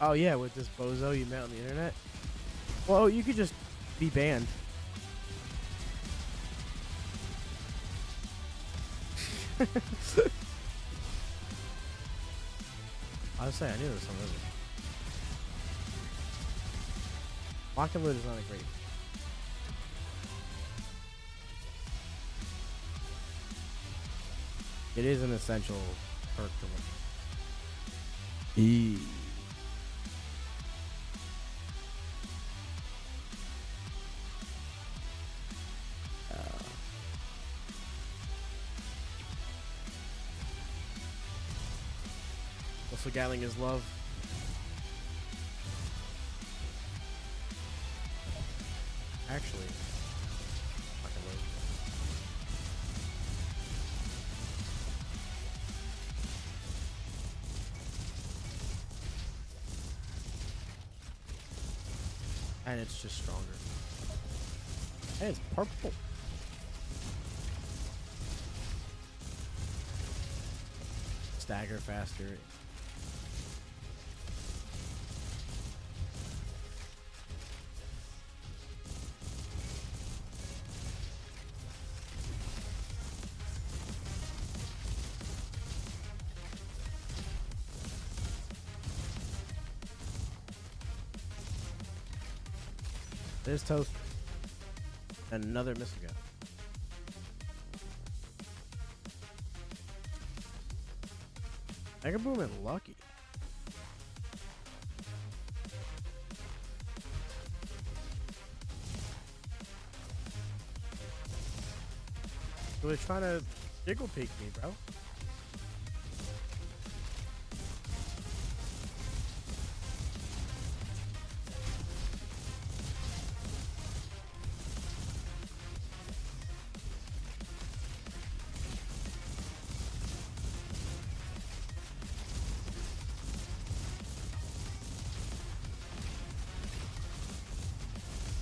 A: Oh yeah, with this bozo you met on the internet? Well, you could just be banned. I was saying, I knew there was some lizard. Lock and loot is not a great. It is an essential perk to look. Also, Gatling is love. Actually, I can load. And it's just stronger. And it's purple. Stagger faster. There's toast. And another missile gun. Mega Boom and Lucky. Really trying to jiggle peek me, bro.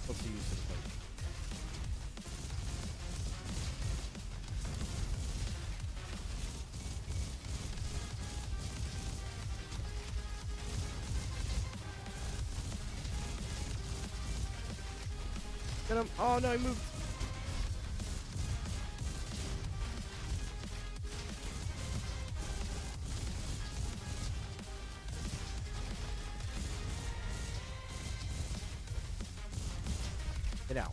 A: What's the use of the plate? Get him. Oh no, he moved. Get out.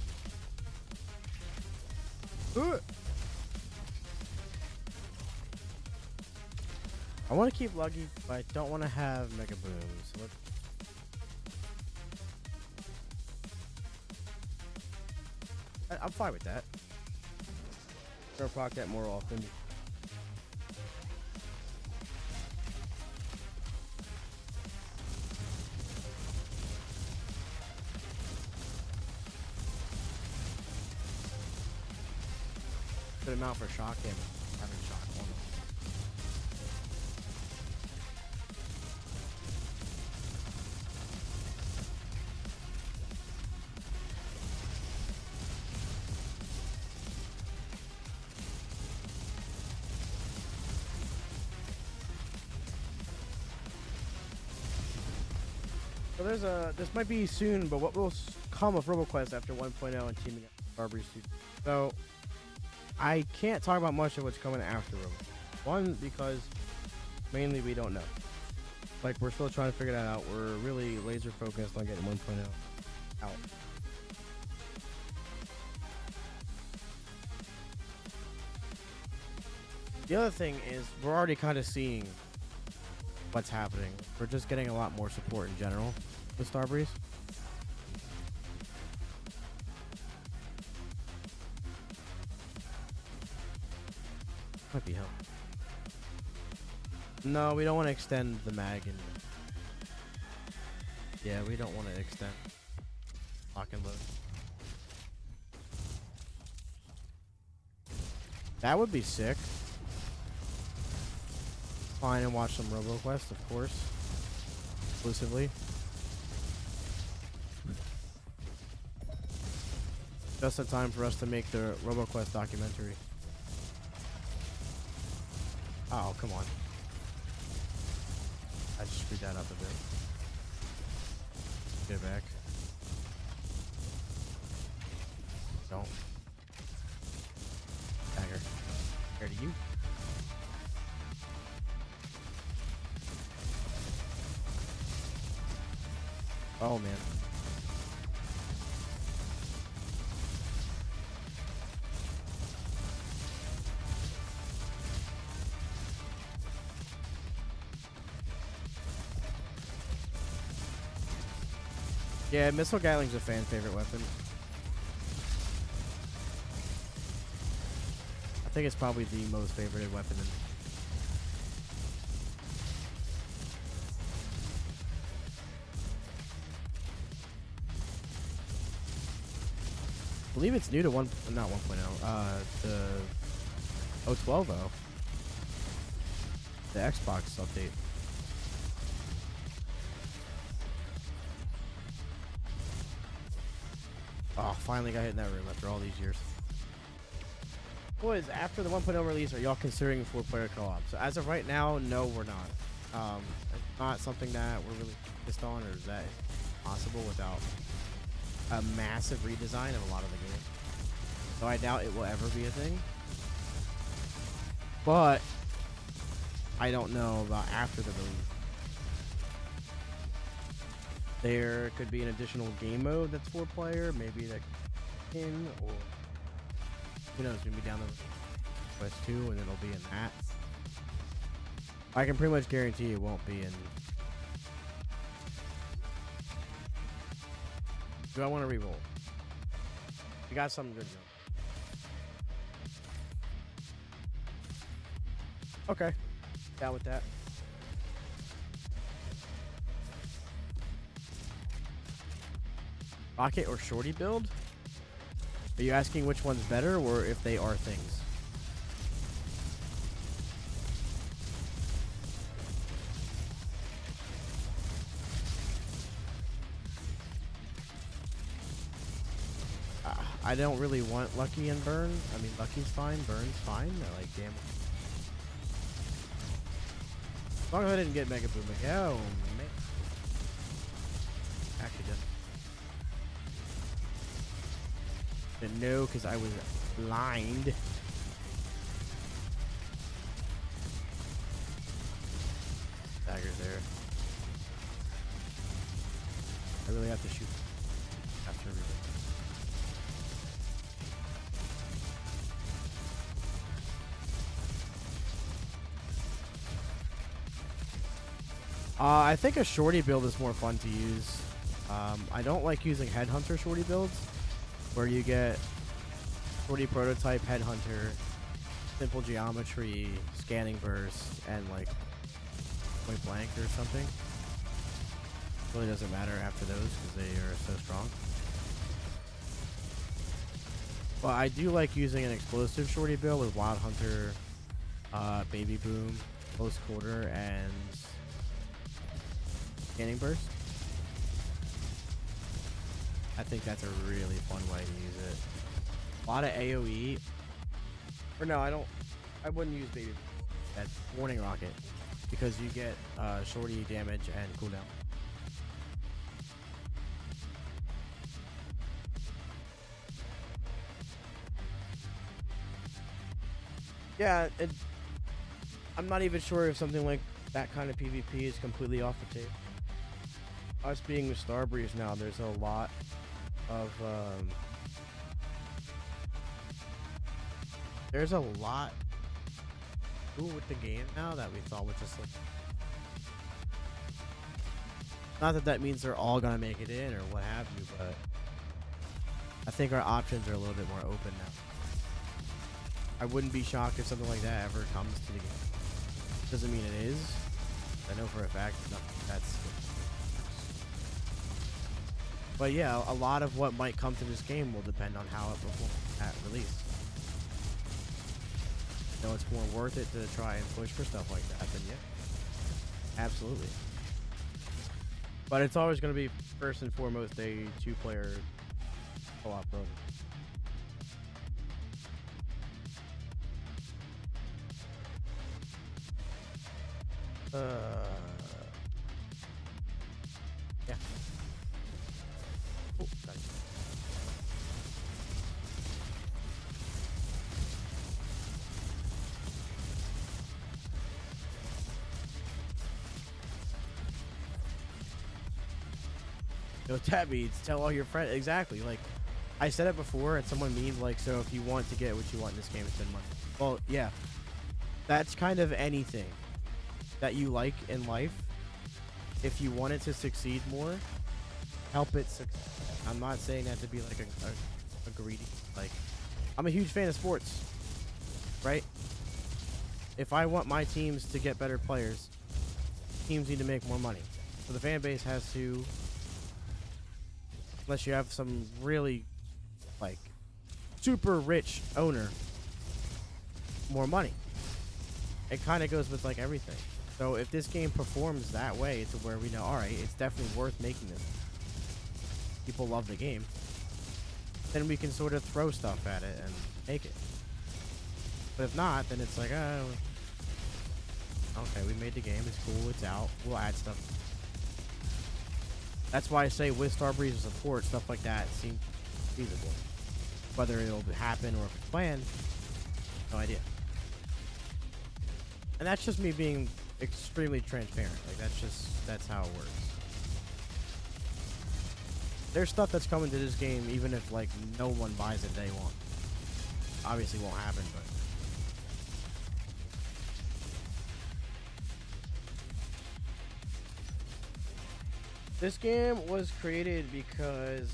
A: I want to keep Lucky, but I don't want to have Mega Booms. So I'm fine with that. Gonna proc that more often. Good amount for shock damage. Having shock on them. So this might be soon, but what will come of Roboquest after 1.0 and teaming up with Barbary Studios? So I can't talk about much of what's coming after Roboquest. One, because mainly we don't know. Like, we're still trying to figure that out. We're really laser focused on getting 1.0 out. The other thing is we're already kind of seeing what's happening. We're just getting a lot more support in general with Starbreeze. Might be help. No, we don't want to extend the mag and yeah, we don't want to extend lock and load. That would be sick. Fine and watch some Roboquest, of course. Exclusively. Just in time for us to make the Roboquest documentary. Oh, come on. I just screwed that up a bit. Get it back. Don't. Dagger. Here to you. Oh man. Yeah, missile Gatling's a fan favorite weapon. I think it's probably the most favorited weapon in. I believe it's new to not 1.0, the 012. The Xbox update. Oh, finally got hit in that room after all these years. Boys, after the 1.0 release, are y'all considering 4-player co-op? So as of right now, no, we're not. It's not something that we're really focused on, or that is possible without a massive redesign of a lot of the game. So I doubt it will ever be a thing. But I don't know about after the release. There could be an additional game mode that's 4-player, maybe that in, or who knows, maybe down the Quest 2 and it'll be in that. I can pretty much guarantee it won't be in. Do I want to reroll? We got something good going. Okay. Down with that. Rocket or Shorty build? Are you asking which one's better or if they are things? I don't really want Lucky and Burn. I mean, Lucky's fine, Burn's fine. I like damn. As long as I didn't get Mega Boom. Oh, man. Actually didn't know because I was blind. Daggers there. I really have to shoot after everything. I think a Shorty build is more fun to use. I don't like using Headhunter Shorty builds, where you get Shorty Prototype, Headhunter, Simple Geometry, Scanning Burst, and like Point Blank or something. Really doesn't matter after those because they are so strong. But I do like using an explosive Shorty build with Wild Hunter, Baby Boom, Close Quarter, and Scanning Burst. I think that's a really fun way to use it. A lot of AoE. Or no, I wouldn't use Baby. That's Warning Rocket. Because you get Shorty damage and cooldown. Yeah, I'm not even sure if something like that kind of PvP is completely off the table. Us being with Starbreeze now, there's a lot of there's a lot with the game now that we thought would just like, not that means they're all gonna make it in or what have you, but I think our options are a little bit more open now. I wouldn't be shocked if something like that ever comes to the game. Doesn't mean it is. I know for a fact that's. But yeah, a lot of what might come to this game will depend on how it performs at release. You know, it's more worth it to try and push for stuff like that, then yeah. Absolutely. But it's always going to be, first and foremost, a 2-player co-op build. Yeah. Oh, got it. know what that means. Tell all your friends. Exactly. Like, I said it before, and someone memed, like, so if you want to get what you want in this game, spend money. Well, yeah. That's kind of anything that you like in life. If you want it to succeed more, help it succeed. I'm not saying that to be like a greedy. Like, I'm a huge fan of sports, right? If I want my teams to get better players, teams need to make more money. So the fan base has to, unless you have some really, like, super rich owner, more money. It kind of goes with, like, everything. So if this game performs that way to where we know, all right, it's definitely worth making this. People love the game. Then we can sort of throw stuff at it and make it. But if not, then it's like, oh, okay, we made the game. It's cool. It's out. We'll add stuff. That's why I say with Starbreeze support, stuff like that seems feasible. Whether it'll happen or if it's planned, no idea. And that's just me being extremely transparent. Like, that's how it works. There's stuff that's coming to this game even if, like, no one buys it day one. Obviously won't happen, but this game was created because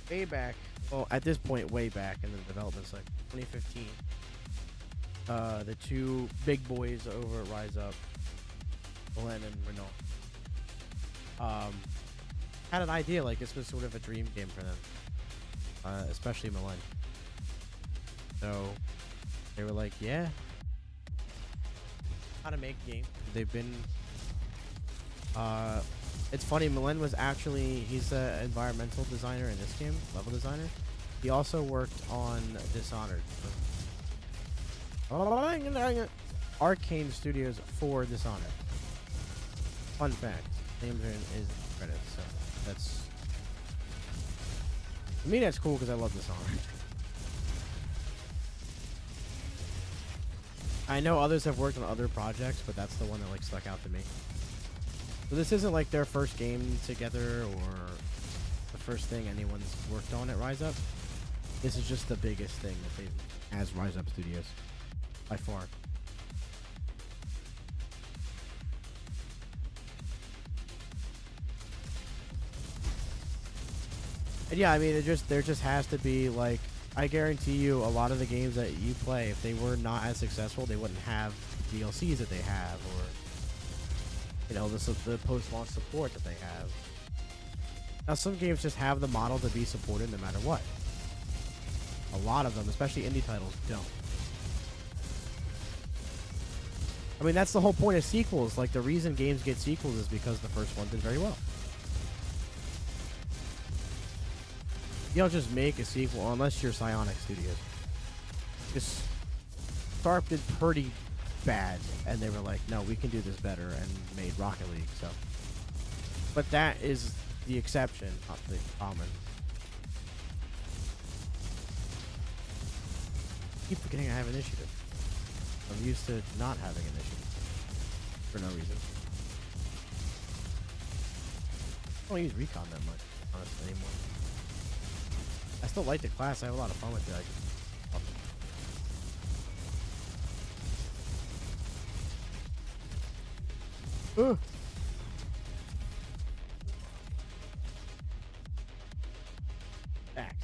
A: way back, well, at this point, way back in the development cycle, 2015, the two big boys over at Rise Up, Glenn and Renault, had an idea like this was sort of a dream game for them, especially Milan. So they were like, yeah, how to make a game. They've been, it's funny, Milan was actually, he's an environmental designer in this game, level designer. He also worked on Dishonored. Arcane Studios for Dishonored. Fun fact. Names are in his credits, so that's, to me that's cool because I love Dishonored. I know others have worked on other projects, but that's the one that, like, stuck out to me. So this isn't like their first game together or the first thing anyone's worked on at Rise Up. This is just the biggest thing that they've, as Rise Up Studios, by far. And yeah, I mean, there just has to be, like, I guarantee you a lot of the games that you play, if they were not as successful, they wouldn't have DLCs that they have, or, you know, the post-launch support that they have. Now, some games just have the model to be supported no matter what. A lot of them, especially indie titles, don't. I mean, that's the whole point of sequels. Like, the reason games get sequels is because the first one did very well. You don't just make a sequel unless you're Psionic Studios. Just Sharp did pretty bad, and they were like, no, we can do this better, and made Rocket League. So, but that is the exception, not the common. I keep forgetting I have initiative. I'm used to not having initiative for no reason. I don't use recon that much, honestly, anymore. I still like the class. I have a lot of fun with it. Axe.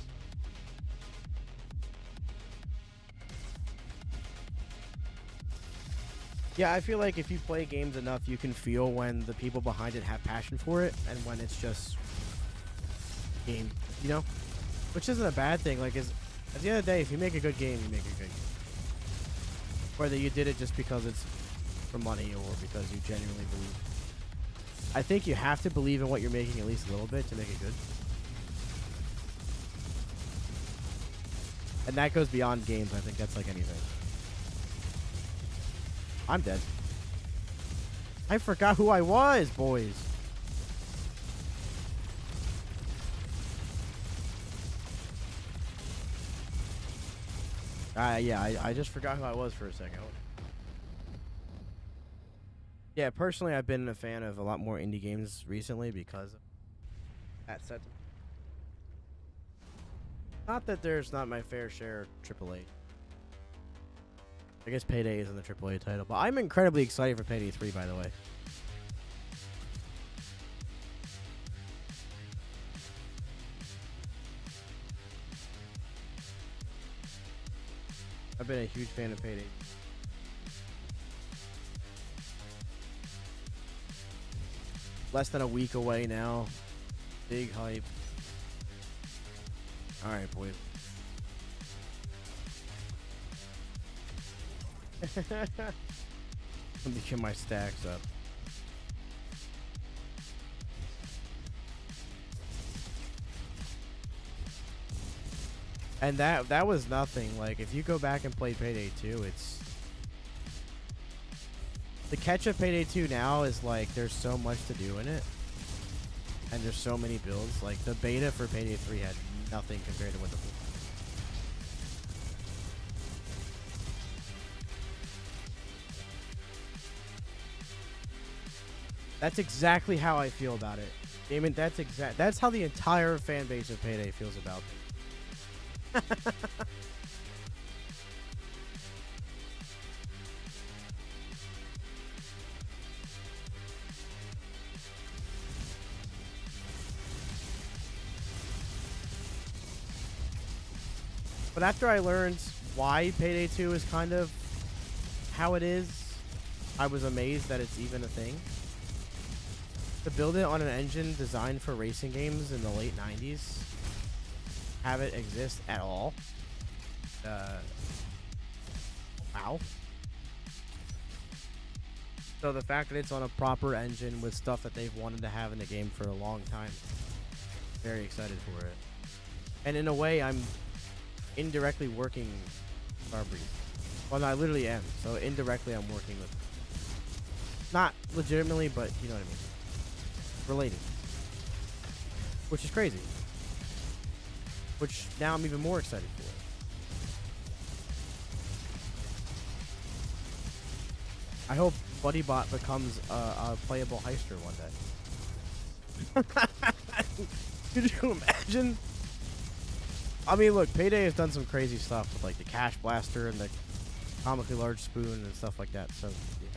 A: Yeah, I feel like if you play games enough, you can feel when the people behind it have passion for it, and when it's just game, you know? Which isn't a bad thing. Like, at the end of the day, if you make a good game, you make a good game. Whether you did it just because it's for money or because you genuinely believe. I think you have to believe in what you're making at least a little bit to make it good. And that goes beyond games. I think that's like anything. I'm dead. I forgot who I was, boys. Yeah, I just forgot who I was for a second. Yeah, personally, I've been a fan of a lot more indie games recently because That sentiment. Not that there's not my fair share of AAA. I guess Payday isn't the AAA title, but I'm incredibly excited for Payday 3, by the way. I've been a huge fan of Payday. Less than a week away now. Big hype. Alright, boys. Let me get my stacks up. And that was nothing. Like, if you go back and play Payday 2, it's... The catch of Payday 2 now is, like, there's so much to do in it. And there's so many builds. Like, the beta for Payday 3 had nothing compared to what the... That's exactly how I feel about it. I mean, that's how the entire fan base of Payday feels about it. But after I learned why Payday 2 is kind of how it is, I was amazed that it's even a thing. To build it on an engine designed for racing games in the late 90s, have it exist at all. Wow. So the fact that it's on a proper engine with stuff that they've wanted to have in the game for a long time, very excited for it. And in a way, I'm indirectly working Starbreeze. Well, no, I literally am. So indirectly, I'm working with it. Not legitimately, but you know what I mean. Related. Which is crazy. Which now I'm even more excited for. I hope BuddyBot becomes a playable heister one day. Could you imagine? I mean, look, Payday has done some crazy stuff with like the Cash Blaster and the comically large spoon and stuff like that. So yeah.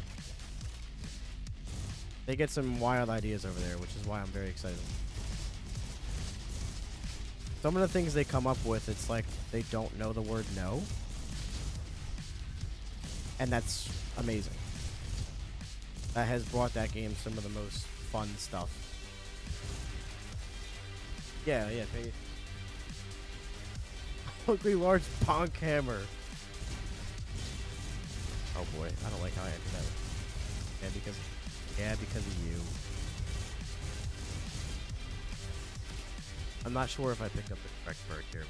A: They get some wild ideas over there, which is why I'm very excited. Some of the things they come up with, it's like they don't know the word no. And that's amazing. That has brought that game some of the most fun stuff. Yeah, Payday. Ugly large bonk hammer. Oh boy, I don't like how I ended that. Yeah, because of you. I'm not sure if I picked up the correct bird here.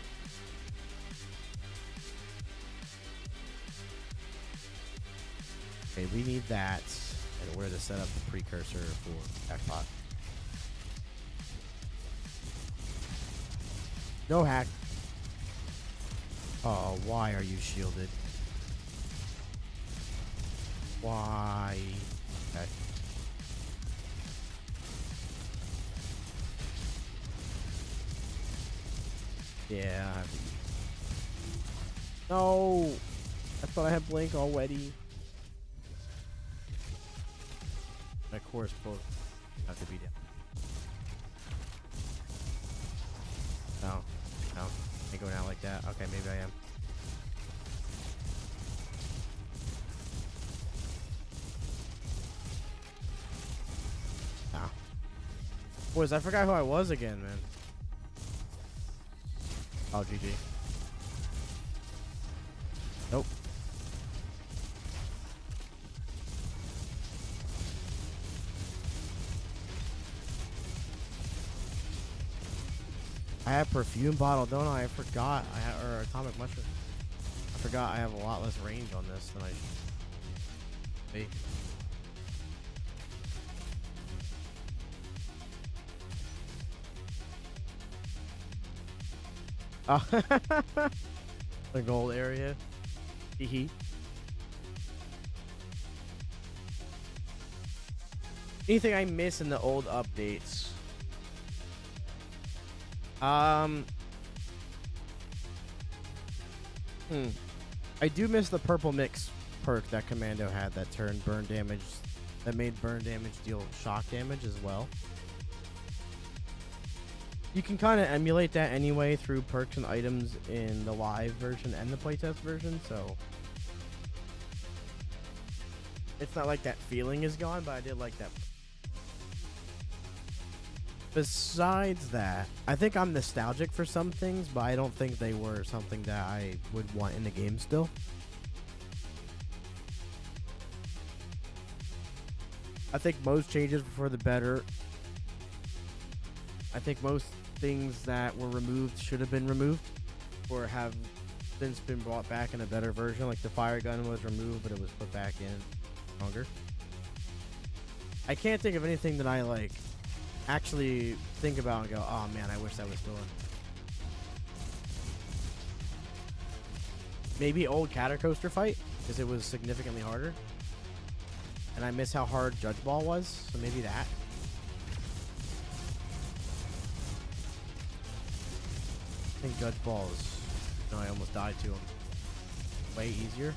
A: Okay, we need that in order to set up the precursor for Jackpot. No hack. Oh, why are you shielded? Why? Okay. Yeah. No! I thought I had Blink already. Of course, both have to be down. No. Can't go down like that. Okay, maybe I am. Ah. Boys, I forgot who I was again, man. Oh, GG. Nope. I have perfume bottle, don't I? I forgot. Or atomic mushroom. I forgot I have a lot less range on this than I should be. Oh. The gold area. Hee. Anything I miss in the old updates? Um, hmm. I do miss the purple mix perk that Commando had that turned burn damage, that made burn damage deal shock damage as well. You can kind of emulate that anyway through perks and items in the live version and the playtest version, so it's not like that feeling is gone, but I did like that. Besides that, I think I'm nostalgic for some things, but I don't think they were something that I would want in the game still. I think most changes were for the better. I think most things that were removed should have been removed or have since been brought back in a better version. Like the fire gun was removed, but it was put back in stronger. I can't think of anything that I like actually think about and go, oh man, I wish that was still in. Maybe old Catacoaster fight, because it was significantly harder. And I miss how hard Judge Ball was, so maybe that. I think Judge Ball is, no, I almost died to him. Way easier.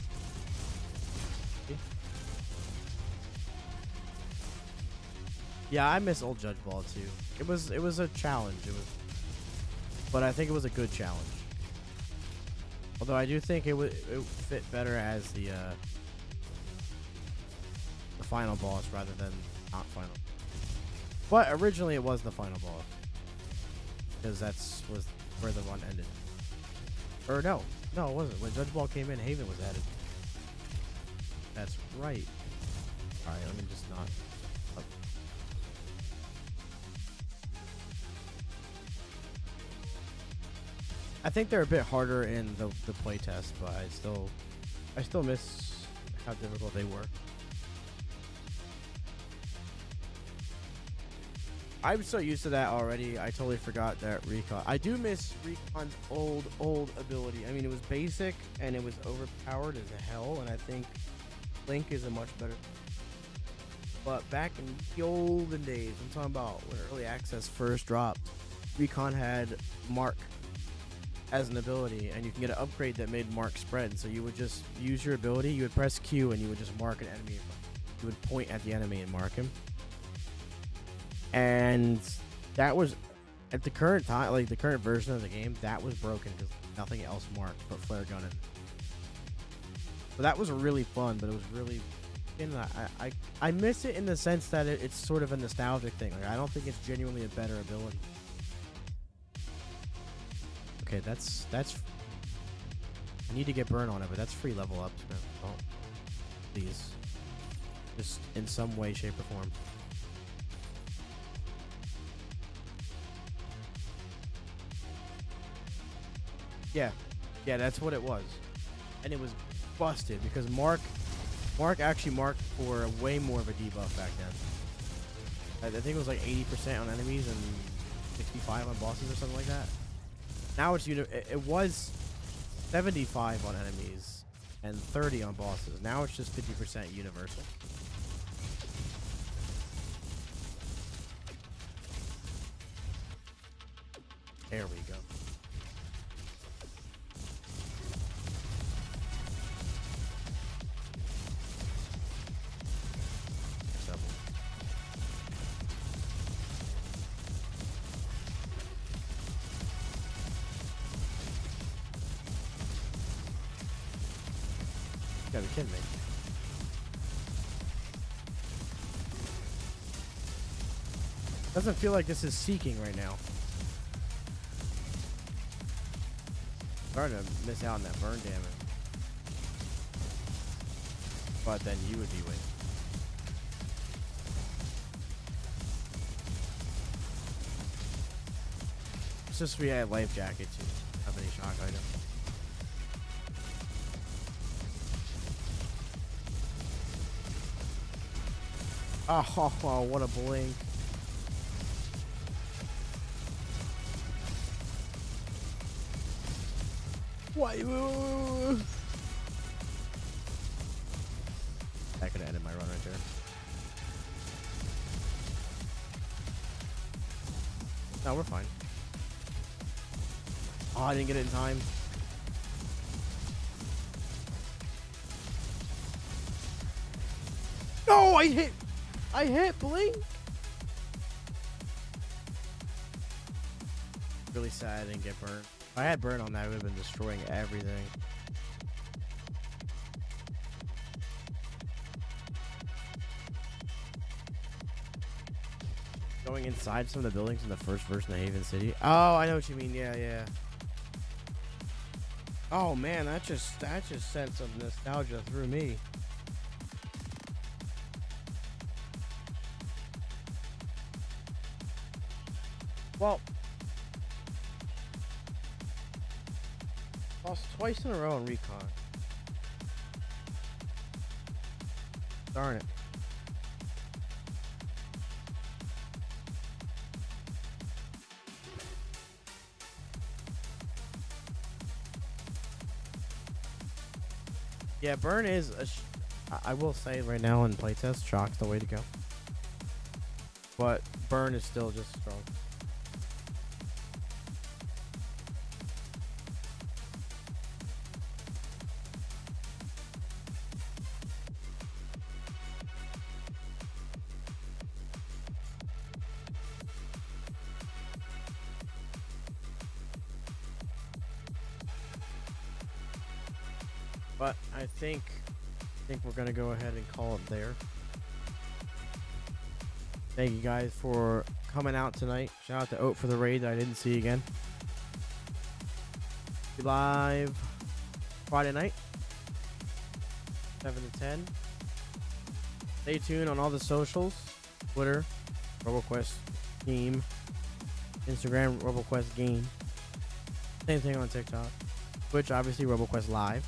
A: Yeah, I miss old Judge Ball too. It was a challenge. But I think it was a good challenge. Although I do think it fit better as the final boss rather than not final. But originally it was the final boss because was where the run ended. Or no, it wasn't. When Judge Ball came in, Haven was added. That's right. All right, let me just not. I think they're a bit harder in the playtest, but I still miss how difficult they were. I'm so used to that already. I totally forgot that Recon. I do miss Recon's old ability. I mean, it was basic and it was overpowered as hell, and I think Link is a much better. But back in the olden days, I'm talking about when early access first dropped, Recon had Mark as an ability, and you can get an upgrade that made Mark spread. So you would just use your ability, you would press Q, and you would just mark an enemy. You would point at the enemy and mark him. And that was, at the current time, like the current version of the game, that was broken because nothing else marked but flare gunning. So that was really fun, but it was really, I miss it in the sense that it's sort of a nostalgic thing. Like, I don't think it's genuinely a better ability. Okay, that's. I need to get burn on it, but that's free level ups, man. Oh, please, just in some way, shape, or form. Yeah, that's what it was, and it was busted because Mark actually marked for way more of a debuff back then. I think it was like 80% on enemies and 65 on bosses or something like that. Now it's it was 75 on enemies and 30 on bosses. Now it's just 50% universal. There we go. You gotta be kidding me. Doesn't feel like this is seeking right now. Starting to miss out on that burn damage. But then you would be waiting. It's just we had life jacket too. Have any shock item. Oh, what a blink. Why? That could have ended my run right there. No, we're fine. Oh, I didn't get it in time. No, I hit Blink. Really sad I didn't get burned. If I had burn on that, I would have been destroying everything. Going inside some of the buildings in the first version of Haven City. Oh, I know what you mean. Yeah, yeah. Oh man, that just sent some nostalgia through me. Well, lost twice in a row in recon. Darn it. Yeah, burn is I will say right now in playtest, shock's the way to go. But burn is still just strong. But I think we're gonna go ahead and call it there. Thank you guys for coming out tonight. Shout out to Oat for the raid that I didn't see again. Be live Friday night, 7 to 10. Stay tuned on all the socials: Twitter, Roboquest Team, Instagram, Roboquest Game. Same thing on TikTok. Twitch, obviously, Roboquest Live.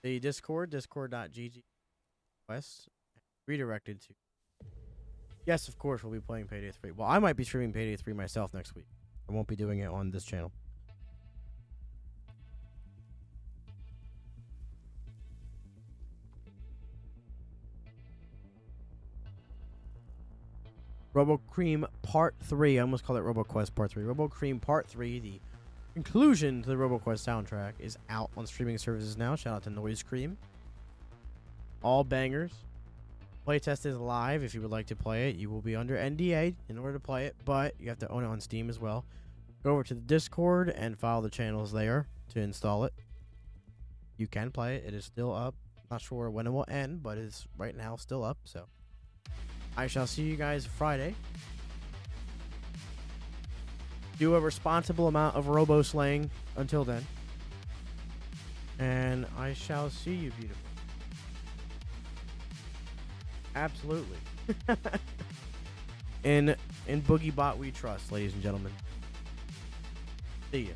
A: The Discord, discord.gg Quest, redirected to. Yes, of course, we'll be playing Payday 3. Well, I might be streaming Payday 3 myself next week. I won't be doing it on this channel. Robo Cream Part 3. I almost called it Roboquest Part 3. Robo Cream Part 3, the conclusion to the Roboquest soundtrack, is out on streaming services now. Shout out to Noise Cream. All bangers. Playtest is live. If you would like to play it, you will be under NDA in order to play it, but you have to own it on Steam as well. Go over to the Discord and follow the channels there to install it. You can play it. It is still up. Not sure when it will end, but it's right now still up. So I shall see you guys Friday. Do a responsible amount of robo slaying until then. And I shall see you, beautiful. Absolutely. In Boogie Bot we trust, ladies and gentlemen. See ya.